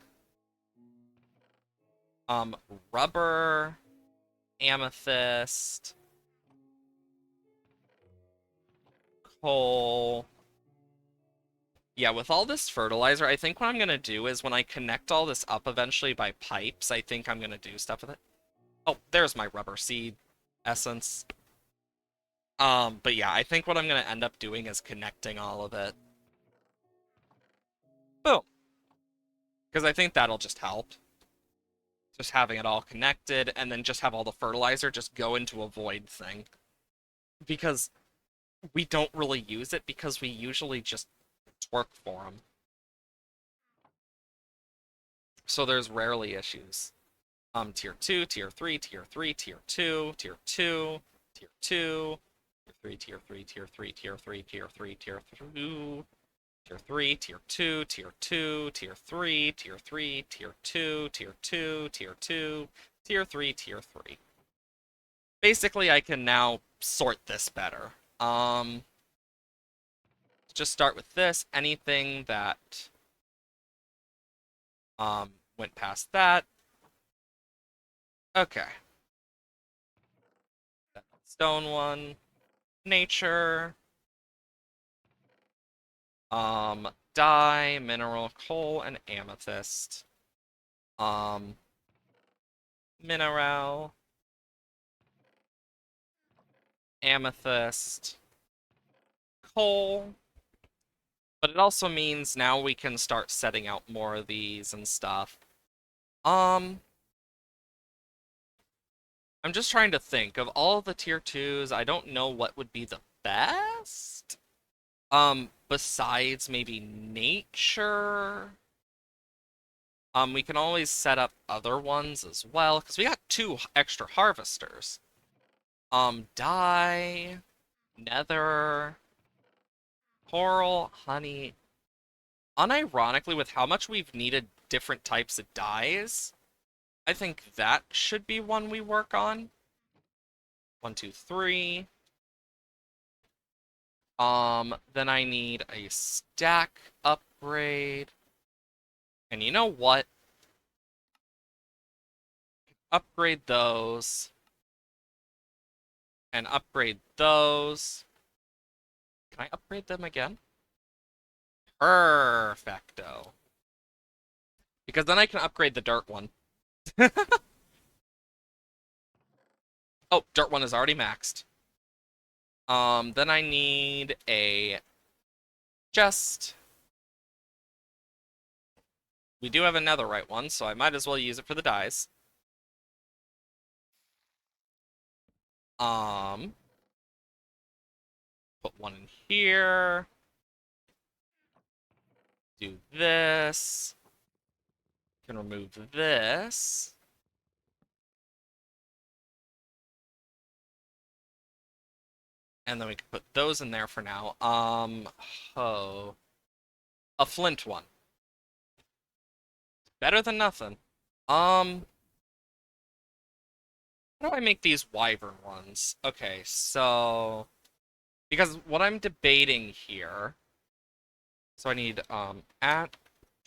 um, rubber, amethyst, coal. Yeah, with all this fertilizer, I think what I'm gonna do is when I connect all this up eventually by pipes, I think I'm gonna do stuff with it. Oh, there's my rubber seed essence. But yeah, I think what I'm gonna end up doing is connecting all of it. Boom. Because I think that'll just help. Just having it all connected, and then just have all the fertilizer just go into a void thing. Because we don't really use it because we usually just twerk for them. So there's rarely issues. Tier 2, tier 3, tier 3, tier 2, tier 2, tier 2, tier 3, tier 3, tier 3, tier 3, tier 3, tier 2, tier 3, tier 2, tier 2, tier 3, tier 3, tier 2, tier 2, tier 2, tier 3, tier 3. Basically, I can now sort this better. Just start with this. Anything that went past that. Okay. Stone one. Nature. Dye, mineral, coal, and amethyst. Um, Mineral, amethyst, coal, but it also means now we can start setting out more of these and stuff. Um, I'm just trying to think of all the tier 2s, I don't know what would be the best. Besides maybe nature. We can always set up other ones as well, because we got 2 extra harvesters. Dye, nether, coral, honey. Unironically, with how much we've needed different types of dyes, I think that should be one we work on. 1, 2, 3. Then I need a stack upgrade. And you know what? Upgrade those. And upgrade those. Can I upgrade them again? Perfecto. Because then I can upgrade the dirt one. Oh, dirt one is already maxed. Then I need a chest. We do have a netherite one, so I might as well use it for the dyes. Um, put one in here. Do this. Can remove this. And then we can put those in there for now. Oh. A flint one. Better than nothing. How do I make these wyvern ones? Okay, so because what I'm debating here, so I need at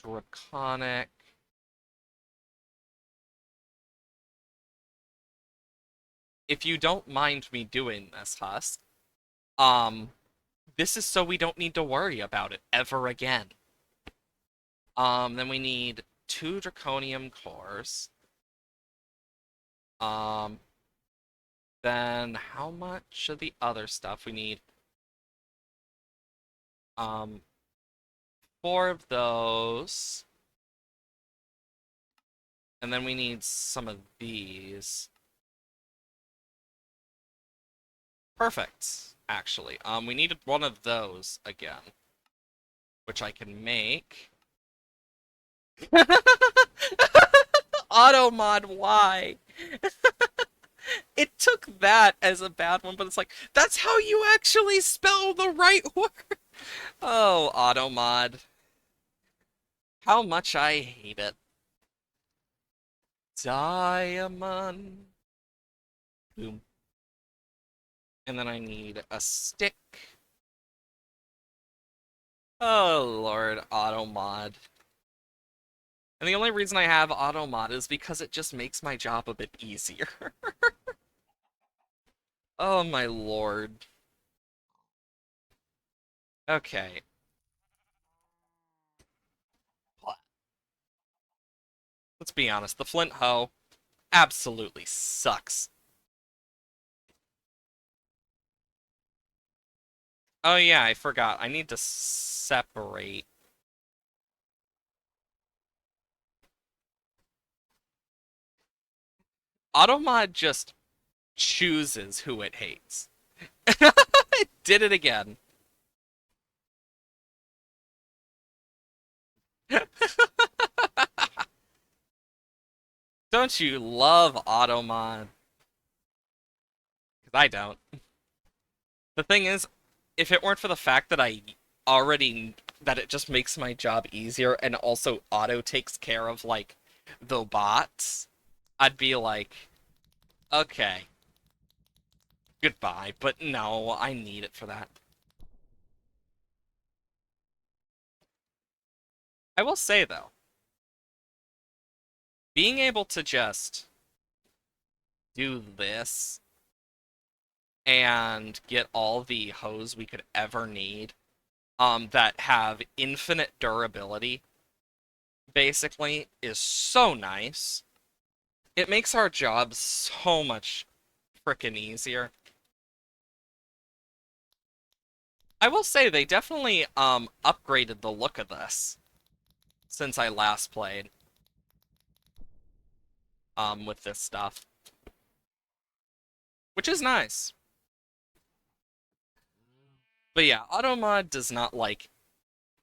draconic. If you don't mind me doing this, Husk, um, this is so we don't need to worry about it ever again. Then we need 2 draconium cores. Um, then how much of the other stuff we need? 4 of those. And then we need some of these. Perfect, actually. We needed one of those again, which I can make. Auto mod, why? It took that as a bad one, but it's like, that's how you actually spell the right word. Oh, auto mod. How much I hate it. Diamond. Boom. And then I need a stick. Oh, Lord, auto mod. And the only reason I have auto mod is because it just makes my job a bit easier. Oh, my Lord. Okay. Let's be honest, the flint hoe absolutely sucks. Oh yeah, I forgot. I need to separate. Automod just chooses who it hates. It did it again. Don't you love Automod? Because I don't. The thing is, if it weren't for the fact that I already that it just makes my job easier and also auto takes care of like the bots, I'd be like, okay, goodbye. But no, I need it for that. I will say though, being able to just do this and get all the hose we could ever need, that have infinite durability, basically, is so nice. It makes our job so much frickin' easier. I will say they definitely upgraded the look of this since I last played with this stuff, which is nice. But yeah, automod does not like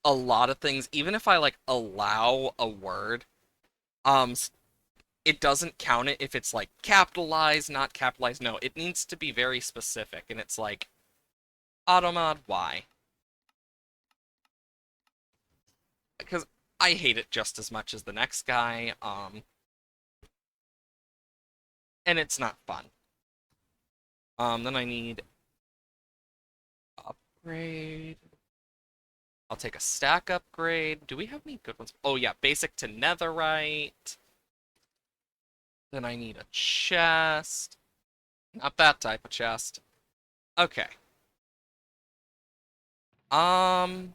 a lot of things. Even if I like allow a word, um it doesn't count it if it's like capitalized, not capitalized. No, it needs to be very specific, and it's like automod why? Because I hate it just as much as the next guy, and it's not fun. Then I need upgrade. I'll take a stack upgrade. Do we have any good ones? Oh yeah, basic to netherite. Then I need a chest. Not that type of chest. Okay. Um,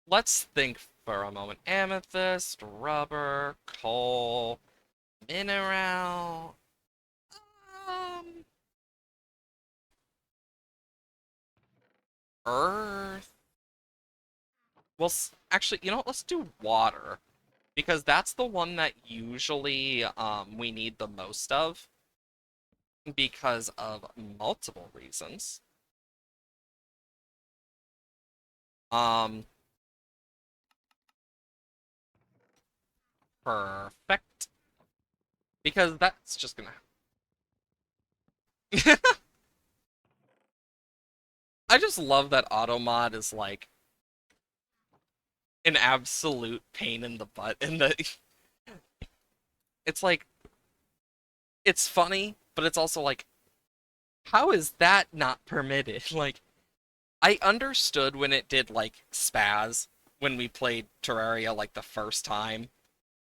let's think for a moment. Amethyst, rubber, coal, mineral. Um, earth. Well, actually, you know what? Let's do water because that's the one that usually we need the most of because of multiple reasons. Um, perfect. Because that's just gonna. I just love that automod is like an absolute pain in the butt, and it's like it's funny, but it's also like, how is that not permitted? Like, I understood when it did like spaz when we played Terraria like the first time.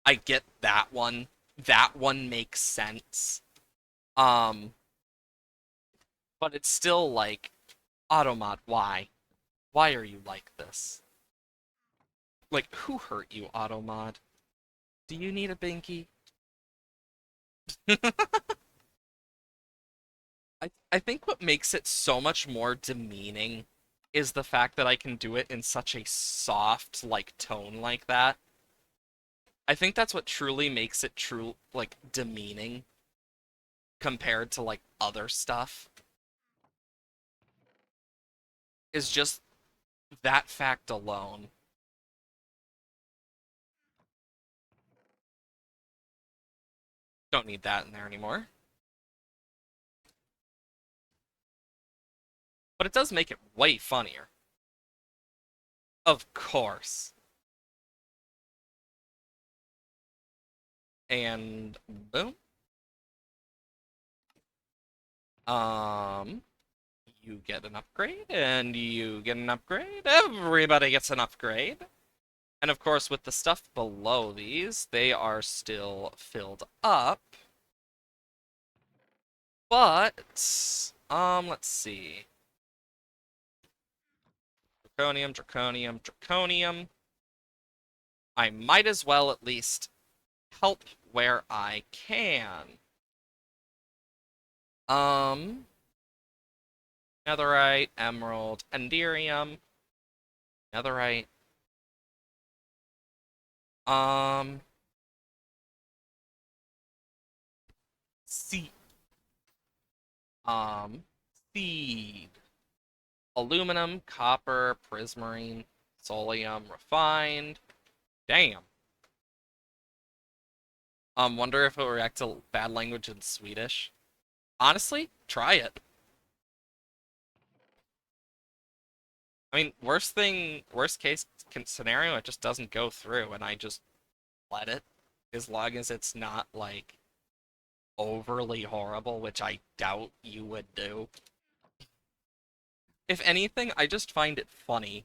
I get that one. That one makes sense. Um, but it's still like automod, why? Why are you like this? Like, who hurt you, automod? Do you need a binky? I think what makes it so much more demeaning is the fact that I can do it in such a soft, like, tone like that. I think that's what truly makes it true, like, demeaning compared to, like, other stuff, is just that fact alone. Don't need that in there anymore. But it does make it way funnier. Of course. And boom. Um, you get an upgrade, and you get an upgrade. Everybody gets an upgrade. And of course, with the stuff below these, they are still filled up. But, let's see. Draconium, draconium, draconium. I might as well at least help where I can. Um, netherite, emerald, enderium, netherite. Um, seed. Um, seed. Aluminum, copper, prismarine, solium, refined. Damn. Wonder if it will react to bad language in Swedish. Honestly, try it. I mean, worst case scenario, it just doesn't go through, and I just let it, as long as it's not like overly horrible, which I doubt you would do. If anything, I just find it funny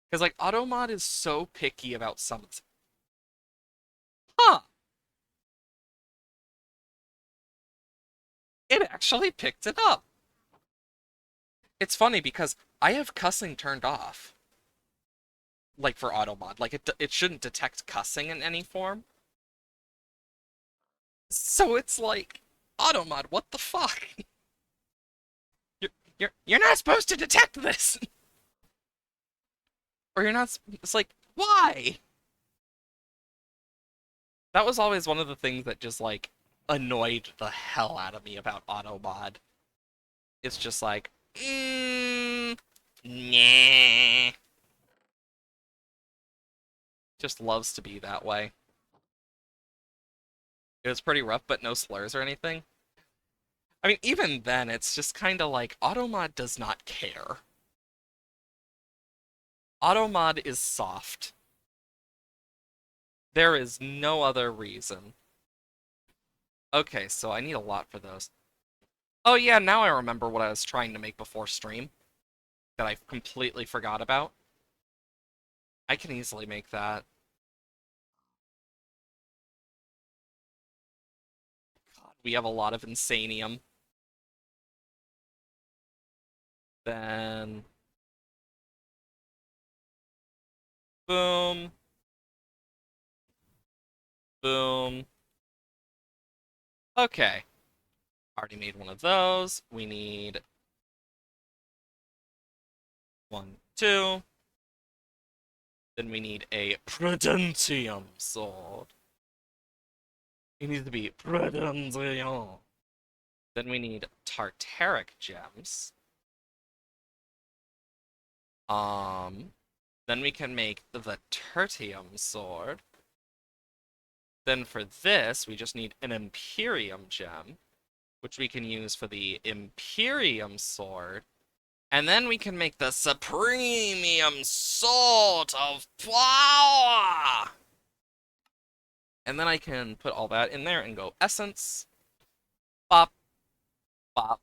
because like Automod is so picky about something. Huh? It actually picked it up. It's funny because I have cussing turned off, like for Automod. Like it shouldn't detect cussing in any form. So it's like, Automod, what the fuck? You're not supposed to detect this, or you're not. It's like why? That was always one of the things that just like annoyed the hell out of me about Automod. It's just like, nah. Just loves to be that way. It was pretty rough, but no slurs or anything. I mean, even then, it's just kind of like Automod does not care. Automod is soft. There is no other reason. Okay, so I need a lot for those. Oh yeah, now I remember what I was trying to make before stream that I completely forgot about. I can easily make that. God, we have a lot of Insanium. Then boom, boom. Okay, already made one of those. We need one, two. Then we need a Prudentium sword. It needs to be Prudentium. Then we need Tartaric gems. Um, then we can make the Tertium sword. Then for this, we just need an Imperium gem, which we can use for the Imperium sword. And then we can make the Supremium Sword of Power! And then I can put all that in there and go Essence. Bop, bop,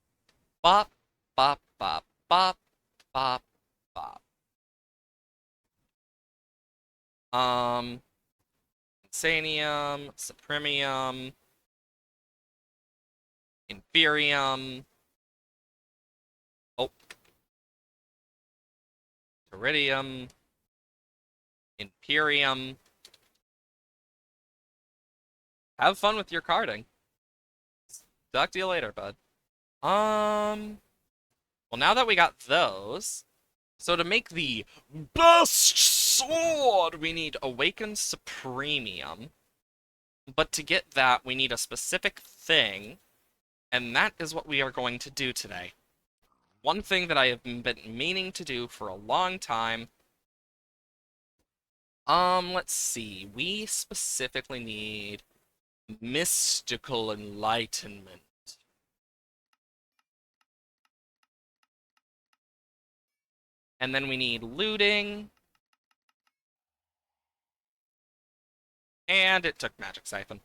bop, bop, bop, bop, bop, bop. Um, Insanium, Supremium, Inferium. Oh, Iridium, Imperium. Have fun with your carding. Talk to you later, bud. Well, now that we got those, so to make the best sword, we need Awakened Supremium. But to get that, we need a specific thing, and that is what we are going to do today. One thing that I have been meaning to do for a long time. Let's see. We specifically need Mystical Enlightenment. And then we need Looting. And it took Magic Siphon.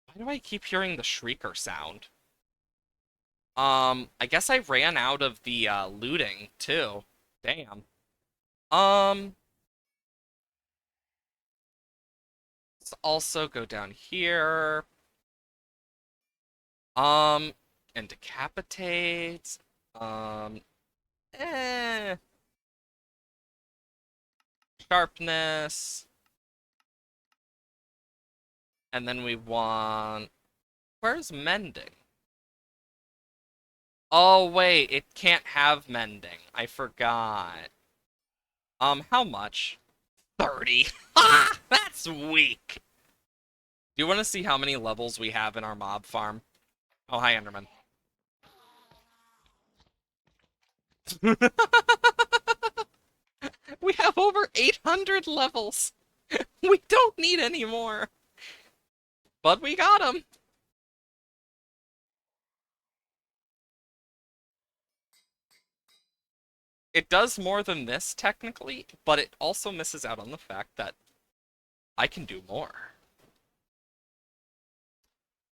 Why do I keep hearing the Shrieker sound? I guess I ran out of the, looting, too. Damn. Um, let's also go down here. And decapitate. Um, eh. Sharpness. And then we want... Where's mending? Oh, wait, it can't have mending. I forgot. How much? 30. Ha! That's weak! Do you want to see how many levels we have in our mob farm? Oh, hi, Enderman. We have over 800 levels! We don't need any more! But we got them! It does more than this, technically, but it also misses out on the fact that I can do more.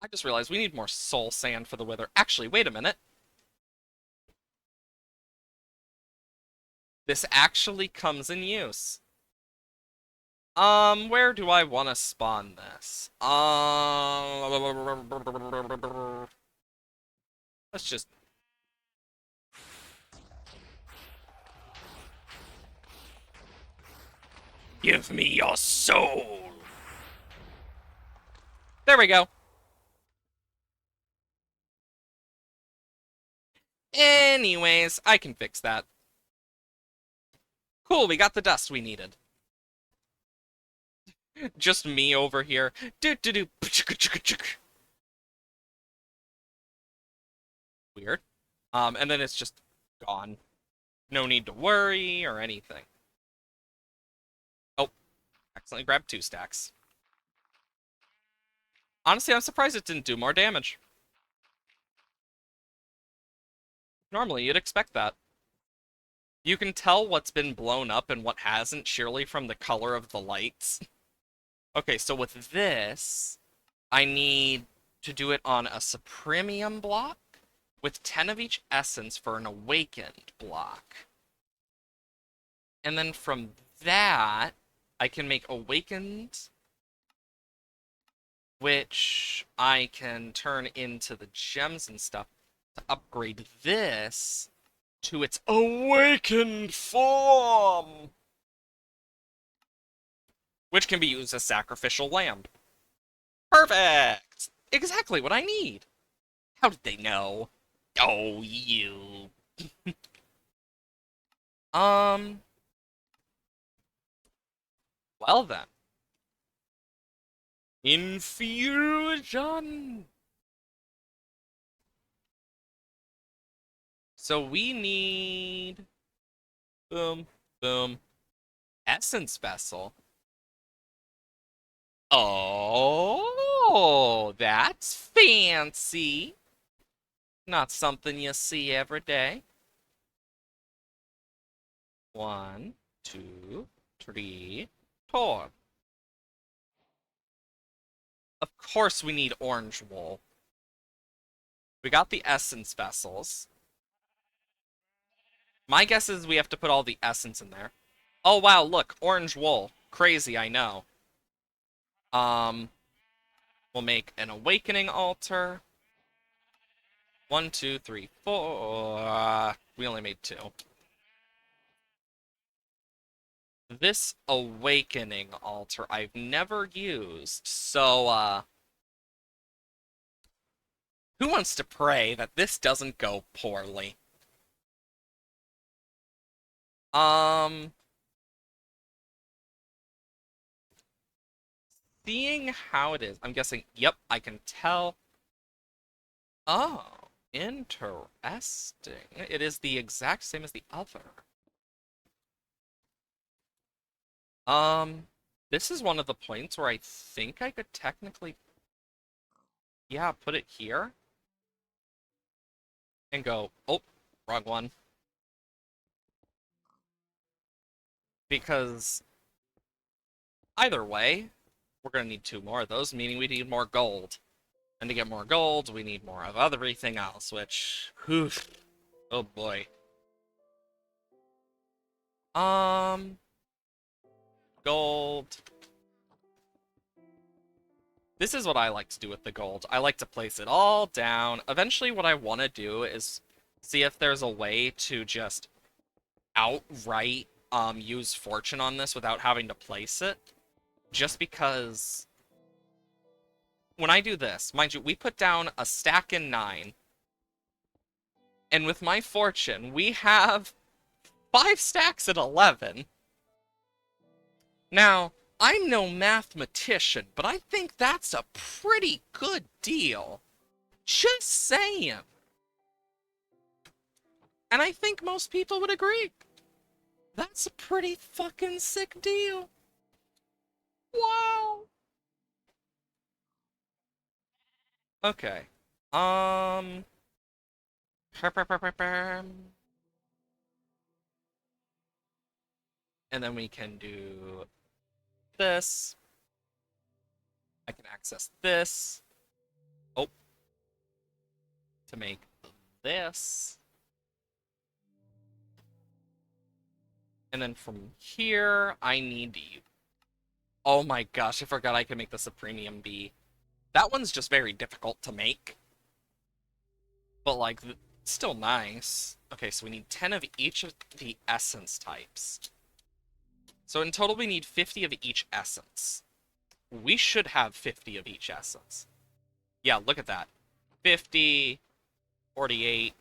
I just realized we need more soul sand for the wither. Actually, wait a minute. This actually comes in use. Where do I want to spawn this? Let's just... Give me your soul! There we go. Anyways, I can fix that. Cool, we got the dust we needed. Just me over here. Do do do. Weird. And then it's just gone. No need to worry or anything. Oh, accidentally grabbed 2 stacks. Honestly, I'm surprised it didn't do more damage. Normally, you'd expect that. You can tell what's been blown up and what hasn't, surely from the color of the lights. Okay, so with this, I need to do it on a Supremium block with 10 of each essence for an Awakened block. And then from that, I can make Awakened, which I can turn into the gems and stuff to upgrade this to its Awakened form, which can be used as sacrificial lamb. Perfect! Exactly what I need. How did they know? Oh, you. Um, well then. Infusion! So we need... Boom, boom. Essence Vessel. Oh, that's fancy. Not something you see every day. 1, 2, 3, 4. Of course we need orange wool. We got the essence vessels. My guess is we have to put all the essence in there. Oh wow, look, orange wool. Crazy, I know. We'll make an awakening altar. 1, 2, 3, 4. We only made 2. This awakening altar I've never used, so who wants to pray that this doesn't go poorly? Seeing how it is, I'm guessing, yep, I can tell. Oh, interesting. It is the exact same as the other. This is one of the points where I think I could technically, yeah, put it here and go, oh, wrong one. Because either way, we're going to need 2 more of those, meaning we need more gold. And to get more gold, we need more of everything else, which, whew, oh boy. Gold. This is what I like to do with the gold. I like to place it all down. Eventually, what I want to do is see if there's a way to just outright use fortune on this without having to place it. Just because when I do this, mind you, we put down a stack in 9. And with my fortune, we have 5 stacks at 11. Now, I'm no mathematician, but I think that's a pretty good deal. Just saying. And I think most people would agree. That's a pretty fucking sick deal. Wow. Okay. Um. And then we can do this. I can access this. Oh. To make this. And then from here, I need to... Oh my gosh, I forgot I can make this a premium bee. That one's just very difficult to make. But, like, still nice. Okay, so we need 10 of each of the essence types. So in total, we need 50 of each essence. we should have 50 of each essence. Yeah, look at that. 50, 48,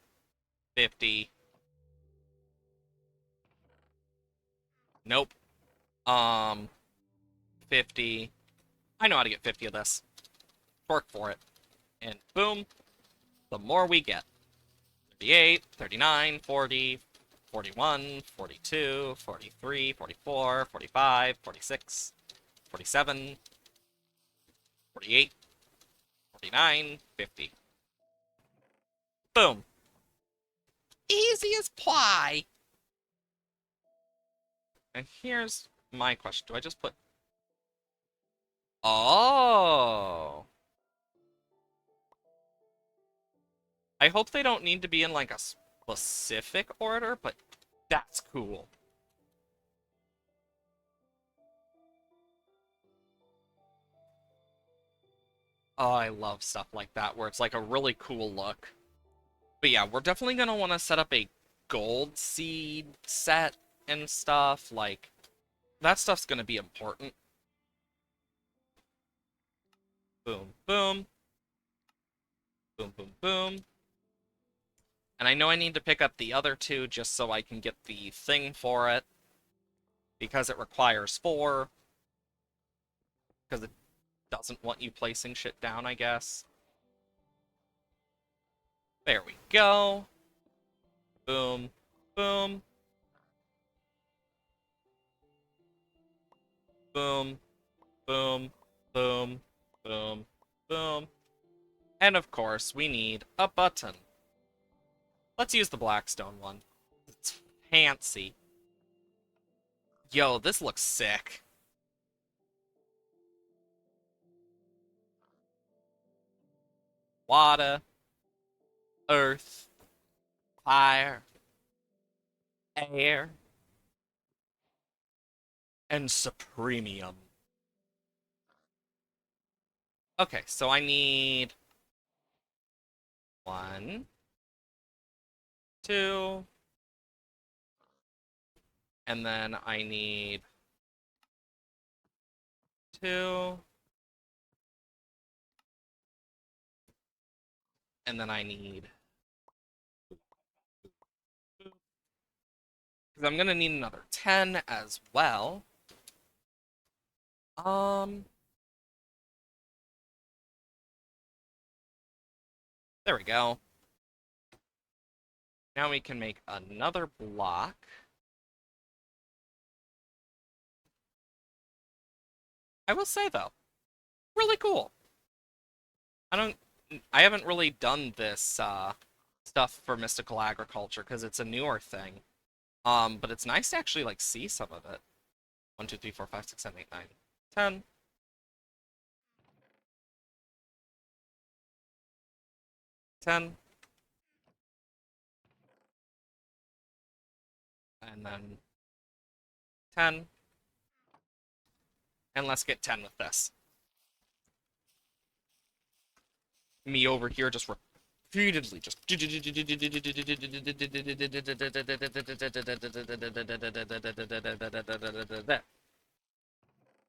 50. Nope. 50. I know how to get 50 of this. Torque for it. And boom, the more we get. 38, 39, 40, 41, 42, 43, 44, 45, 46, 47, 48, 49, 50. Boom. Easy as pie. And here's my question. Do I just put... Oh. I hope they don't need to be in, like, a specific order, but that's cool. Oh, I love stuff like that, where it's, like, a really cool look. But yeah, we're definitely going to want to set up a gold seed set and stuff. Like, that stuff's going to be important. Boom, boom. Boom, boom, boom. And I know I need to pick up the other two just so I can get the thing for it. Because it requires 4. Because it doesn't want you placing shit down, I guess. There we go. Boom, boom. Boom, boom, boom, boom, boom. And of course, we need a button. Let's use the Blackstone one. It's fancy. Yo, this looks sick. Water, earth, fire, air, and supremium. Okay, so I need 1, 2, and then I need 2, and then I need... Because I'm gonna need another 10 as well. There we go. Now we can make another block. I will say, though, really cool. I haven't really done this stuff for mystical agriculture because it's a newer thing. But it's nice to actually like see some of it. 1, 2, 3, 4, 5, 6, 7, 8, 9, 10. 10. And then 10. And let's get 10 with this. Me over here just repeatedly just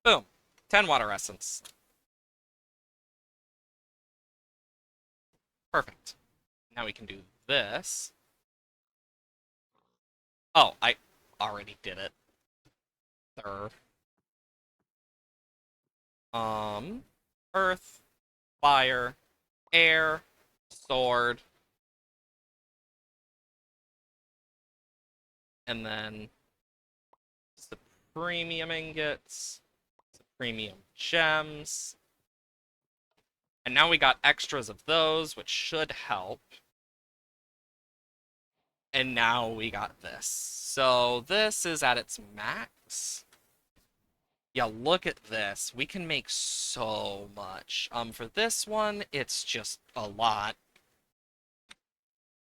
boom. 10 water essence. Perfect. Now we can do this. Oh, I already did it. Third. Earth, fire, air, sword, and then premium ingots, premium gems. And now we got extras of those, which should help. And now we got this. So this is at its max. Yeah, look at this. We can make so much. For this one, it's just a lot.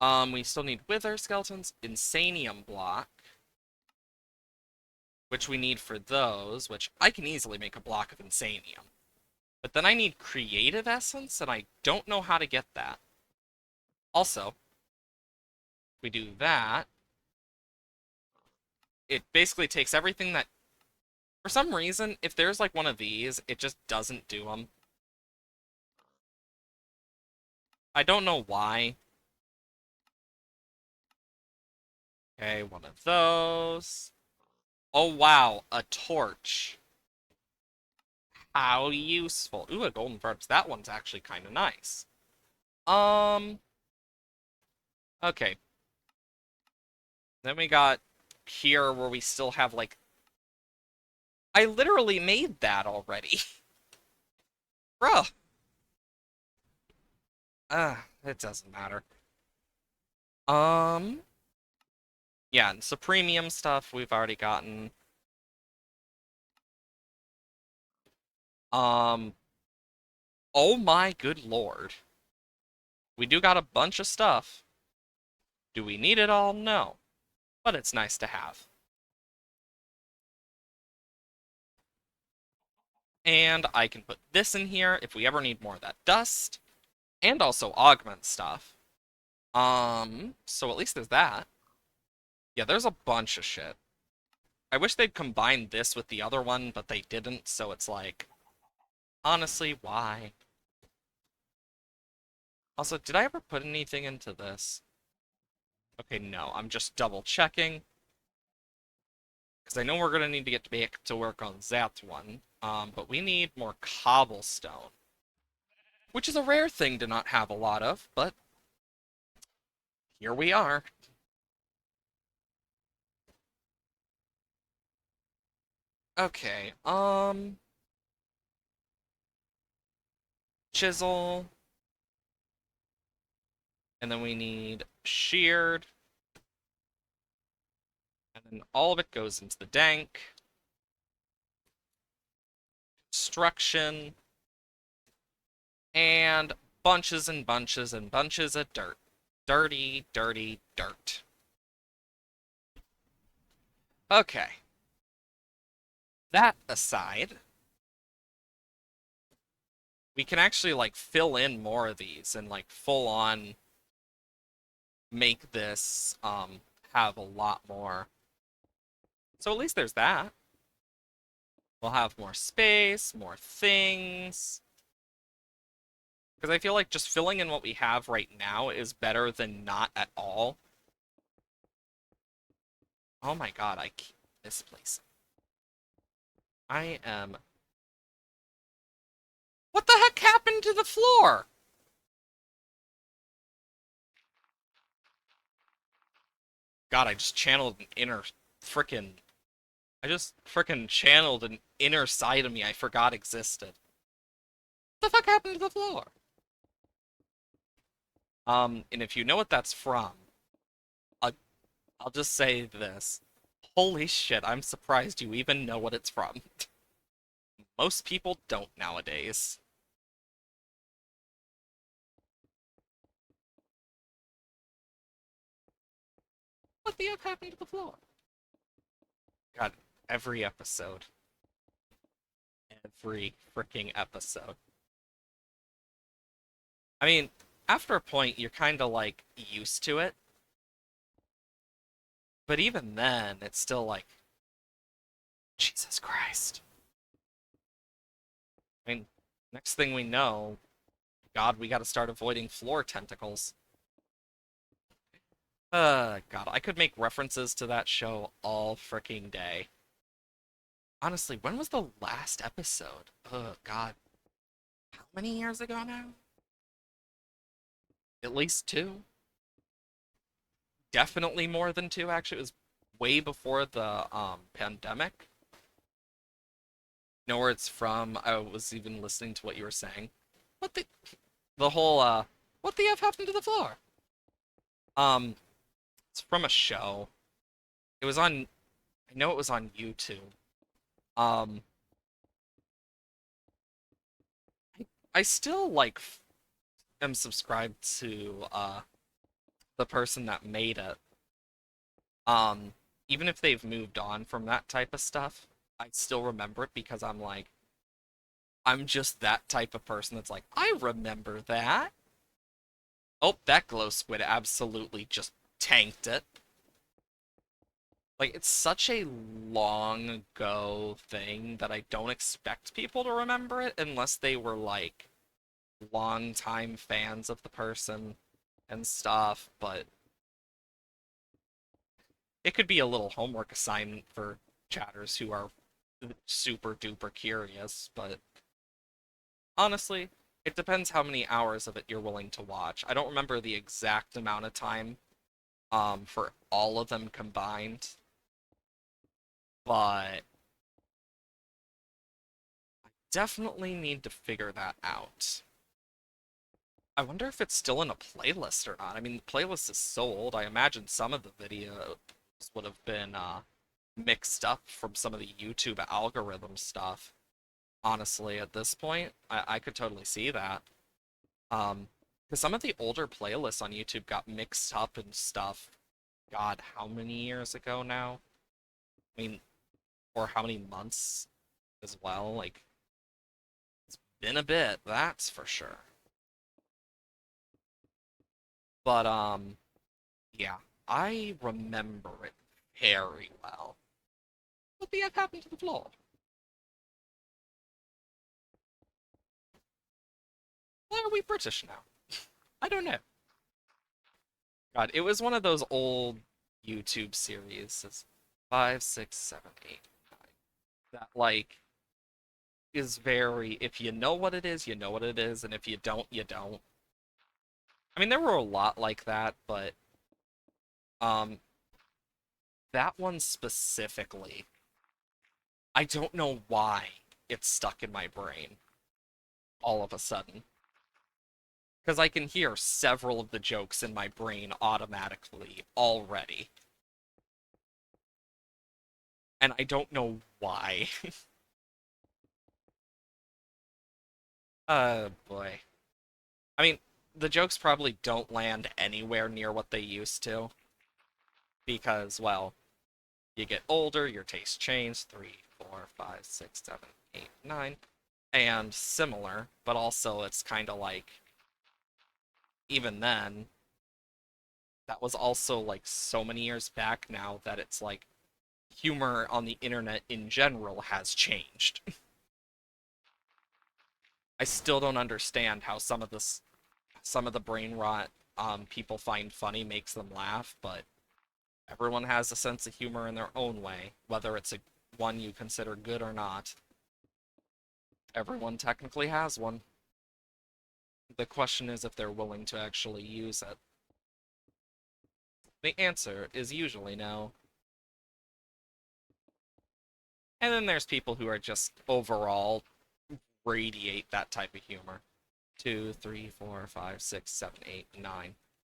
We still need wither skeletons, insanium block, which we need for those, which I can easily make a block of insanium. But then I need creative essence, and I don't know how to get that. Also, if we do that, it basically takes everything that... For some reason, if there's like one of these, it just doesn't do them. I don't know why. Okay, one of those. Oh wow, a torch. How useful. Ooh, a golden verbs. That one's actually kind of nice. Um, okay. Then we got here where we still have like I literally made that already. Bruh. It doesn't matter. Um, yeah, and so premium stuff we've already gotten. Um, oh my good lord. We do got a bunch of stuff. Do we need it all? No. But it's nice to have. And I can put this in here if we ever need more of that dust. And also augment stuff. So at least there's that. Yeah, there's a bunch of shit. I wish they'd combined this with the other one, but they didn't, so it's like, honestly, why? Also, did I ever put anything into this? Okay, no, I'm just double checking. Because I know we're gonna need to get back to work on that one. But we need more cobblestone. Which is a rare thing to not have a lot of, but here we are. Okay, chisel. And then we need sheared. And then all of it goes into the dank. Construction. And bunches and bunches and bunches of dirt. Dirty, dirty dirt. Okay. That aside, we can actually like fill in more of these and like full on make this have a lot more. So at least there's that. We'll have more space, more things. Because I feel like just filling in what we have right now is better than not at all. Oh my god, I keep misplacing. I am... What the heck happened to the floor? God, I just channeled an inner frickin'... I just frickin' channeled an inner side of me I forgot existed. What the fuck happened to the floor? And if you know what that's from, I'll, I'll just say this. Holy shit, I'm surprised you even know what it's from. Most people don't nowadays. What the F happened to the floor? God, every episode. Every freaking episode. I mean, after a point, you're kind of like used to it. But even then, it's still like, Jesus Christ. I mean, next thing we know, God, we gotta start avoiding floor tentacles. God, I could make references to that show all freaking day. Honestly, when was the last episode? God. How many years ago now? At least two? Definitely more than two, actually. It was way before the pandemic. Know where it's from. I was even listening to what you were saying. What the whole what the F happened to the floor? Um, it's from a show. It was on I know it was on YouTube. Um I still like am subscribed to the person that made it. Um Even if they've moved on from that type of stuff, I still remember it because I'm just that type of person that's like, I remember that. Oh, that glow squid absolutely just tanked it. Like, it's such a long ago thing that I don't expect people to remember it unless they were, like, longtime fans of the person and stuff, but it could be a little homework assignment for chatters who are super duper curious, but honestly, it depends how many hours of it you're willing to watch. I don't remember the exact amount of time for all of them combined, but definitely need to figure that out. I wonder if it's still in a playlist or not. I mean, the playlist is so old. I imagine some of the videos would have been mixed up from some of the YouTube algorithm stuff. Honestly, at this point, I could totally see that. Um, because some of the older playlists on YouTube got mixed up and stuff. God, how many years ago now? I mean, or how many months as well? Like, been a bit, that's for sure. But yeah, I remember it very well. What the F happened to the floor? Why are we British now? I don't know. God, it was one of those old YouTube series. It's 5, 6, 7, 8, 9. That like is very if you know what it is, you know what it is, and if you don't, you don't. I mean, there were a lot like that, but um that one specifically, I don't know why it's stuck in my brain all of a sudden. Because I can hear several of the jokes in my brain automatically already. And I don't know why. Boy. I mean, the jokes probably don't land anywhere near what they used to. Because, well, you get older, your tastes change. 3, 4, 5, 6, 7, 8, 9. And similar, but also it's kind of like, even then, that was also like so many years back now that it's like humor on the internet in general has changed. I still don't understand how some of the brain rot people find funny makes them laugh, but everyone has a sense of humor in their own way, whether it's a one you consider good or not. Everyone technically has one. The question is if they're willing to actually use it. The answer is usually no. And then there's people who are just overall radiate that type of humor. 2, 3, 4, 5, 6, 7, 8, 9.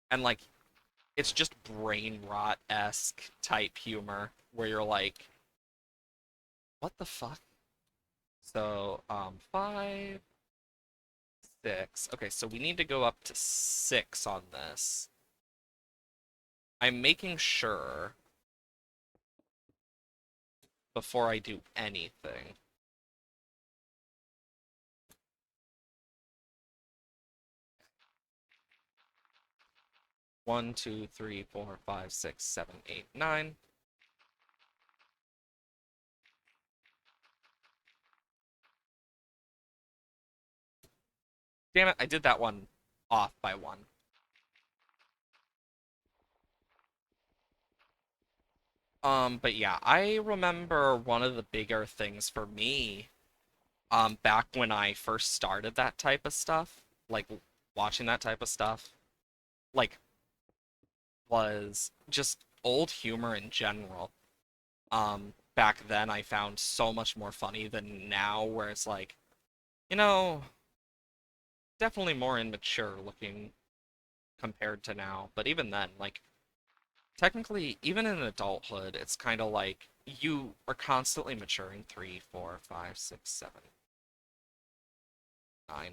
And like it's just brain rot esque type humor where you're like, what the fuck? So, 5, 6. Okay, so we need to go up to 6 on this. I'm making sure before I do anything. 1, 2, 3, 4, 5, 6, 7, 8, 9. Damn it, I did that one off by 1. But yeah, I remember one of the bigger things for me, back when I first started that type of stuff, like watching that type of stuff, like was just old humor in general. Back then I found so much more funny than now, where it's like, you know, definitely more immature looking compared to now. But even then, like, technically, even in adulthood, it's kind of like you are constantly maturing 3, 4, 5, 6, 7, 9.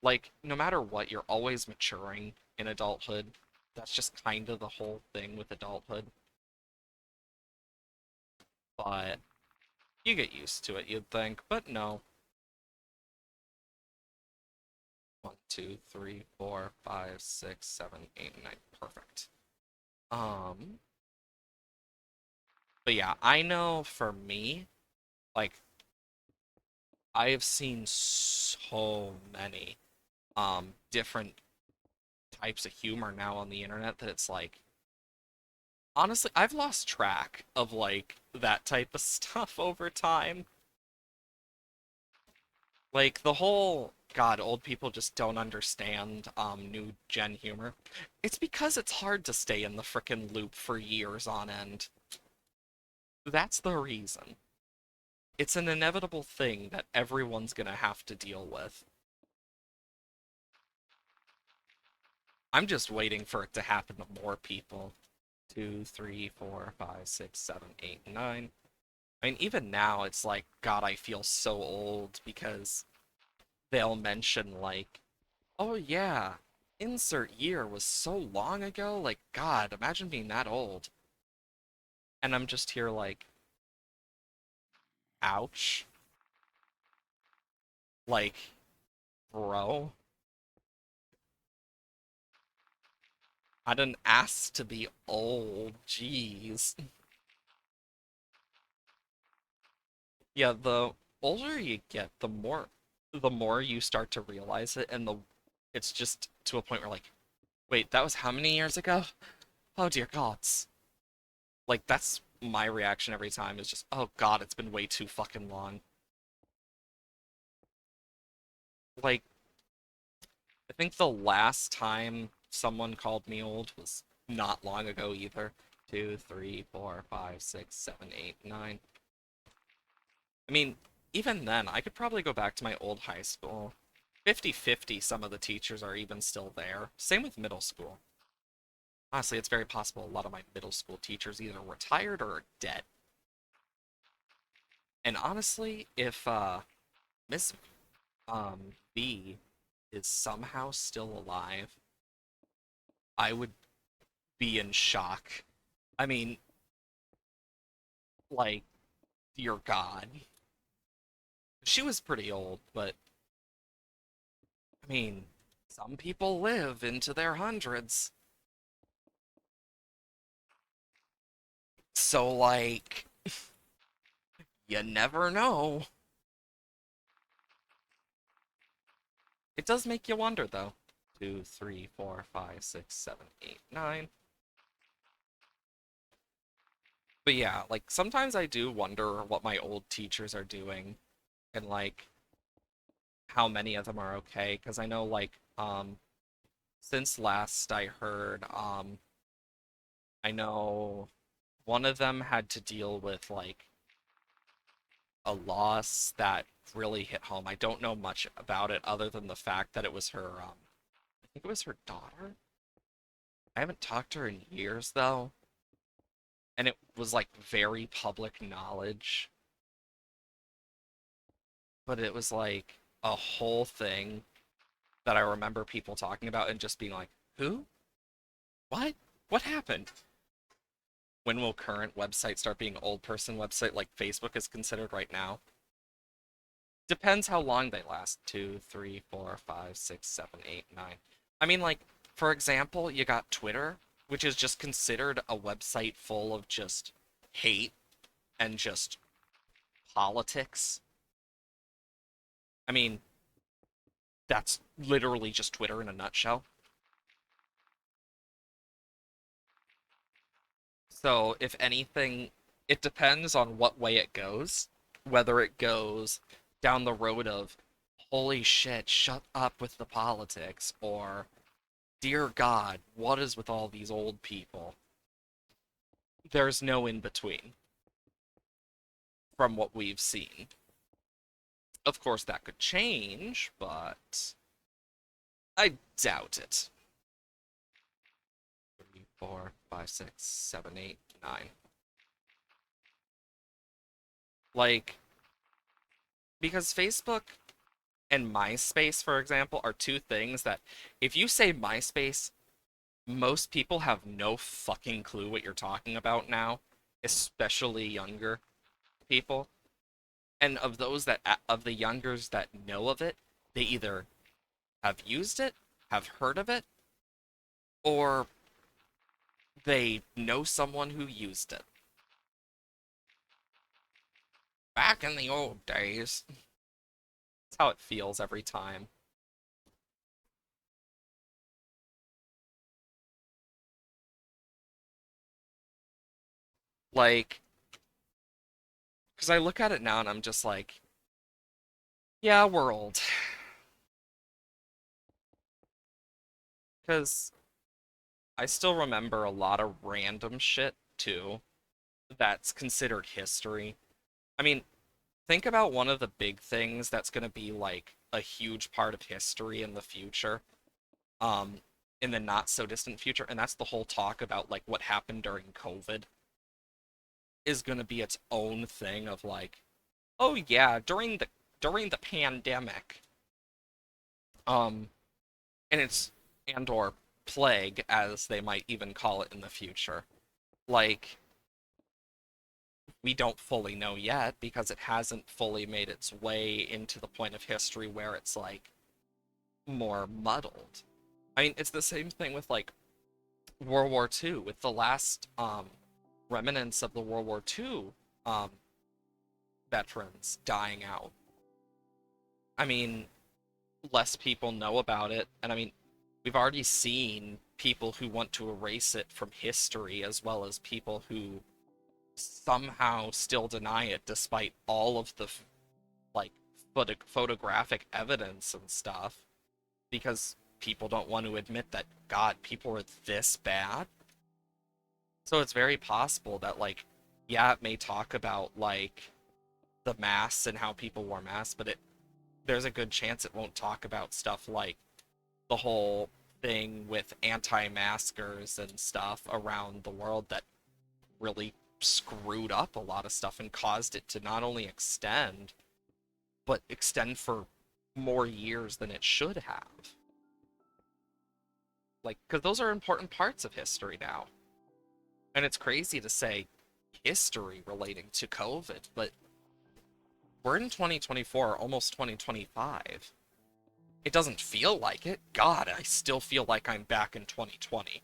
Like, no matter what, you're always maturing in adulthood. That's just kind of the whole thing with adulthood. But you get used to it, you'd think. But no. 1, 2, 3, 4, 5, 6, 7, 8, 9. Perfect. Um, But yeah, I know for me, like I have seen so many different types of humor now on the internet that it's like honestly, I've lost track of like that type of stuff over time. Like the whole God, old people just don't understand new gen humor. It's because it's hard to stay in the frickin' loop for years on end. That's the reason. It's an inevitable thing that everyone's gonna have to deal with. I'm just waiting for it to happen to more people. Two, three, four, five, six, seven, eight, nine. I mean, even now, it's like, God, I feel so old because they'll mention, like, oh yeah, insert year was so long ago. Like, God, imagine being that old. And I'm just here, like, ouch. Like, bro, I didn't ask to be old. Jeez. Yeah, the older you get, the more you start to realize it, and the it's just to a point where like, wait, that was how many years ago? Oh dear gods. Like that's my reaction every time is just, oh god, it's been way too fucking long. Like, I think the last time someone called me old was not long ago either. Two, three, four, five, six, seven, eight, nine. I mean, even then, I could probably go back to my old high school. 50-50, some of the teachers are even still there. Same with middle school. Honestly, it's very possible a lot of my middle school teachers either retired or are dead. And honestly, if Miss B is somehow still alive, I would be in shock. I mean, like, dear God. She was pretty old, but I mean, some people live into their hundreds. So, like, you never know. It does make you wonder, though. Two, three, four, five, six, seven, eight, nine. But yeah, like, sometimes I do wonder what my old teachers are doing and, like, how many of them are okay. Because I know, like, since last I heard, I know one of them had to deal with, like, a loss that really hit home. I don't know much about it other than the fact that it was her, I think it was her daughter. I haven't talked to her in years though, and it was like very public knowledge, but it was like a whole thing that I remember people talking about and just being like, "Who? What? What happened?" When will current websites start being old person website like Facebook is considered right now? Depends how long they last. Two, three, four, five, six, seven, eight, nine. I mean, like, for example, you got Twitter, which is just considered a website full of just hate and just politics. I mean, that's literally just Twitter in a nutshell. So, if anything, it depends on what way it goes. Whether it goes down the road of, holy shit, shut up with the politics, or dear God, what is with all these old people? There's no in between from what we've seen. Of course, that could change, but I doubt it. Three, four, five, six, seven, eight, nine. Like, because Facebook and MySpace, for example, are two things that if you say MySpace, most people have no fucking clue what you're talking about now, especially younger people. And of those that, of the youngers that know of it, they either have used it, have heard of it, or they know someone who used it. Back in the old days. That's how it feels every time. Like, because I look at it now and I'm just like, yeah, we're old. Because I still remember a lot of random shit, too, that's considered history. I mean, think about one of the big things that's going to be like a huge part of history in the future, um, in the not so distant future, and that's the whole talk about like what happened during COVID is going to be its own thing of like, oh yeah, during the pandemic, um, and it's and or plague as they might even call it in the future. Like we don't fully know yet because it hasn't fully made its way into the point of history where it's like more muddled. I mean, it's the same thing with like World War II, with the last remnants of the World War II um, veterans dying out. I mean, less people know about it, and I mean, we've already seen people who want to erase it from history, as well as people who somehow still deny it despite all of the like photographic evidence and stuff, because people don't want to admit that God, people were this bad. So it's very possible that like, yeah, it may talk about like the masks and how people wore masks, but it there's a good chance it won't talk about stuff like the whole thing with anti-maskers and stuff around the world that really screwed up a lot of stuff and caused it to not only extend, but extend for more years than it should have. Like, because those are important parts of history now. And it's crazy to say history relating to COVID, but we're in 2024, almost 2025. It doesn't feel like it. God, I still feel like I'm back in 2020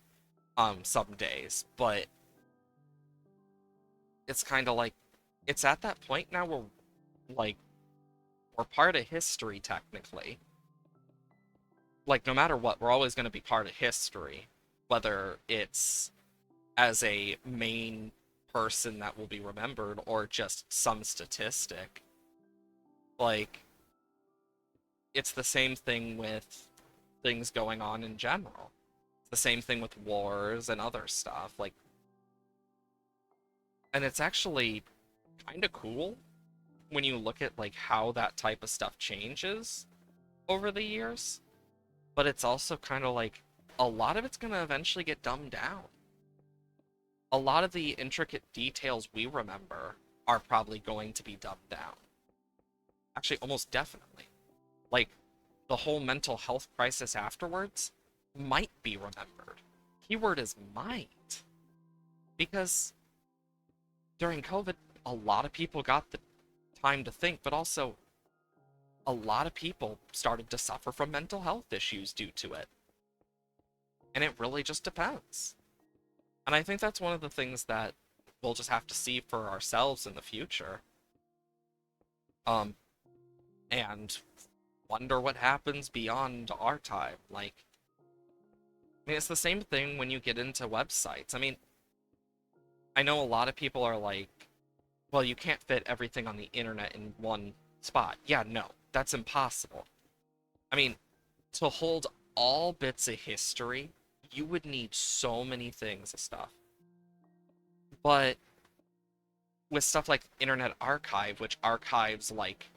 some days, but it's kind of like it's at that point now where like we're part of history technically. Like no matter what, we're always going to be part of history, whether it's as a main person that will be remembered or just some statistic. Like it's the same thing with things going on in general. It's the same thing with wars and other stuff. Like, and it's actually kind of cool when you look at like how that type of stuff changes over the years, but it's also kind of like a lot of it's going to eventually get dumbed down. A lot of the intricate details we remember are probably going to be dumbed down. Actually, almost definitely. Like the whole mental health crisis afterwards might be remembered. Keyword is might. Because during COVID, a lot of people got the time to think, but also a lot of people started to suffer from mental health issues due to it. And it really just depends. And I think that's one of the things that we'll just have to see for ourselves in the future. Um, and wonder what happens beyond our time. Like, I mean, it's the same thing when you get into websites. I mean, I know a lot of people are like, well, you can't fit everything on the internet in one spot. Yeah, no, that's impossible. I mean, to hold all bits of history, you would need so many things of stuff. But with stuff like Internet Archive, which archives like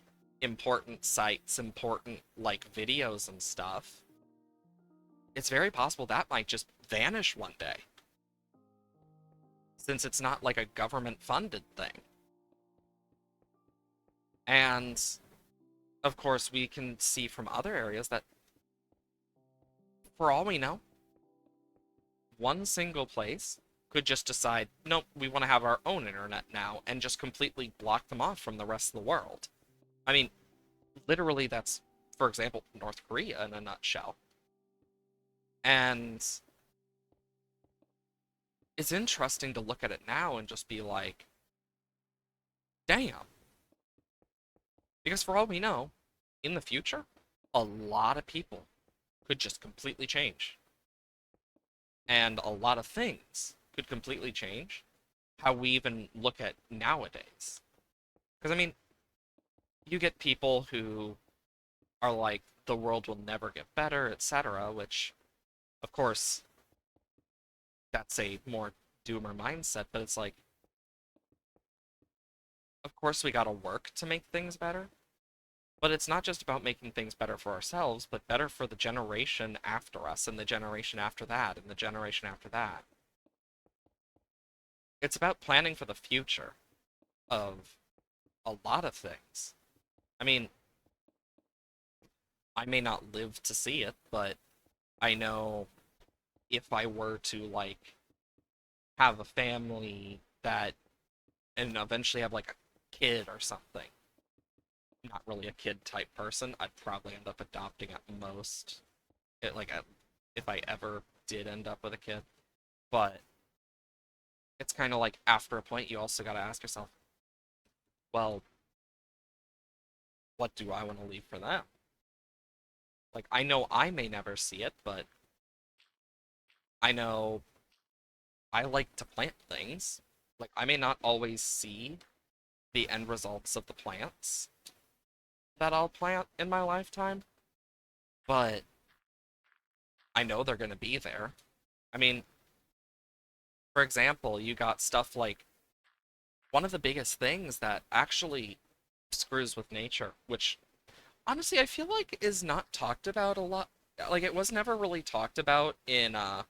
important sites, important like videos and stuff, it's very possible that might just vanish one day since it's not like a government funded thing. And of course, we can see from other areas that for all we know, one single place could just decide, nope, we want to have our own internet now and just completely block them off from the rest of the world. I mean, literally, that's, for example, North Korea in a nutshell. And it's interesting to look at it now and just be like, damn, Because for all we know, in the future, a lot of people could just completely change. And a lot of things could completely change how we even look at nowadays. Because, I mean, you get people who are like, the world will never get better, etc., which, of course, that's a more doomer mindset, but it's like, of course, we gotta work to make things better. But it's not just about making things better for ourselves, but better for the generation after us, and the generation after that, and the generation after that. It's about planning for the future of a lot of things. I mean, I may not live to see it, but I know if I were to, like, have a family that, and eventually have, like, a kid or something, not really a kid type person, I'd probably end up adopting at most. It, like, if I ever did end up with a kid. But it's kind of like after a point, you also got to ask yourself, well, what do I want to leave for them? Like, I know I may never see it, but I know I like to plant things. Like, I may not always see the end results of the plants that I'll plant in my lifetime, but I know they're going to be there. I mean, for example, you got stuff like one of the biggest things that actually screws with nature, which honestly I feel like is not talked about a lot. Like it was never really talked about in a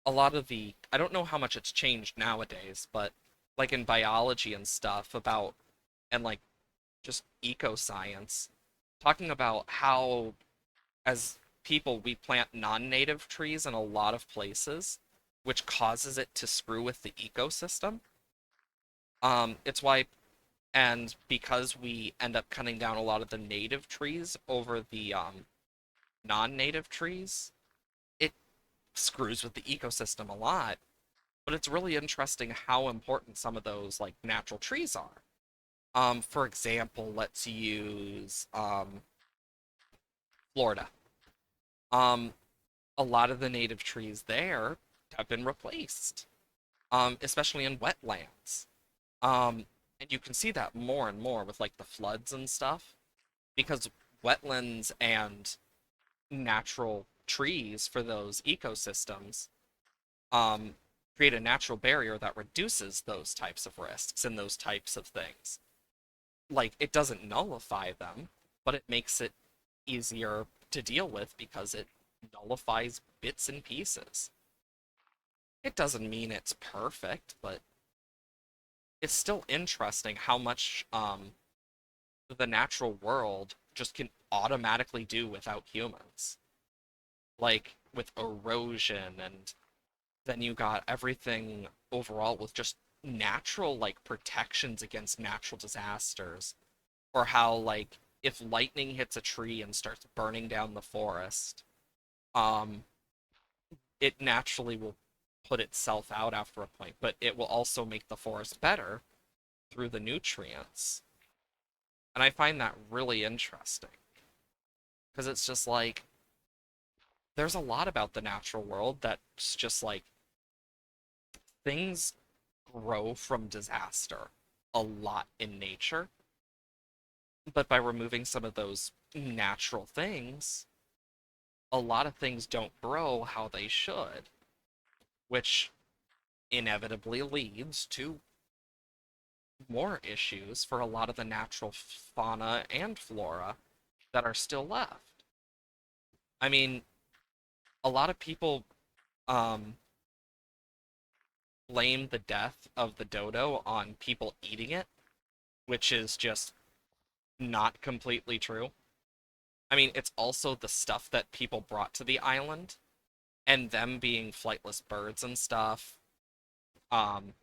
lot of the, I don't know how much it's changed nowadays, but like in biology and stuff about, and like just eco science, talking about how as people we plant non-native trees in a lot of places, which causes it to screw with the ecosystem. It's why, and because we end up cutting down a lot of the native trees over the non-native trees, it screws with the ecosystem a lot. But it's really interesting how important some of those like natural trees are. For example, let's use Florida. Um, a lot of the native trees there have been replaced, especially in wetlands. Um, and you can see that more and more with like the floods and stuff, because wetlands and natural trees for those ecosystems um, create a natural barrier that reduces those types of risks and those types of things. Like, it doesn't nullify them, but it makes it easier to deal with because it nullifies bits and pieces. It doesn't mean it's perfect, but it's still interesting how much the natural world just can automatically do without humans. Like with erosion, and then you got everything overall with just natural like protections against natural disasters, or how like if lightning hits a tree and starts burning down the forest, um it naturally will put itself out after a point, but it will also make the forest better through the nutrients. And I find that really interesting because it's just like there's a lot about the natural world that's just like things grow from disaster a lot in nature, but by removing some of those natural things, a lot of things don't grow how they should, which inevitably leads to more issues for a lot of the natural fauna and flora that are still left. I mean, a lot of people um, blame the death of the dodo on people eating it, which is just not completely true. I mean, it's also the stuff that people brought to the island and them being flightless birds and stuff. Um,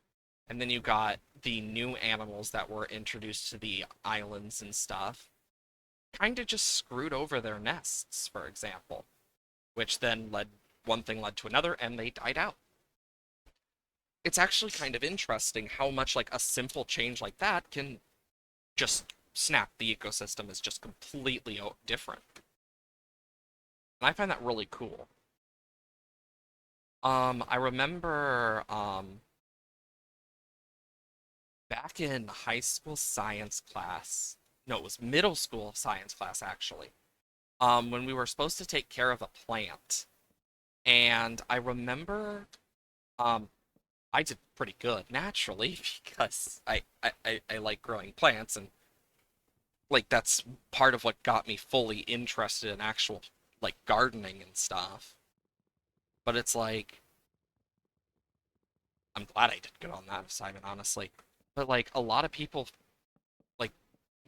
and then you got the new animals that were introduced to the islands and stuff, kind of just screwed over their nests, for example, which then led one thing led to another and they died out. It's actually kind of interesting how much like a simple change like that can just snap, the ecosystem is just completely different. And I find that really cool. I remember back in high school science class, no, it was middle school science class actually, when we were supposed to take care of a plant. And I remember um, I did pretty good naturally because I like growing plants and like that's part of what got me fully interested in actual like gardening and stuff. But it's like I'm glad I did good on that assignment, honestly. But like a lot of people like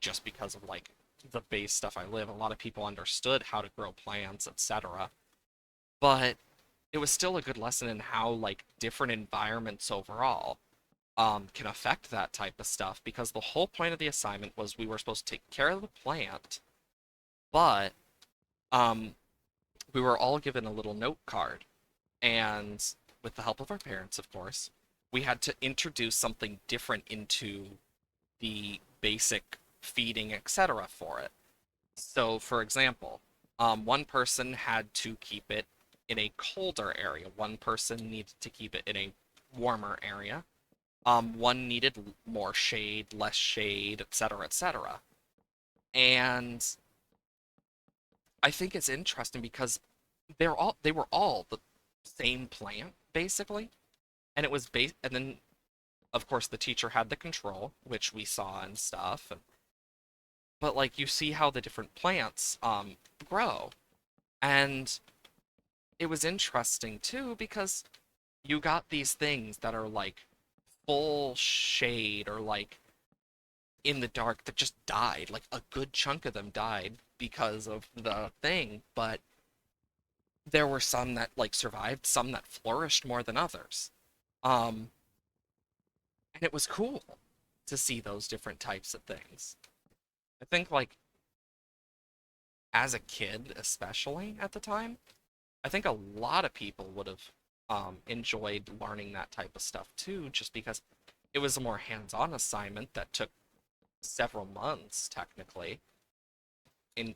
just because of like the base stuff I live, a lot of people understood how to grow plants, etc. But it was still a good lesson in how like different environments overall can affect that type of stuff because the whole point of the assignment was we were supposed to take care of the plant, but um, we were all given a little note card, and with the help of our parents, of course, we had to introduce something different into the basic feeding, etc. for it. So, for example, one person had to keep it in a colder area. One person needed to keep it in a warmer area. One needed more shade, less shade, etc., etc. And I think it's interesting because they were all the same plant basically, and it was and then of course the teacher had the control, which we saw and stuff, but like you see how the different plants grow, and it was interesting too because you got these things that are like full shade or like in the dark that just died. Like a good chunk of them died because of the thing, but there were some that like survived, some that flourished more than others. Um, and it was cool to see those different types of things. I think like as a kid, especially at the time, I think a lot of people would have enjoyed learning that type of stuff too, just because it was a more hands-on assignment that took several months technically. In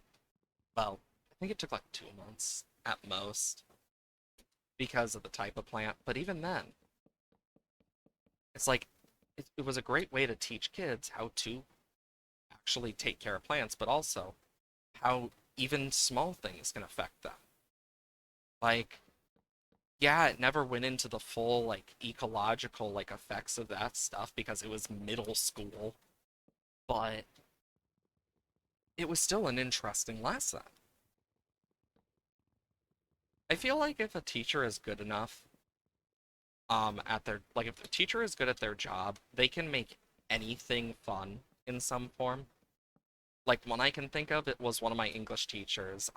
well, I think it took like 2 months at most because of the type of plant. But even then, it's like it was a great way to teach kids how to actually take care of plants, but also how even small things can affect them. Like, yeah, it never went into the full like ecological like effects of that stuff because it was middle school, but it was still an interesting lesson. I feel like if a teacher is good enough at their like if the teacher is good at their job, they can make anything fun in some form. Like one I can think of, it was one of my English teachers.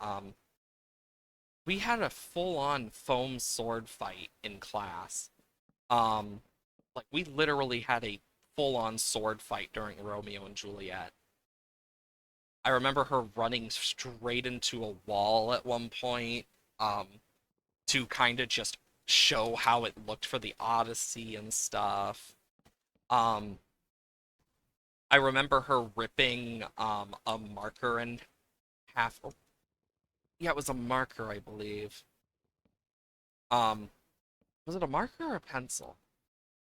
We had a full-on foam sword fight in class. Um, like we literally had a full-on sword fight during Romeo and Juliet. I remember her running straight into a wall at one point, to kind of just show how it looked for the Odyssey and stuff. Um, I remember her ripping a marker in half. Yeah, it was a marker, I believe. Um, was it a marker or a pencil?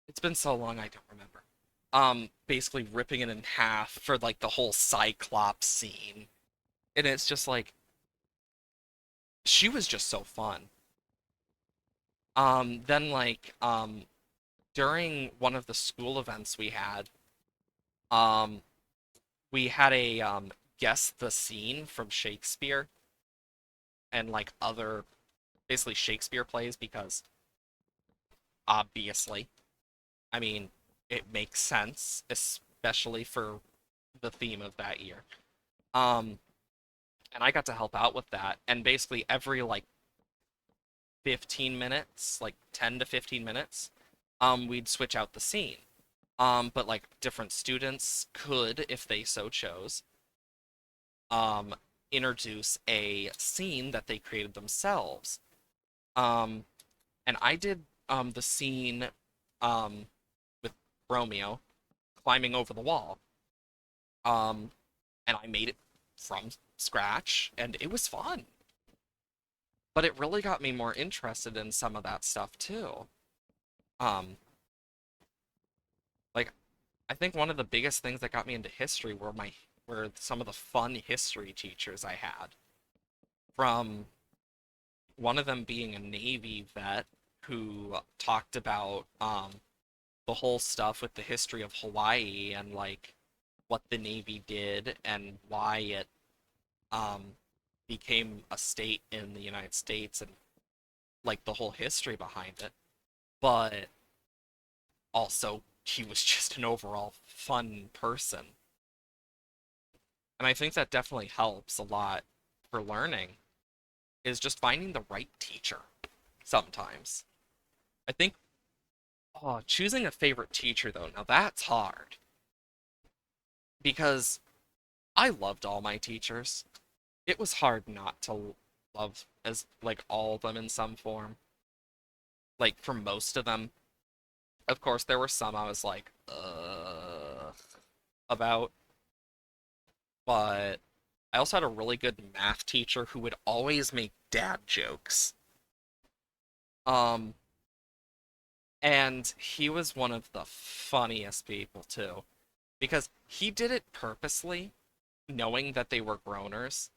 It's been so long I don't remember. Basically ripping it in half for like the whole Cyclops scene. And it's just like she was just so fun. Then like during one of the school events um we had a guess the scene from Shakespeare and like other basically Shakespeare plays because obviously, I mean, it makes sense, especially for the theme of that year. Um, and I got to help out with that. And basically every like 15 minutes, like 10 to 15 minutes, we'd switch out the scene. But like different students could, if they so chose, um, introduce a scene that they created themselves. Um, and I did the scene um with Romeo climbing over the wall. and I made it from scratch, and it was fun. But it really got me more interested in some of that stuff too. Um, like I think one of the biggest things that got me into history were some of the fun history teachers I had. From one of them being a Navy vet who talked about the whole stuff with the history of Hawaii and like what the Navy did and why it um became a state in the United States and like the whole history behind it. But also he was just an overall fun person. And I think that definitely helps a lot for learning is just finding the right teacher sometimes. I think choosing a favorite teacher though, now that's hard because I loved all my teachers. It was hard not to love as like all of them in some form. Like for most of them, of course there were some I was like about, but I also had a really good math teacher who would always make dad jokes. Um and he was one of the funniest people too because he did it purposely knowing that they were groaners,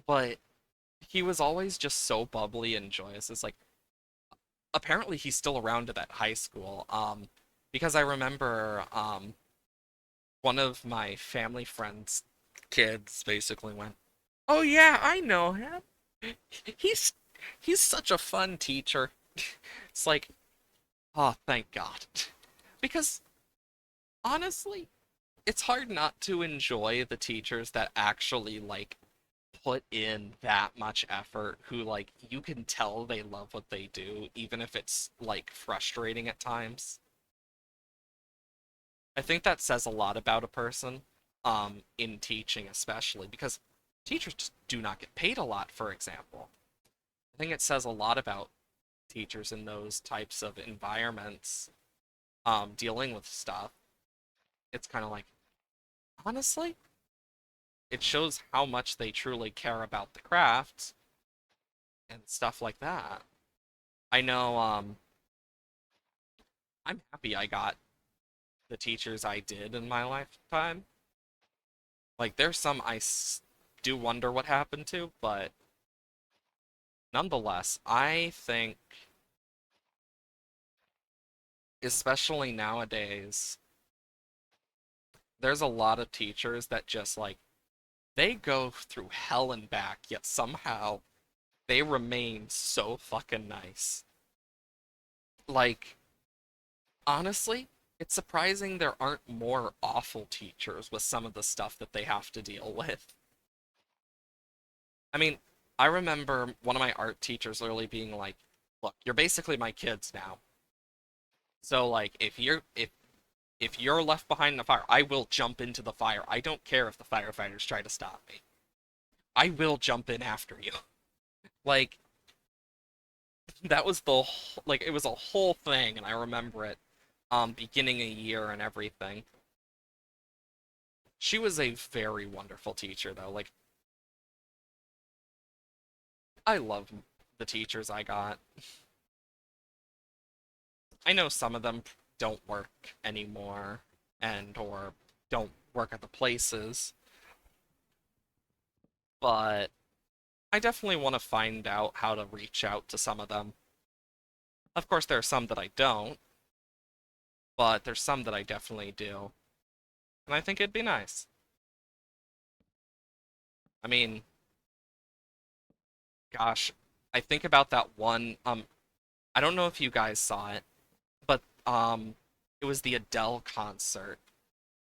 but he was always just so bubbly and joyous. It's like apparently he's still around at that high school. Because I remember one of my family friends' kids basically went, "Oh yeah, I know him. He's he's such a fun teacher." It's like, oh, thank God. Because honestly, it's hard not to enjoy the teachers that actually like put in that much effort, who like you can tell they love what they do, even if it's like frustrating at times. I think that says a lot about a person, in teaching especially, because teachers just do not get paid a lot, for example. I think it says a lot about teachers in those types of environments, dealing with stuff. It's kind of like, honestly, it shows how much they truly care about the craft and stuff like that. I know, I'm happy I got the teachers I did in my lifetime. Like, there's some do wonder what happened to, but nonetheless, I think, especially nowadays, there's a lot of teachers that just like, they go through hell and back, yet somehow they remain so fucking nice. Like, honestly, it's surprising there aren't more awful teachers with some of the stuff that they have to deal with. I mean, I remember one of my art teachers literally being like, "Look, you're basically my kids now. So like if you're left behind in the fire, I will jump into the fire. I don't care if the firefighters try to stop me. I will jump in after you." Like that was like it was a whole thing and I remember it beginning a year and everything. She was a very wonderful teacher though. Like I love the teachers I got. I know some of them don't work anymore and or don't work at the places, but I definitely want to find out how to reach out to some of them. Of course, there are some that I don't, but there's some that I definitely do, and I think it'd be nice. I mean, gosh, I think about that one. I don't know if you guys saw it, but it was the Adele concert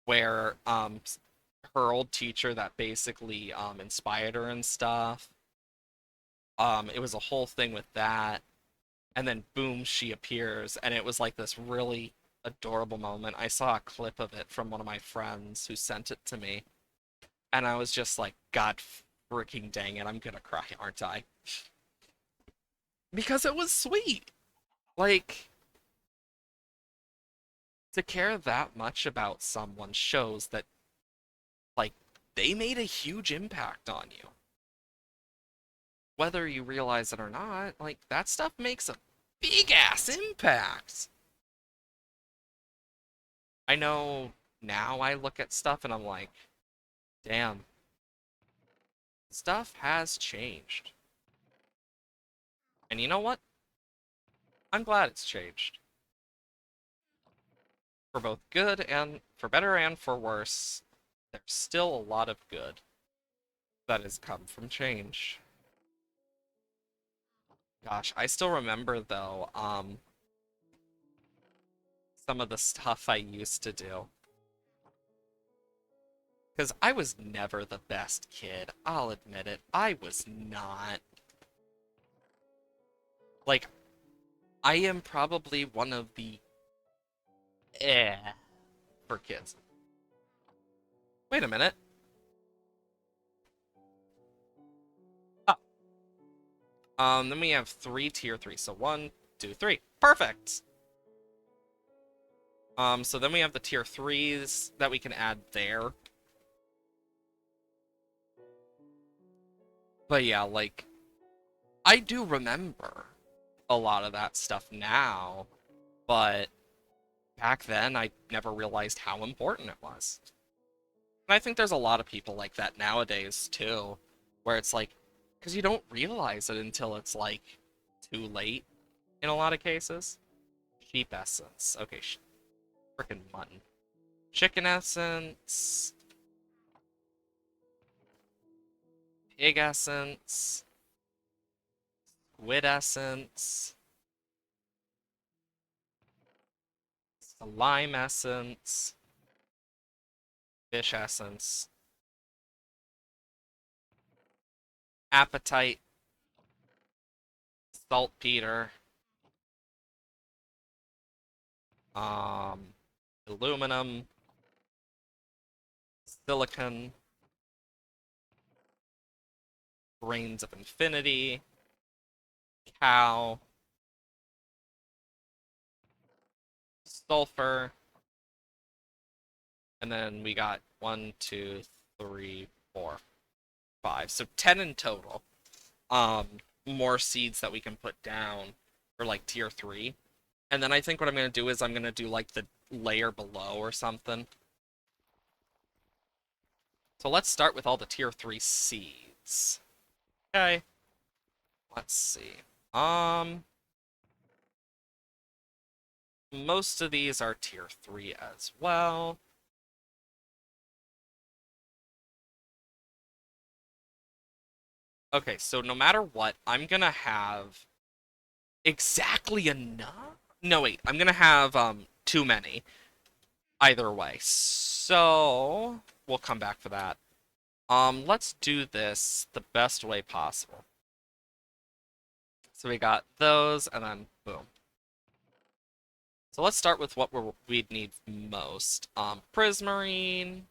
where her old teacher that basically inspired her and stuff. It was a whole thing with that, and then boom, she appears, and it was like this really adorable moment. I saw a clip of it from one of my friends who sent it to me, and I was just like, God freaking dang it, I'm gonna cry, aren't I? Because it was sweet. Like, to care that much about someone shows that Like, they made a huge impact on you. Whether you realize it or not, like, that stuff makes a big ass impact. I know now I look at stuff and I'm like, damn, stuff has changed. And you know what? I'm glad it's changed. For both good and for better and for worse, there's still a lot of good that has come from change. Gosh, I still remember though, some of the stuff I used to do. Because I was never the best kid. I'll admit it. I was not. Like, I am probably one of the for kids. Wait a minute. Oh. Then we have three tier three. So one, two, three. Perfect. So then we have the tier threes that we can add there. But yeah, like, I do remember a lot of that stuff now, but back then I never realized how important it was. And I think there's a lot of people like that nowadays too, where it's like, because you don't realize it until it's like too late in a lot of cases. Sheep essence. Okay, freaking mutton. Chicken essence. Pig essence. Squid essence. Lime essence. Fish essence. Appetite. Saltpeter. Um, aluminum. Silicon. Grains of infinity. Cow. Sulfur. And then we got 1, 2, 3, 4, 5. So 10 in total. More seeds that we can put down for like tier 3. And then I think what I'm gonna do is I'm gonna do like the layer below or something. So let's start with all the tier 3 seeds. Okay. Let's see. Most of these are tier 3 as well. Okay, so no matter what, I'm gonna have exactly enough. No, wait, I'm gonna have too many either way. So we'll come back for that. Let's do this the best way possible. So we got those, and then boom. So let's start with what we'd need most. Prismarine.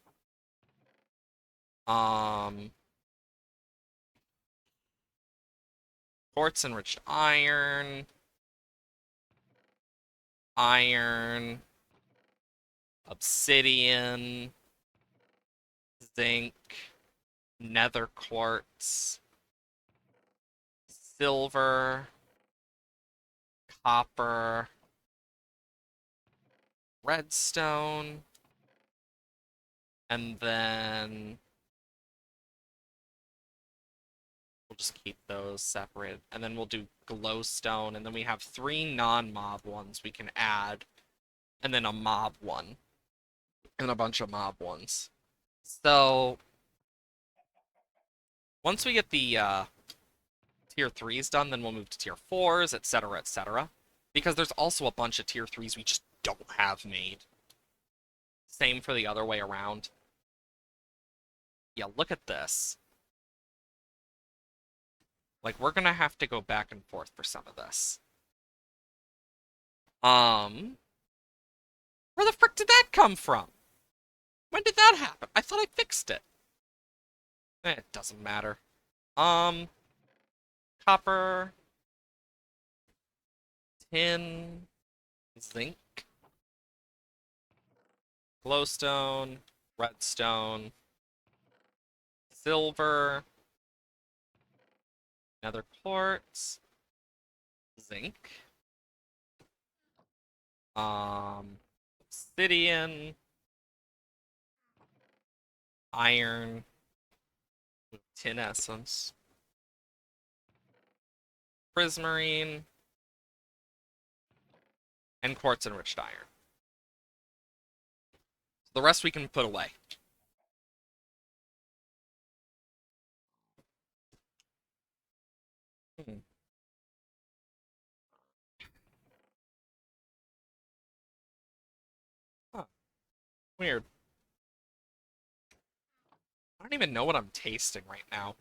Um, quartz enriched iron. Iron. Obsidian. Zinc. Nether quartz. Silver. Copper. Redstone. And then we'll just keep those separated. And then we'll do glowstone. And then we have 3 non-mob ones we can add. And then a mob one. And a bunch of mob ones. So once we get the tier 3s done, then we'll move to tier 4s, etc., etc. Because there's also a bunch of tier 3s we just don't have made. Same for the other way around. Yeah, look at this. Like, we're gonna have to go back and forth for some of this. Where the frick did that come from? When did that happen? I thought I fixed it. It doesn't matter. Um, Copper, tin, zinc, glowstone, redstone, silver, nether quartz, zinc, obsidian, iron, tin essence, prismarine, and quartz enriched iron. The rest we can put away. Hmm. Huh. Weird. I don't even know what I'm tasting right now.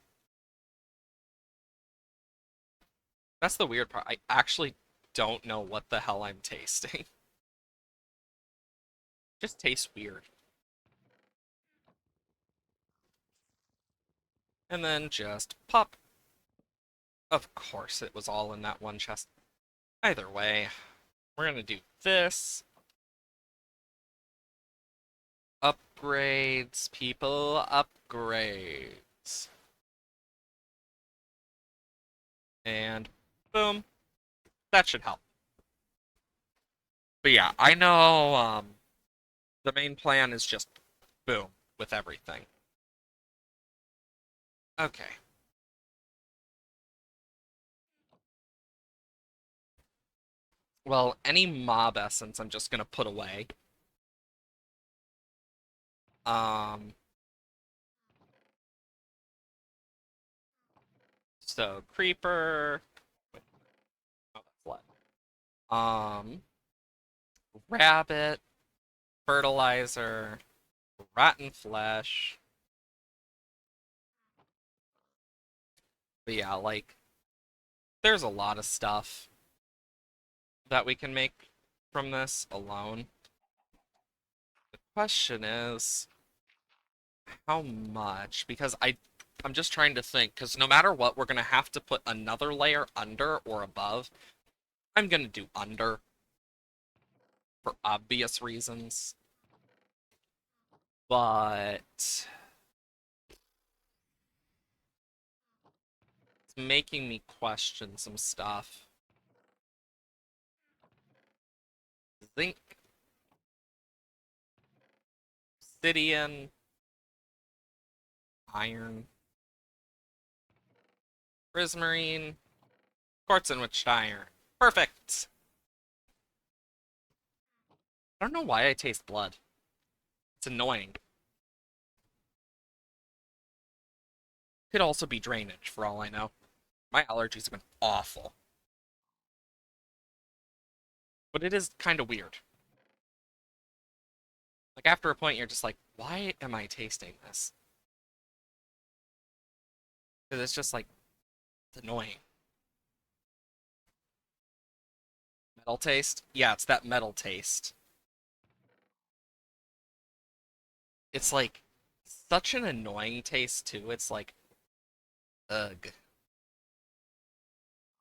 That's the weird part. I actually don't know what the hell I'm tasting. Just tastes weird. And then just pop. Of course it was all in that one chest. Either way, we're gonna do this. Upgrades, people, upgrades. And boom. That should help. But yeah, I know the main plan is just boom with everything. Okay. Well, any mob essence I'm just gonna put away. Um, so creeper. Wait, oh, that's lead. Rabbit, fertilizer, rotten flesh. But yeah, like there's a lot of stuff that we can make from this alone. The question is how much? Because I'm just trying to think, because no matter what, we're gonna have to put another layer under or above. I'm gonna do under for obvious reasons. But it's making me question some stuff. Zinc, obsidian, iron, prismarine, quartz enriched iron. Perfect! I don't know why I taste blood. It's annoying. Could also be drainage, for all I know. My allergies have been awful. But it is kind of weird. Like, after a point, you're just like, why am I tasting this? Because it's just like, it's annoying. Metal taste? Yeah, it's that metal taste. It's like, such an annoying taste, too. It's like, ugh.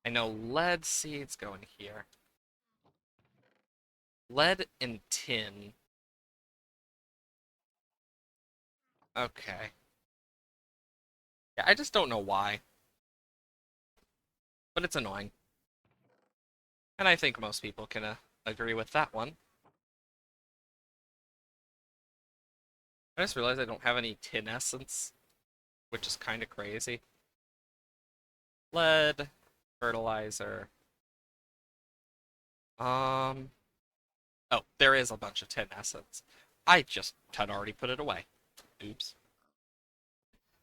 I know lead seeds go in here. Lead and tin. Okay. Yeah, I just don't know why. But it's annoying. And I think most people can agree with that one. I just realized I don't have any tin essence, which is kind of crazy. Lead, fertilizer. Um, oh, there is a bunch of tin essence. I just had already put it away. Oops.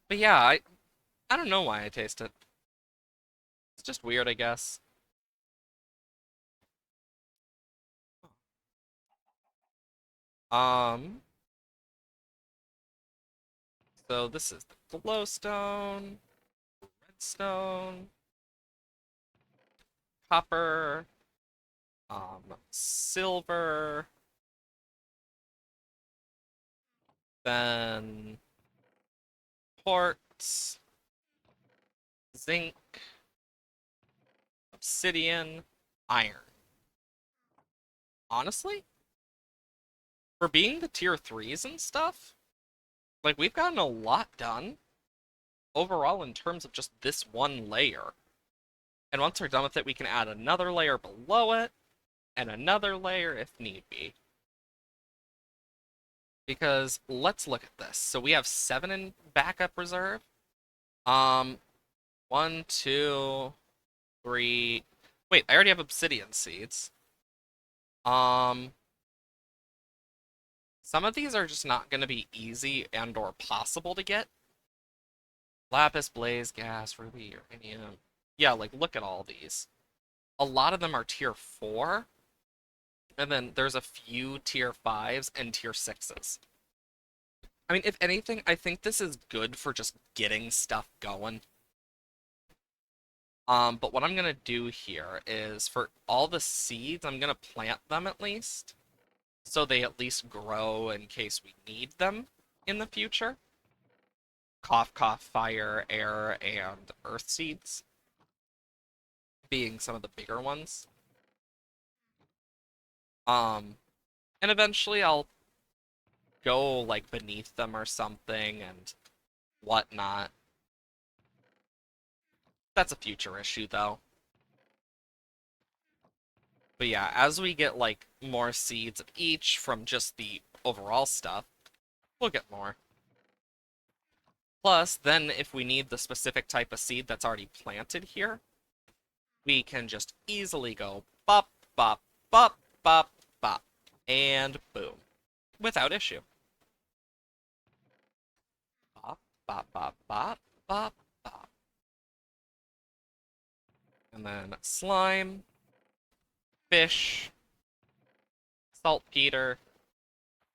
But yeah, I don't know why I taste it. It's just weird, I guess. Um, so this is the glowstone, redstone, copper, silver, then quartz, zinc, obsidian, iron. Honestly, for being the tier 3s and stuff, like we've gotten a lot done. overall in terms of just this one layer. And once we're done with it, we can add another layer below it, and another layer if need be. Because let's look at this. So we have 7 in backup reserve. Um, 1, 2, 3. Wait, I already have obsidian seeds. Um, some of these are just not going to be easy and or possible to get. Lapis, blaze, gas, ruby, uranium. Yeah, like look at all these. A lot of them are tier 4, and then there's a few tier 5s and tier 6s. I mean, if anything, I think this is good for just getting stuff going. But what I'm gonna do here is for all the seeds, I'm gonna plant them at least, so they at least grow in case we need them in the future. Cough, cough, fire, air, and earth seeds being some of the bigger ones. Um, and eventually I'll go like beneath them or something and whatnot. That's a future issue though. But yeah, as we get like more seeds of each from just the overall stuff, we'll get more. Plus, then if we need the specific type of seed that's already planted here, we can just easily go bop, bop, bop, bop, bop, and boom, without issue. Bop, bop, bop, bop, bop, bop. And then slime, fish, saltpeter,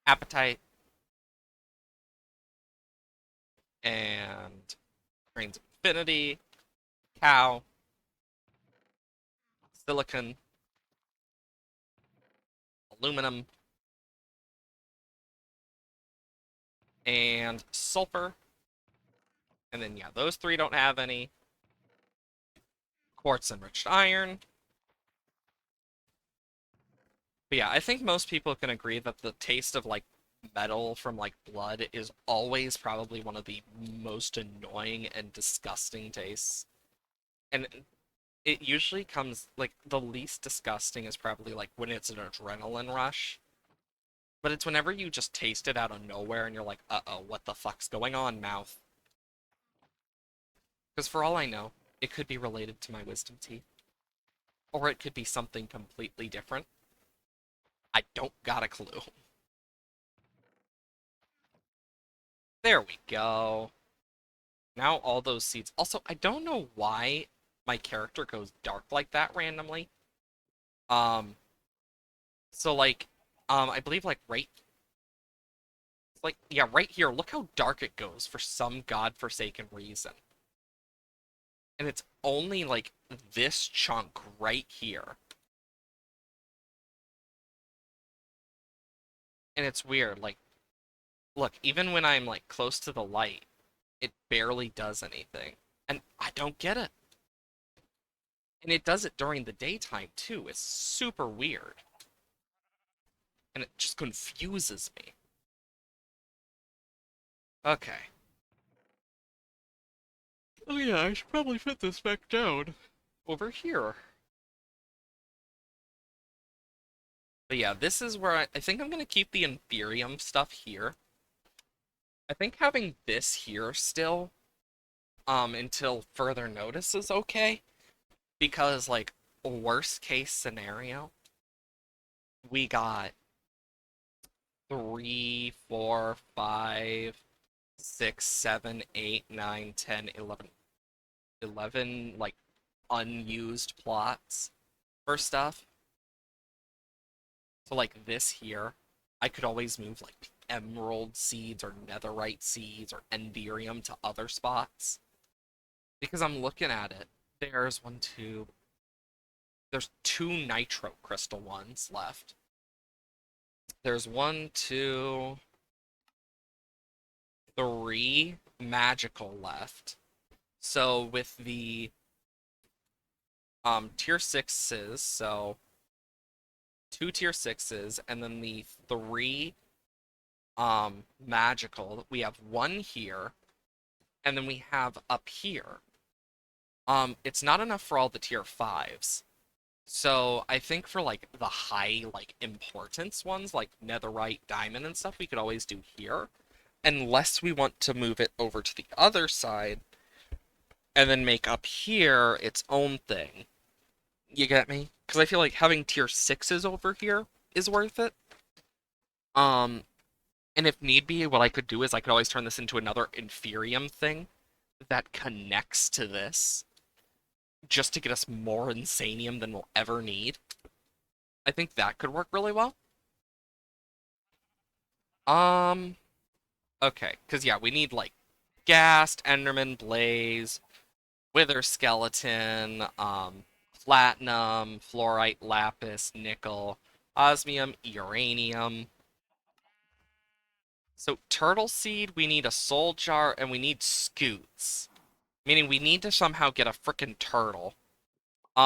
appetite, and grains of infinity, cow, silicon, aluminum, and sulfur. And then, yeah, those 3 don't have any. Quartz enriched iron. But yeah, I think most people can agree that the taste of like metal from like blood is always probably one of the most annoying and disgusting tastes. And it usually comes like the least disgusting is probably like when it's an adrenaline rush. But it's whenever you just taste it out of nowhere and you're like, uh-oh, what the fuck's going on, mouth? Because for all I know, it could be related to my wisdom teeth. Or it could be something completely different. I don't got a clue. There we go. Now all those seeds. Also, I don't know why my character goes dark like that randomly. Um, so like, I believe like yeah, right here, look how dark it goes for some godforsaken reason. And it's only like this chunk right here. And it's weird, like, look, even when I'm like close to the light, it barely does anything. And I don't get it. And it does it during the daytime too. It's super weird. And it just confuses me. Okay. Oh yeah, I should probably fit this back down. Over here. But yeah, this is where I think I'm going to keep the Inferium stuff here. I think having this here still, until further notice is okay. Because, like, worst case scenario, we got 3, 4, 5, 6, 7, 8, 9, 10, 11, 11 like, unused plots for stuff. So like this here, I could always move like emerald seeds or netherite seeds or enderium to other spots. Because I'm looking at it. There's one, two. There's 2 nitro crystal ones left. There's 1, 2, 3 magical left. So with the tier 6s, so 2 tier 6s, and then the 3 magical, we have 1 here, And then we have up here. It's not enough for all the tier 5s. So I think for like the high like importance ones like netherite, diamond and stuff, we could always do here. Unless we want to move it over to the other side and then make up here its own thing. You get me? Because I feel like having tier 6s over here is worth it. Um, and if need be, what I could do is I could always turn this into another Inferium thing that connects to this just to get us more Insanium than we'll ever need. I think that could work really well. Um, okay, because yeah, we need like Ghast, Enderman, Blaze, Wither Skeleton, Platinum, Fluorite, Lapis, Nickel, Osmium, Uranium. So Turtle Seed, we need a Soul Jar, and we need Scoots. Meaning we need to somehow get a frickin' turtle.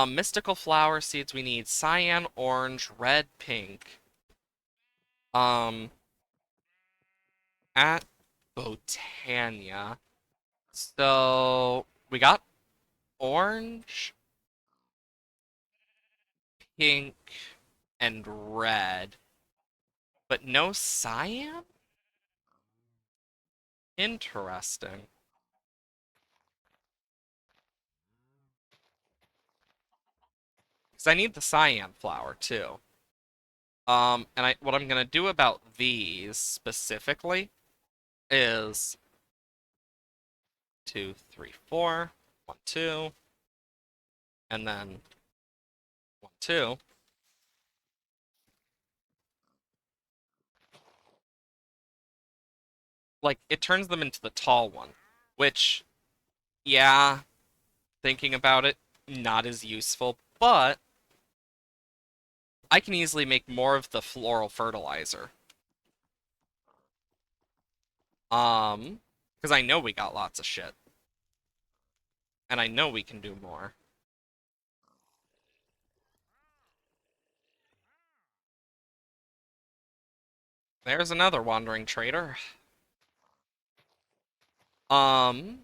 Mystical Flower Seeds, we need Cyan, Orange, Red, Pink. Um, at Botania. So we got orange, pink, and red, but no cyan? Interesting. Because I need the cyan flower too. And what I'm gonna do about these specifically is 2, 3, 4, 1, 2, and then 1, 2. Like it turns them into the tall one, which, yeah, thinking about it, not as useful, but I can easily make more of the floral fertilizer. Because I know we got lots of shit. And I know we can do more. There's another wandering trader. Um,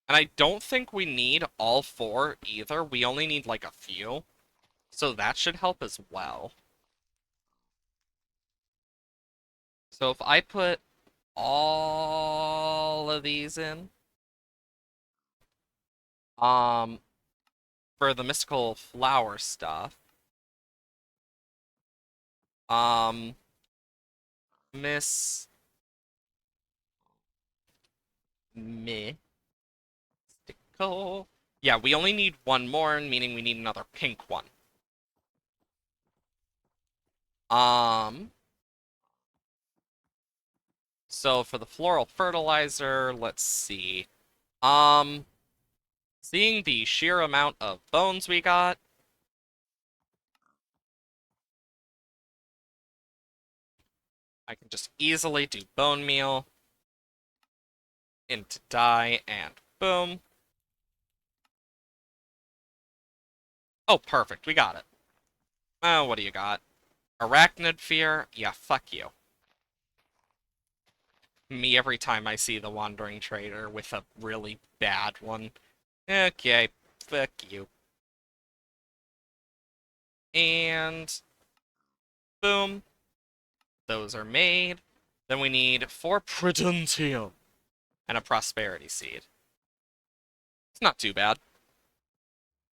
and I don't think we need all 4 either. We only need like a few. So that should help as well. So if I put all of these in, um, for the mystical flower stuff, um, Miss Mystical. Yeah, we only need one more, meaning we need another pink one. Um, so for the floral fertilizer, let's see. Um, seeing the sheer amount of bones we got, I can just easily do bone meal into dye and boom. Oh, perfect, we got it. Oh, what do you got? Arachnid fear? Yeah, fuck you. Me every time I see the Wandering Trader with a really bad one. Okay, fuck you. And boom. Those are made. Then we need 4 Prudentium and a Prosperity Seed. It's not too bad.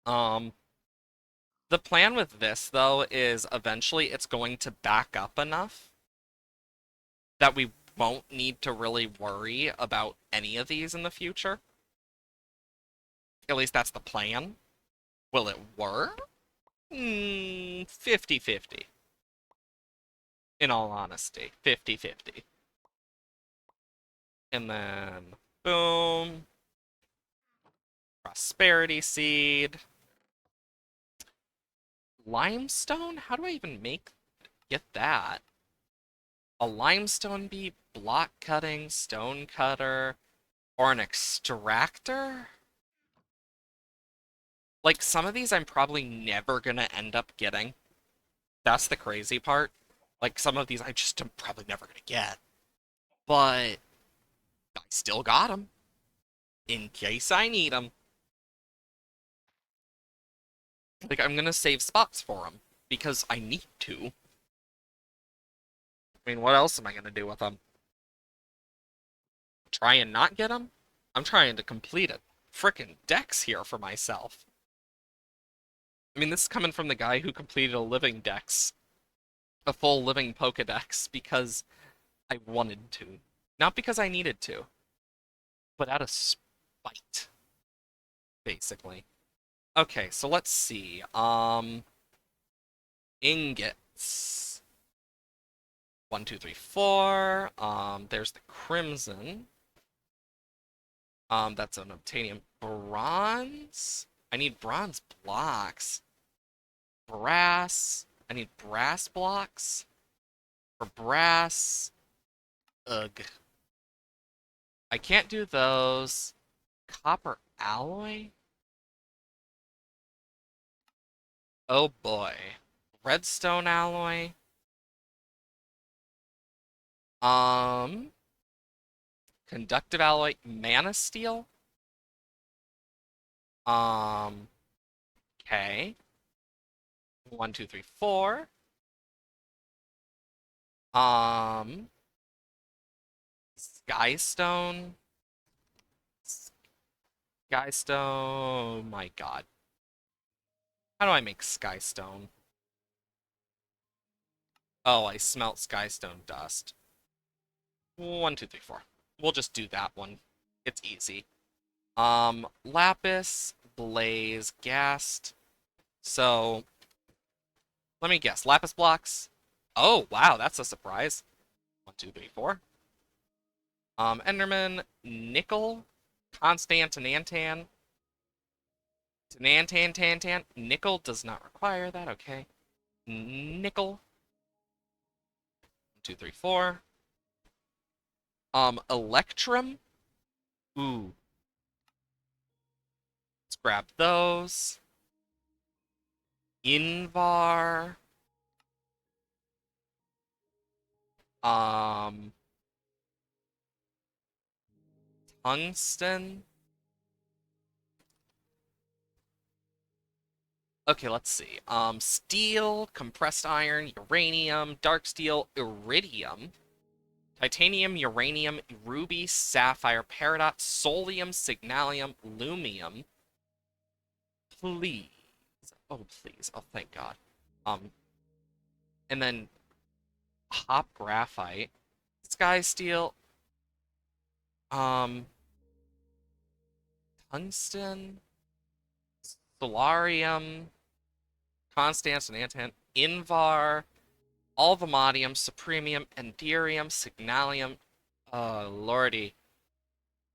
Um, the plan with this, though, is eventually it's going to back up enough that we won't need to really worry about any of these in the future. At least that's the plan. Will it work? 50-50. In all honesty, 50-50. And then, boom. Prosperity Seed. Limestone? How do I even get that? A limestone bee, block cutting, stone cutter, or an extractor? Like, some of these I'm probably never gonna end up getting. That's the crazy part. Like, some of these I just am probably never gonna get. But I Still got them. In case I need them. Like, I'm gonna save spots for them. Because I need to. I mean, what else am I gonna do with them? Try and not get them? I'm trying to complete a frickin' dex here for myself. I mean, this is coming from the guy who completed a living dex. A full living Pokedex because I wanted to. Not because I needed to. But out of spite. Basically. Okay, so let's see. Ingots. 1, 2, 3, 4. There's the crimson. That's an obtainium. Bronze? I need bronze blocks. Brass. I need brass blocks. For brass. Ugh. I can't do those. Copper alloy? Oh boy. Redstone alloy. Um, Conductive alloy, mana steel. Um, okay. 1, 2, 3, 4. Um, Skystone. Skystone. Oh my god. How do I make skystone? Oh, I smelt skystone dust. 1, 2, 3, 4. We'll just do that one. It's easy. Lapis, blaze, ghast. So, let me guess. Lapis blocks. Oh, wow, that's a surprise. 1, 2, 3, 4. Enderman, nickel, Constantinantan, Tanantan, Tantan. Nickel does not require that, okay. Nickel. 1, 2, 3, 4. Electrum. Ooh. Let's grab those. Invar. Um, Tungsten. Okay, let's see. Steel, compressed iron, uranium, dark steel, iridium, titanium, uranium, ruby, sapphire, peridot, solium, signalium, lumium. Please. Oh, please. Oh, thank God. Um, and then hop graphite, sky steel, um, tungsten, solarium, constance and antan, invar, alvamodium, supremium, enderium, signalium. Oh, lordy.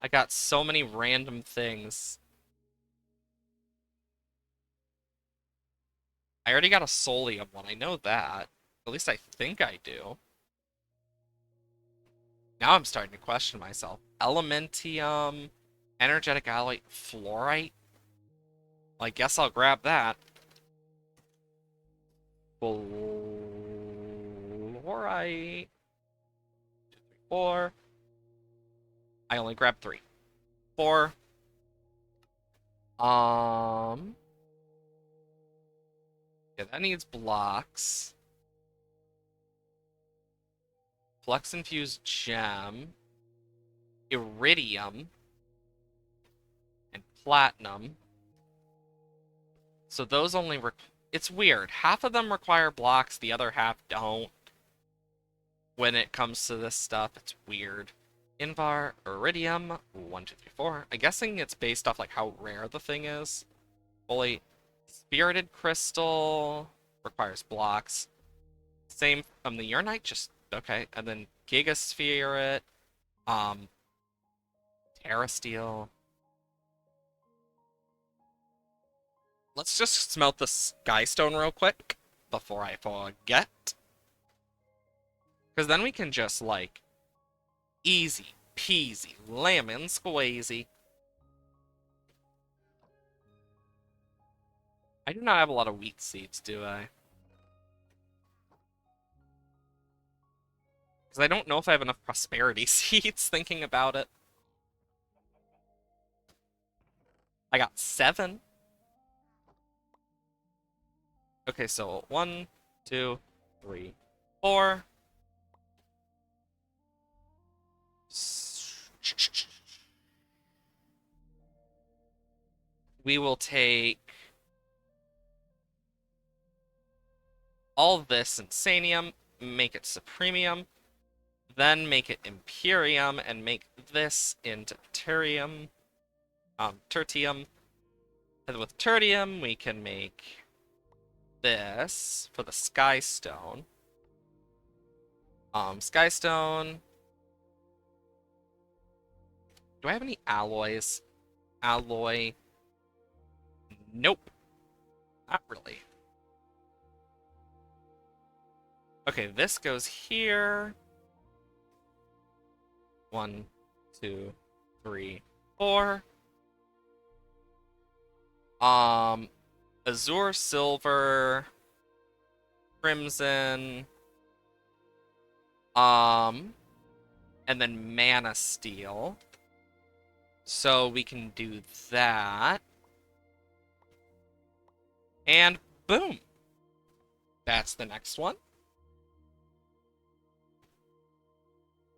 I got so many random things. I already got a solium one, I know that. At least I think I do. Now I'm starting to question myself. Elementium, energetic alloy, fluorite? Well, I guess I'll grab that. Fluorite. 2, 3, 4. I only grabbed 3. 4. Yeah, that needs blocks. Flux infused gem. Iridium. And platinum. So those only it's weird. Half of them require blocks, the other half don't. When it comes to this stuff, it's weird. Invar, iridium, 1, 2, 3, 4. I'm guessing it's based off like how rare the thing is. Fully spirited crystal requires blocks. Same from the uranite, just okay. And then gigasphere, terrasteel. Let's just smelt the skystone real quick before I forget. Because then we can just, like, easy peasy lemon squeezy. I do not have a lot of wheat seeds, do I? Because I don't know if I have enough prosperity seeds thinking about it. I got 7. Okay, so 1, 2, 3, 4. We will take all this Insanium, make it Supremium, then make it Imperium, and make this into Tertium. And with Tertium, we can make this for the Skystone. Skystone. Do I have any alloys? Alloy. Nope. Not really. Okay, this goes here. 1, 2, 3, 4. Azure Silver, Crimson, and then Mana Steel. So we can do that. And boom. That's the next one.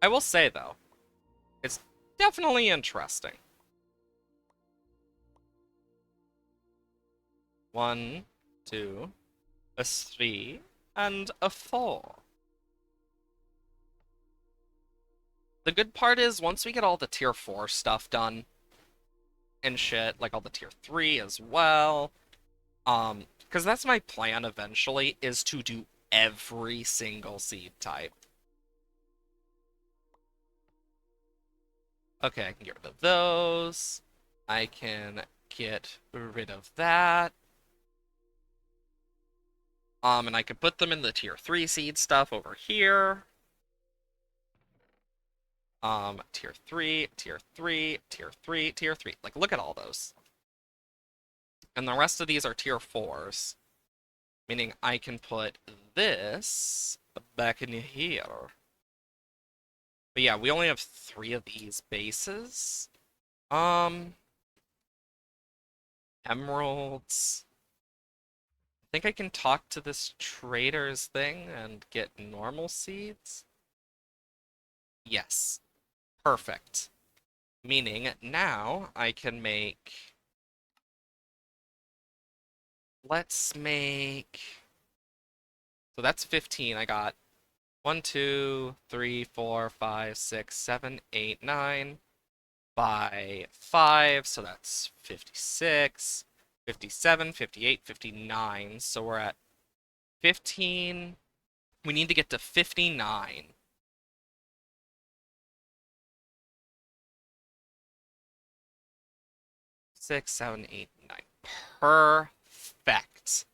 I will say, though, it's definitely interesting. 1, 2, a 3, and a 4. The good part is, once we get all the tier 4 stuff done and shit, like all the tier 3 as well, because that's my plan eventually, is to do every single seed type. Okay, I can get rid of those. I can get rid of that. And I could put them in the tier 3 seed stuff over here. Tier 3, tier 3, tier 3, tier 3. Like, look at all those. And the rest of these are tier 4s. Meaning I can put this back in here. But yeah, we only have 3 of these bases. Emeralds. I think I can talk to this trader's thing and get normal seeds. Yes. Perfect. Meaning now I can make... Let's make... So that's 15. I got 1, 2, 3, 4, 5, 6, 7, 8, 9 by 5. So that's 56, 57, 58, 59. So we're at 15. We need to get to 59. 6, 7, 8, 9. Perfect.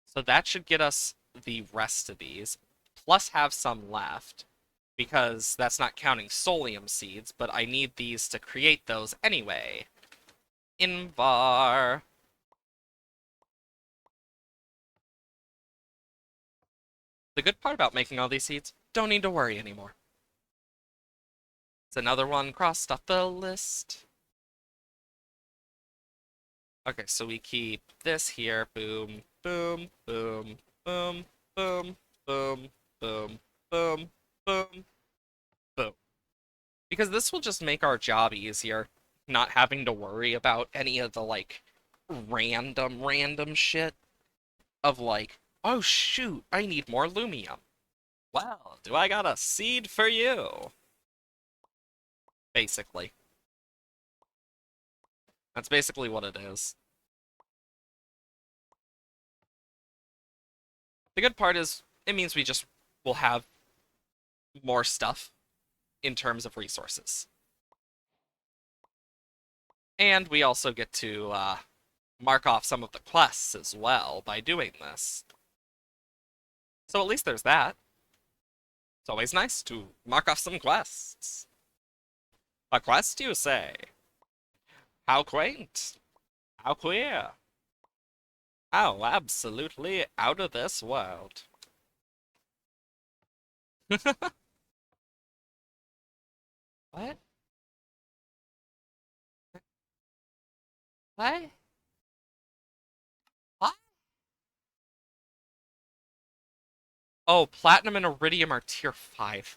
So that should get us the rest of these, plus have some left, because that's not counting Solium seeds, but I need these to create those anyway. Invar. The good part about making all these seeds, don't need to worry anymore. It's another one crossed off the list. Okay, so we keep this here. Boom, boom, boom, boom, boom, boom, boom, boom, boom, boom. Because this will just make our job easier, not having to worry about any of the, like, random shit of, like, oh shoot, I need more Lumium. Well, do I got a seed for you? Basically. That's basically what it is. The good part is, it means we just will have more stuff in terms of resources. And we also get to mark off some of the quests as well by doing this. So at least there's that. It's always nice to mark off some quests. A quest, you say? How quaint. How queer. How absolutely out of this world. What? What? What? Oh, platinum and iridium are tier 5.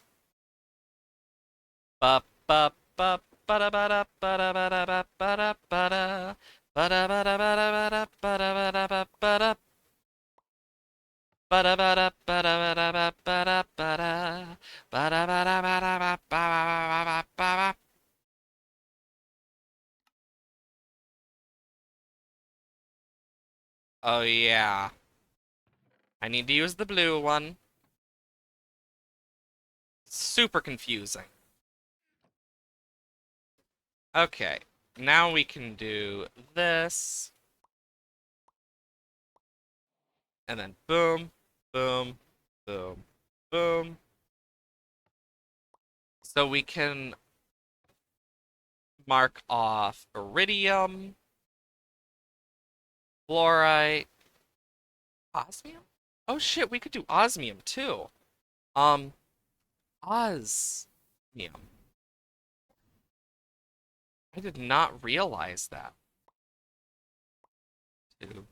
Ba ba ba ba da ba da ba da ba da ba ba da ba da ba da ba da ba da ba da ba da ba da ba ba da ba da ba da ba da ba da ba ba da ba da ba da ba da ba da ba ba ba ba ba ba. Oh yeah. I need to use the blue one. Super confusing. Okay. Now we can do this. And then boom, boom, boom, boom. So we can mark off iridium, fluorite, osmium? Oh shit, we could do osmium too. Um, osmium. I did not realize that. 2,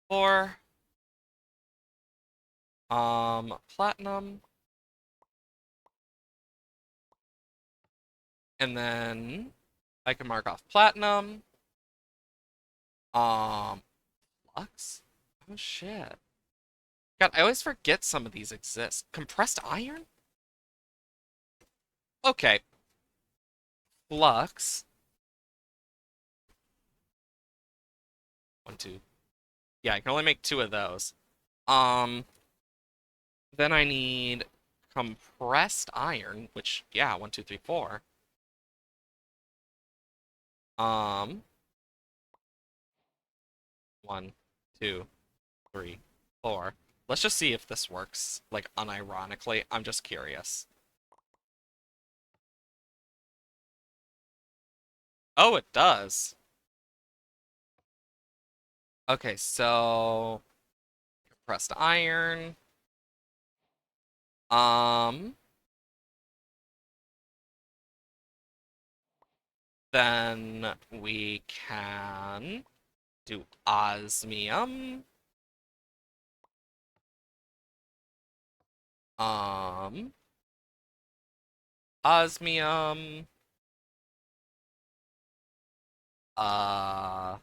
4. Platinum. And then I can mark off platinum. Um, flux? Oh shit. God, I always forget some of these exist. Compressed iron? Okay. Flux. 1, 2. Yeah, I can only make 2 of those. Um, then I need compressed iron, which, yeah, 1, 2, 3, 4. Um, 1, 2, 3, 4. Let's just see if this works, like, unironically. I'm just curious. Oh, it does. Okay, so compressed iron. Um, then we can do osmium. Um, osmium. Uh,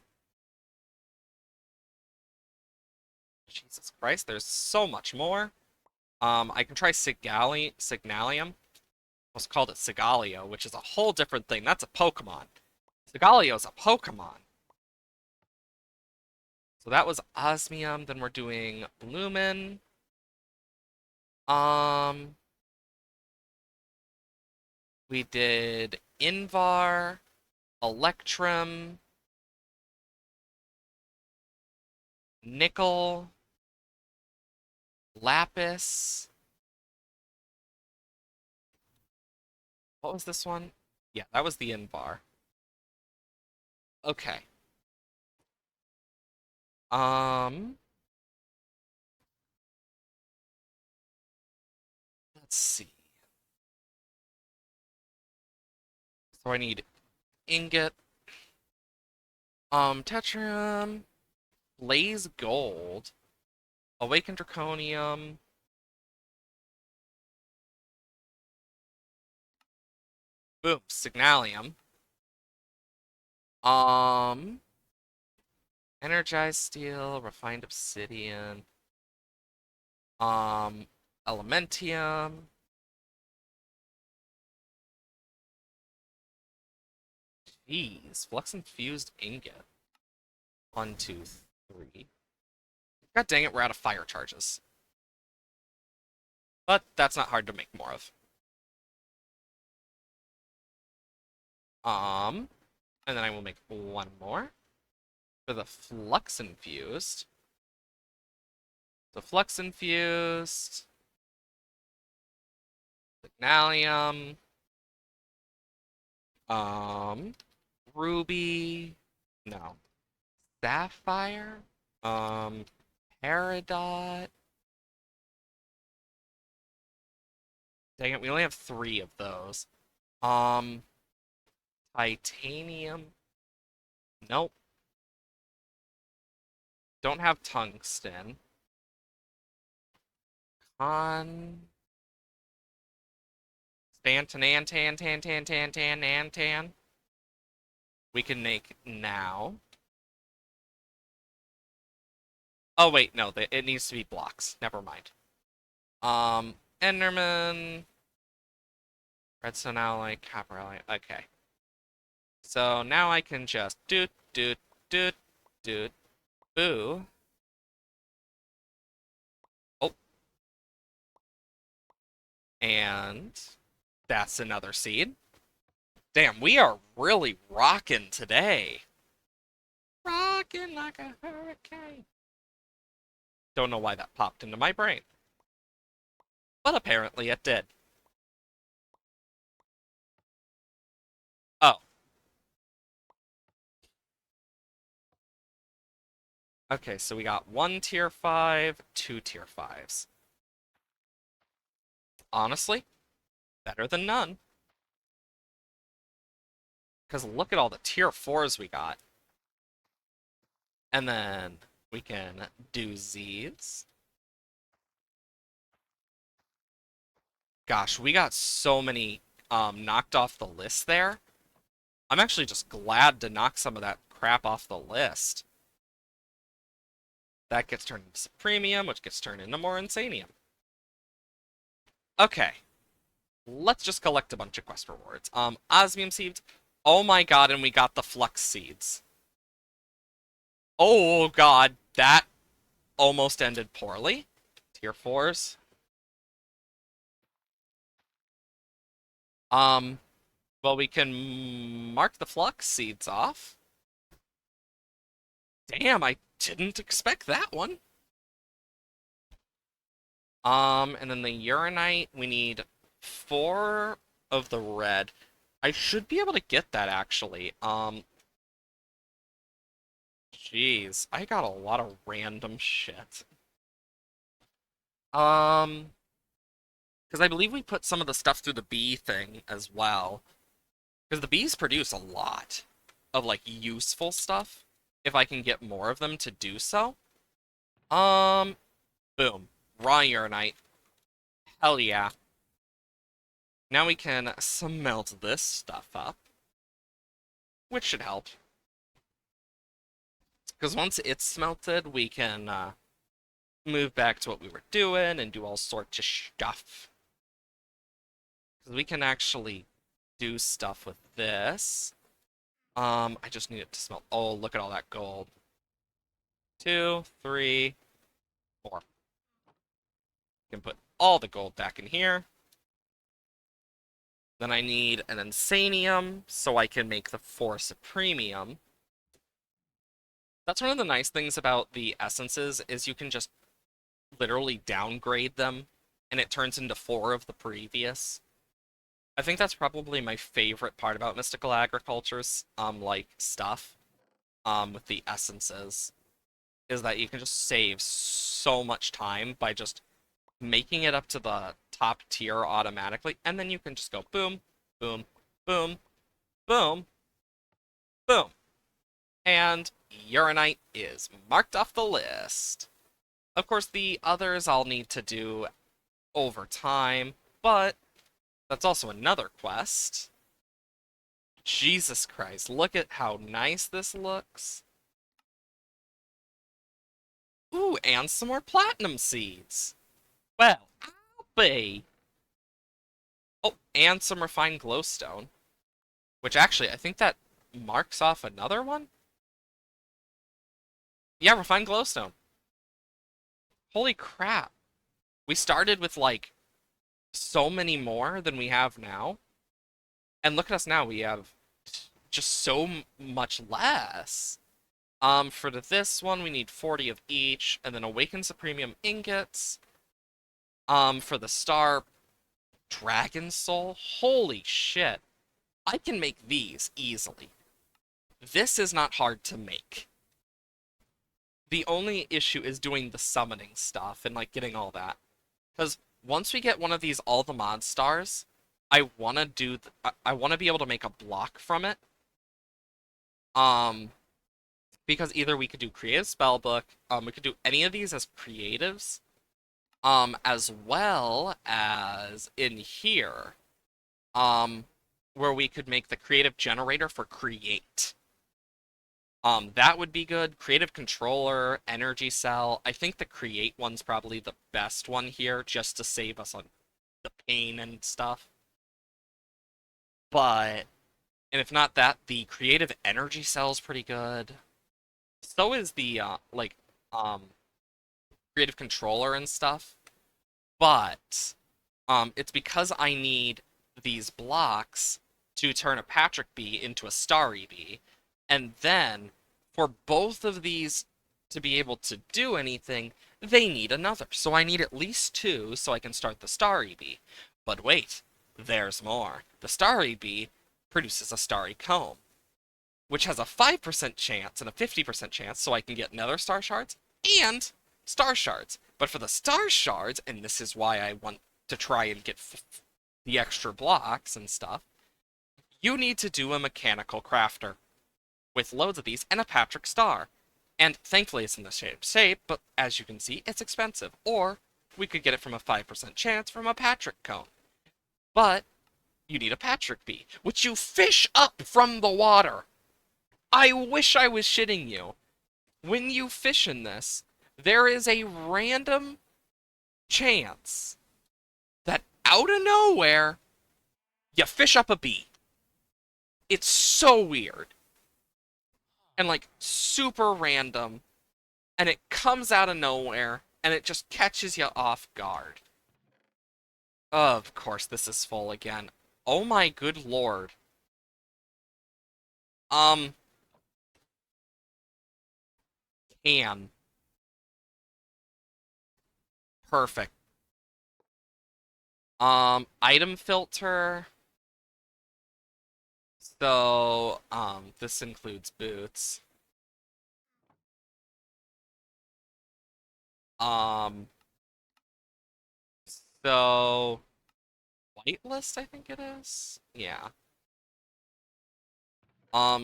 Jesus Christ, there's so much more. I can try Signalium. I almost called it Sigalio, which is a whole different thing. That's a Pokemon. Sigalio's a Pokemon. So that was osmium. Then we're doing lumen. Um, we did Invar, Electrum, nickel, lapis. What was this one? Yeah, that was the Invar. Okay. Um, let's see. So I need ingot, tetrum, blaze gold, awakened draconium, boom, signalium, um, energized steel, refined obsidian, um, elementium. Jeez, flux infused ingot. 1, 2, 3. God dang it, we're out of fire charges. But that's not hard to make more of. Um, and then I will make one more for the flux infused. So flux infused, signalium, um, ruby, no, sapphire, um, peridot. Dang it, we only have 3 of those. Um, titanium. Nope. Don't have tungsten. On. Stanton, Antan, Tan, Tan, Tan, Tan, Antan. We can make now. Oh, wait, no, it needs to be blocks. Never mind. Enderman. Redstone alloy, copper alloy. Okay. So now I can just doot, doot, doot, boo. Oh, and that's another seed. Damn, we are really rocking today. Rocking like a hurricane. Don't know why that popped into my brain, but apparently it did. Oh, okay, so we got one tier 5, two tier 5s. Honestly, better than none. Because look at all the tier 4s we got. And then we can do Z's. Gosh, we got so many knocked off the list there. I'm actually just glad to knock some of that crap off the list. That gets turned into Supremium, which gets turned into more Insanium. Okay. Let's just collect a bunch of quest rewards. Osmium seeds. Oh my god, and we got the flux seeds. Oh god, that almost ended poorly. Tier 4s. Um, well, we can mark the flux seeds off. Damn, I didn't expect that one. And then the uranite, we need 4 of the red. I should be able to get that, actually. Jeez, I got a lot of random shit. Because I believe we put some of the stuff through the bee thing as well. Because the bees produce a lot of, like, useful stuff, if I can get more of them to do so. Boom. Raw uranite. Hell yeah. Now we can smelt this stuff up, which should help. Because once it's smelted, we can move back to what we were doing and do all sorts of stuff. Because we can actually do stuff with this. I just need it to smelt. Oh, look at all that gold. 2, 3, 4. Can put all the gold back in here. Then I need an Insanium, so I can make the 4 Supremium. That's one of the nice things about the essences, is you can just literally downgrade them, and it turns into 4 of the previous. I think that's probably my favorite part about Mystical Agriculture's, like, stuff, with the essences, is that you can just save so much time by just making it up to the top tier automatically, and then you can just go boom, boom, boom, boom, boom. And uranite is marked off the list. Of course, the others I'll need to do over time, but that's also another quest. Jesus Christ, look at how nice this looks. Ooh, and some more platinum seeds. Well, I'll be. Oh, and some refined glowstone. Which actually, I think that marks off another one? Yeah, refined glowstone. Holy crap. We started with, like, so many more than we have now. And look at us now, we have just so much less. For this one, we need 40 of each, and then Awakened Supremium ingots. For the star, Dragon Soul. Holy shit. I can make these easily. This is not hard to make. The only issue is doing the summoning stuff and, like, getting all that. Because once we get one of these all the mod stars, I want to do I want to be able to make a block from it. because either we could do creative spellbook, we could do any of these as creatives, as well as in here, um, where we could make the creative generator for create. That would be good. Creative controller, energy cell. I think the create one's probably the best one here, just to save us on the pain and stuff. But, and if not that, the creative energy cell is pretty good. So is the, um, creative controller and stuff. But, it's because I need these blocks to turn a Patrick bee into a starry bee. And then, for both of these to be able to do anything, they need another. So I need at least two so I can start the starry bee. But wait, there's more. The starry bee produces a starry comb, which has a 5% chance and a 50% chance, so I can get nether star shards and star shards. But for the star shards, and this is why I want to try and get the extra blocks and stuff, you need to do a mechanical crafter with loads of these and a Patrick star. And thankfully it's in the same shape, but as you can see, it's expensive. Or we could get it from a 5% chance from a Patrick cone. But you need a Patrick bee, which you fish up from the water. I wish I was shitting you. When you fish in this, there is a random chance that out of nowhere, you fish up a bee. It's so weird. And like super random. And it comes out of nowhere. And it just catches you off guard. Of course, this is full again. Oh my good lord. Um, can. Perfect. Item filter. So, this includes boots. Um, so, whitelist, I think it is? Yeah.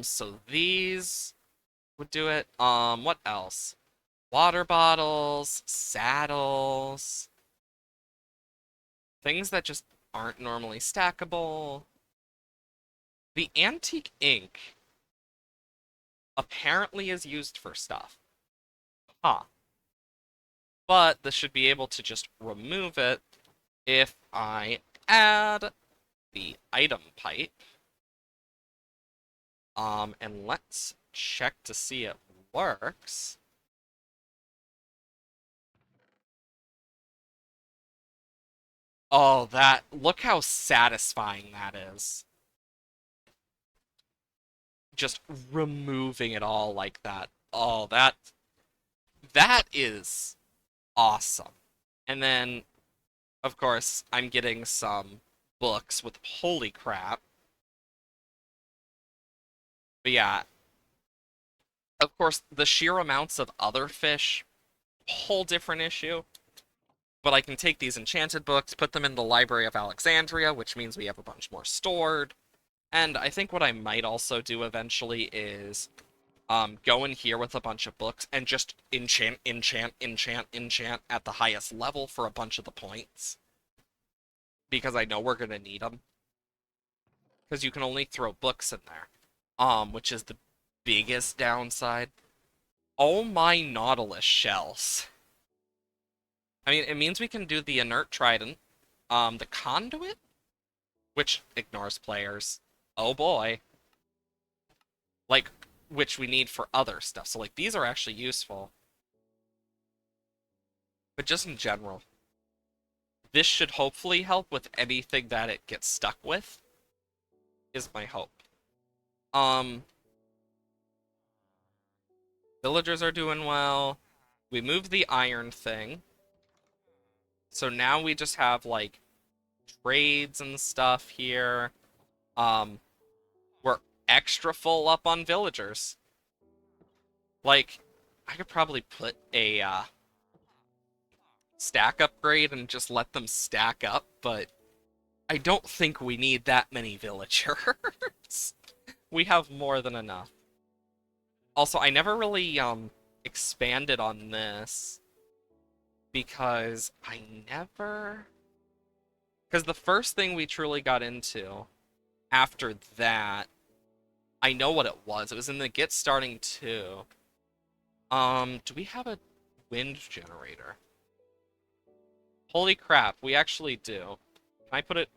So these would do it. What else? Water bottles, saddles, things that just aren't normally stackable. The antique ink apparently is used for stuff. Huh. But this should be able to just remove it if I add the item pipe. And let's check to see it works. Oh, look how satisfying that is. Just removing it all like that. Oh, that is awesome. And then, of course, I'm getting some books with holy crap. But yeah, of course, the sheer amounts of other fish, whole different issue. But I can take these enchanted books, put them in the Library of Alexandria, which means we have a bunch more stored. And I think what I might also do eventually is go in here with a bunch of books and just enchant, enchant, enchant, enchant at the highest level for a bunch of the points. Because I know we're going to need them. Because you can only throw books in there. Which is the biggest downside. Oh my Nautilus shells. I mean, it means we can do the inert trident. The conduit? Which ignores players. Oh boy. Like, which we need for other stuff. So, like, these are actually useful. But just in general, this should hopefully help with anything that it gets stuck with, is my hope. Um, Villagers are doing well. We moved the iron thing. So now we just have, like, trades and stuff here. Um, we're extra full up on villagers. Like, I could probably put a, stack upgrade and just let them stack up, but I don't think we need that many villagers. We have more than enough. Also, I never really expanded on this because I never because the first thing we truly got into after that, I know what it was. It was in the Get Starting 2. Do we have a wind generator? Holy crap, we actually do. Can I put it?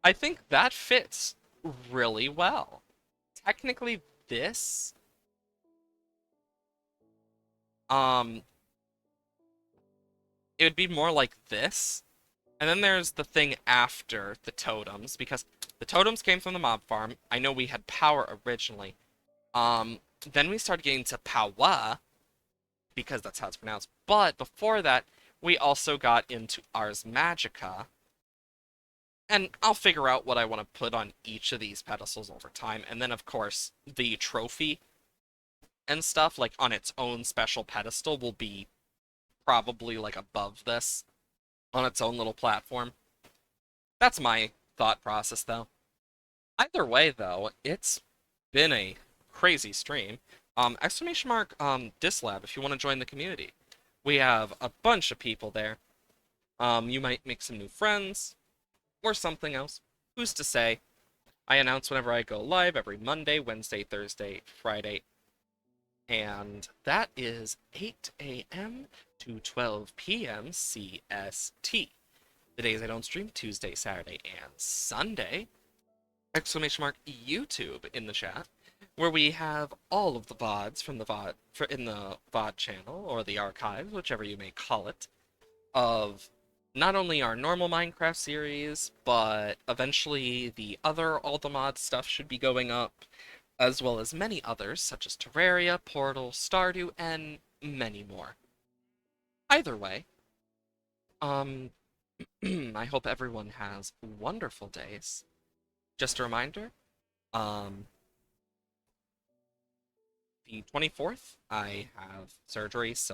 I think that fits really well. Technically, this, um, it would be more like this. And then there's the thing after the totems, because the totems came from the mob farm. I know we had power originally. Then we started getting to power, because that's how it's pronounced. But before that, we also got into Ars Magica. And I'll figure out what I want to put on each of these pedestals over time. And then, of course, the trophy and stuff, like on its own special pedestal, will be probably like above this on its own little platform. That's my thought process, though. Either way, though, it's been a crazy stream. Exclamation mark Dislab if you want to join the community. We have a bunch of people there. You might make some new friends or something else. Who's to say? I announce whenever I go live every Monday, Wednesday, Thursday, Friday, and that is 8 a.m. to 12 p.m. CST. The days I don't stream, Tuesday, Saturday, and Sunday. Exclamation mark YouTube in the chat, where we have all of the VODs from the in the VOD channel, or the archives, whichever you may call it, of not only our normal Minecraft series, but eventually the other All the Mods stuff should be going up, as well as many others, such as Terraria, Portal, Stardew, and many more. Either way, um, I hope everyone has wonderful days. Just a reminder, um, the 24th, I have surgery, so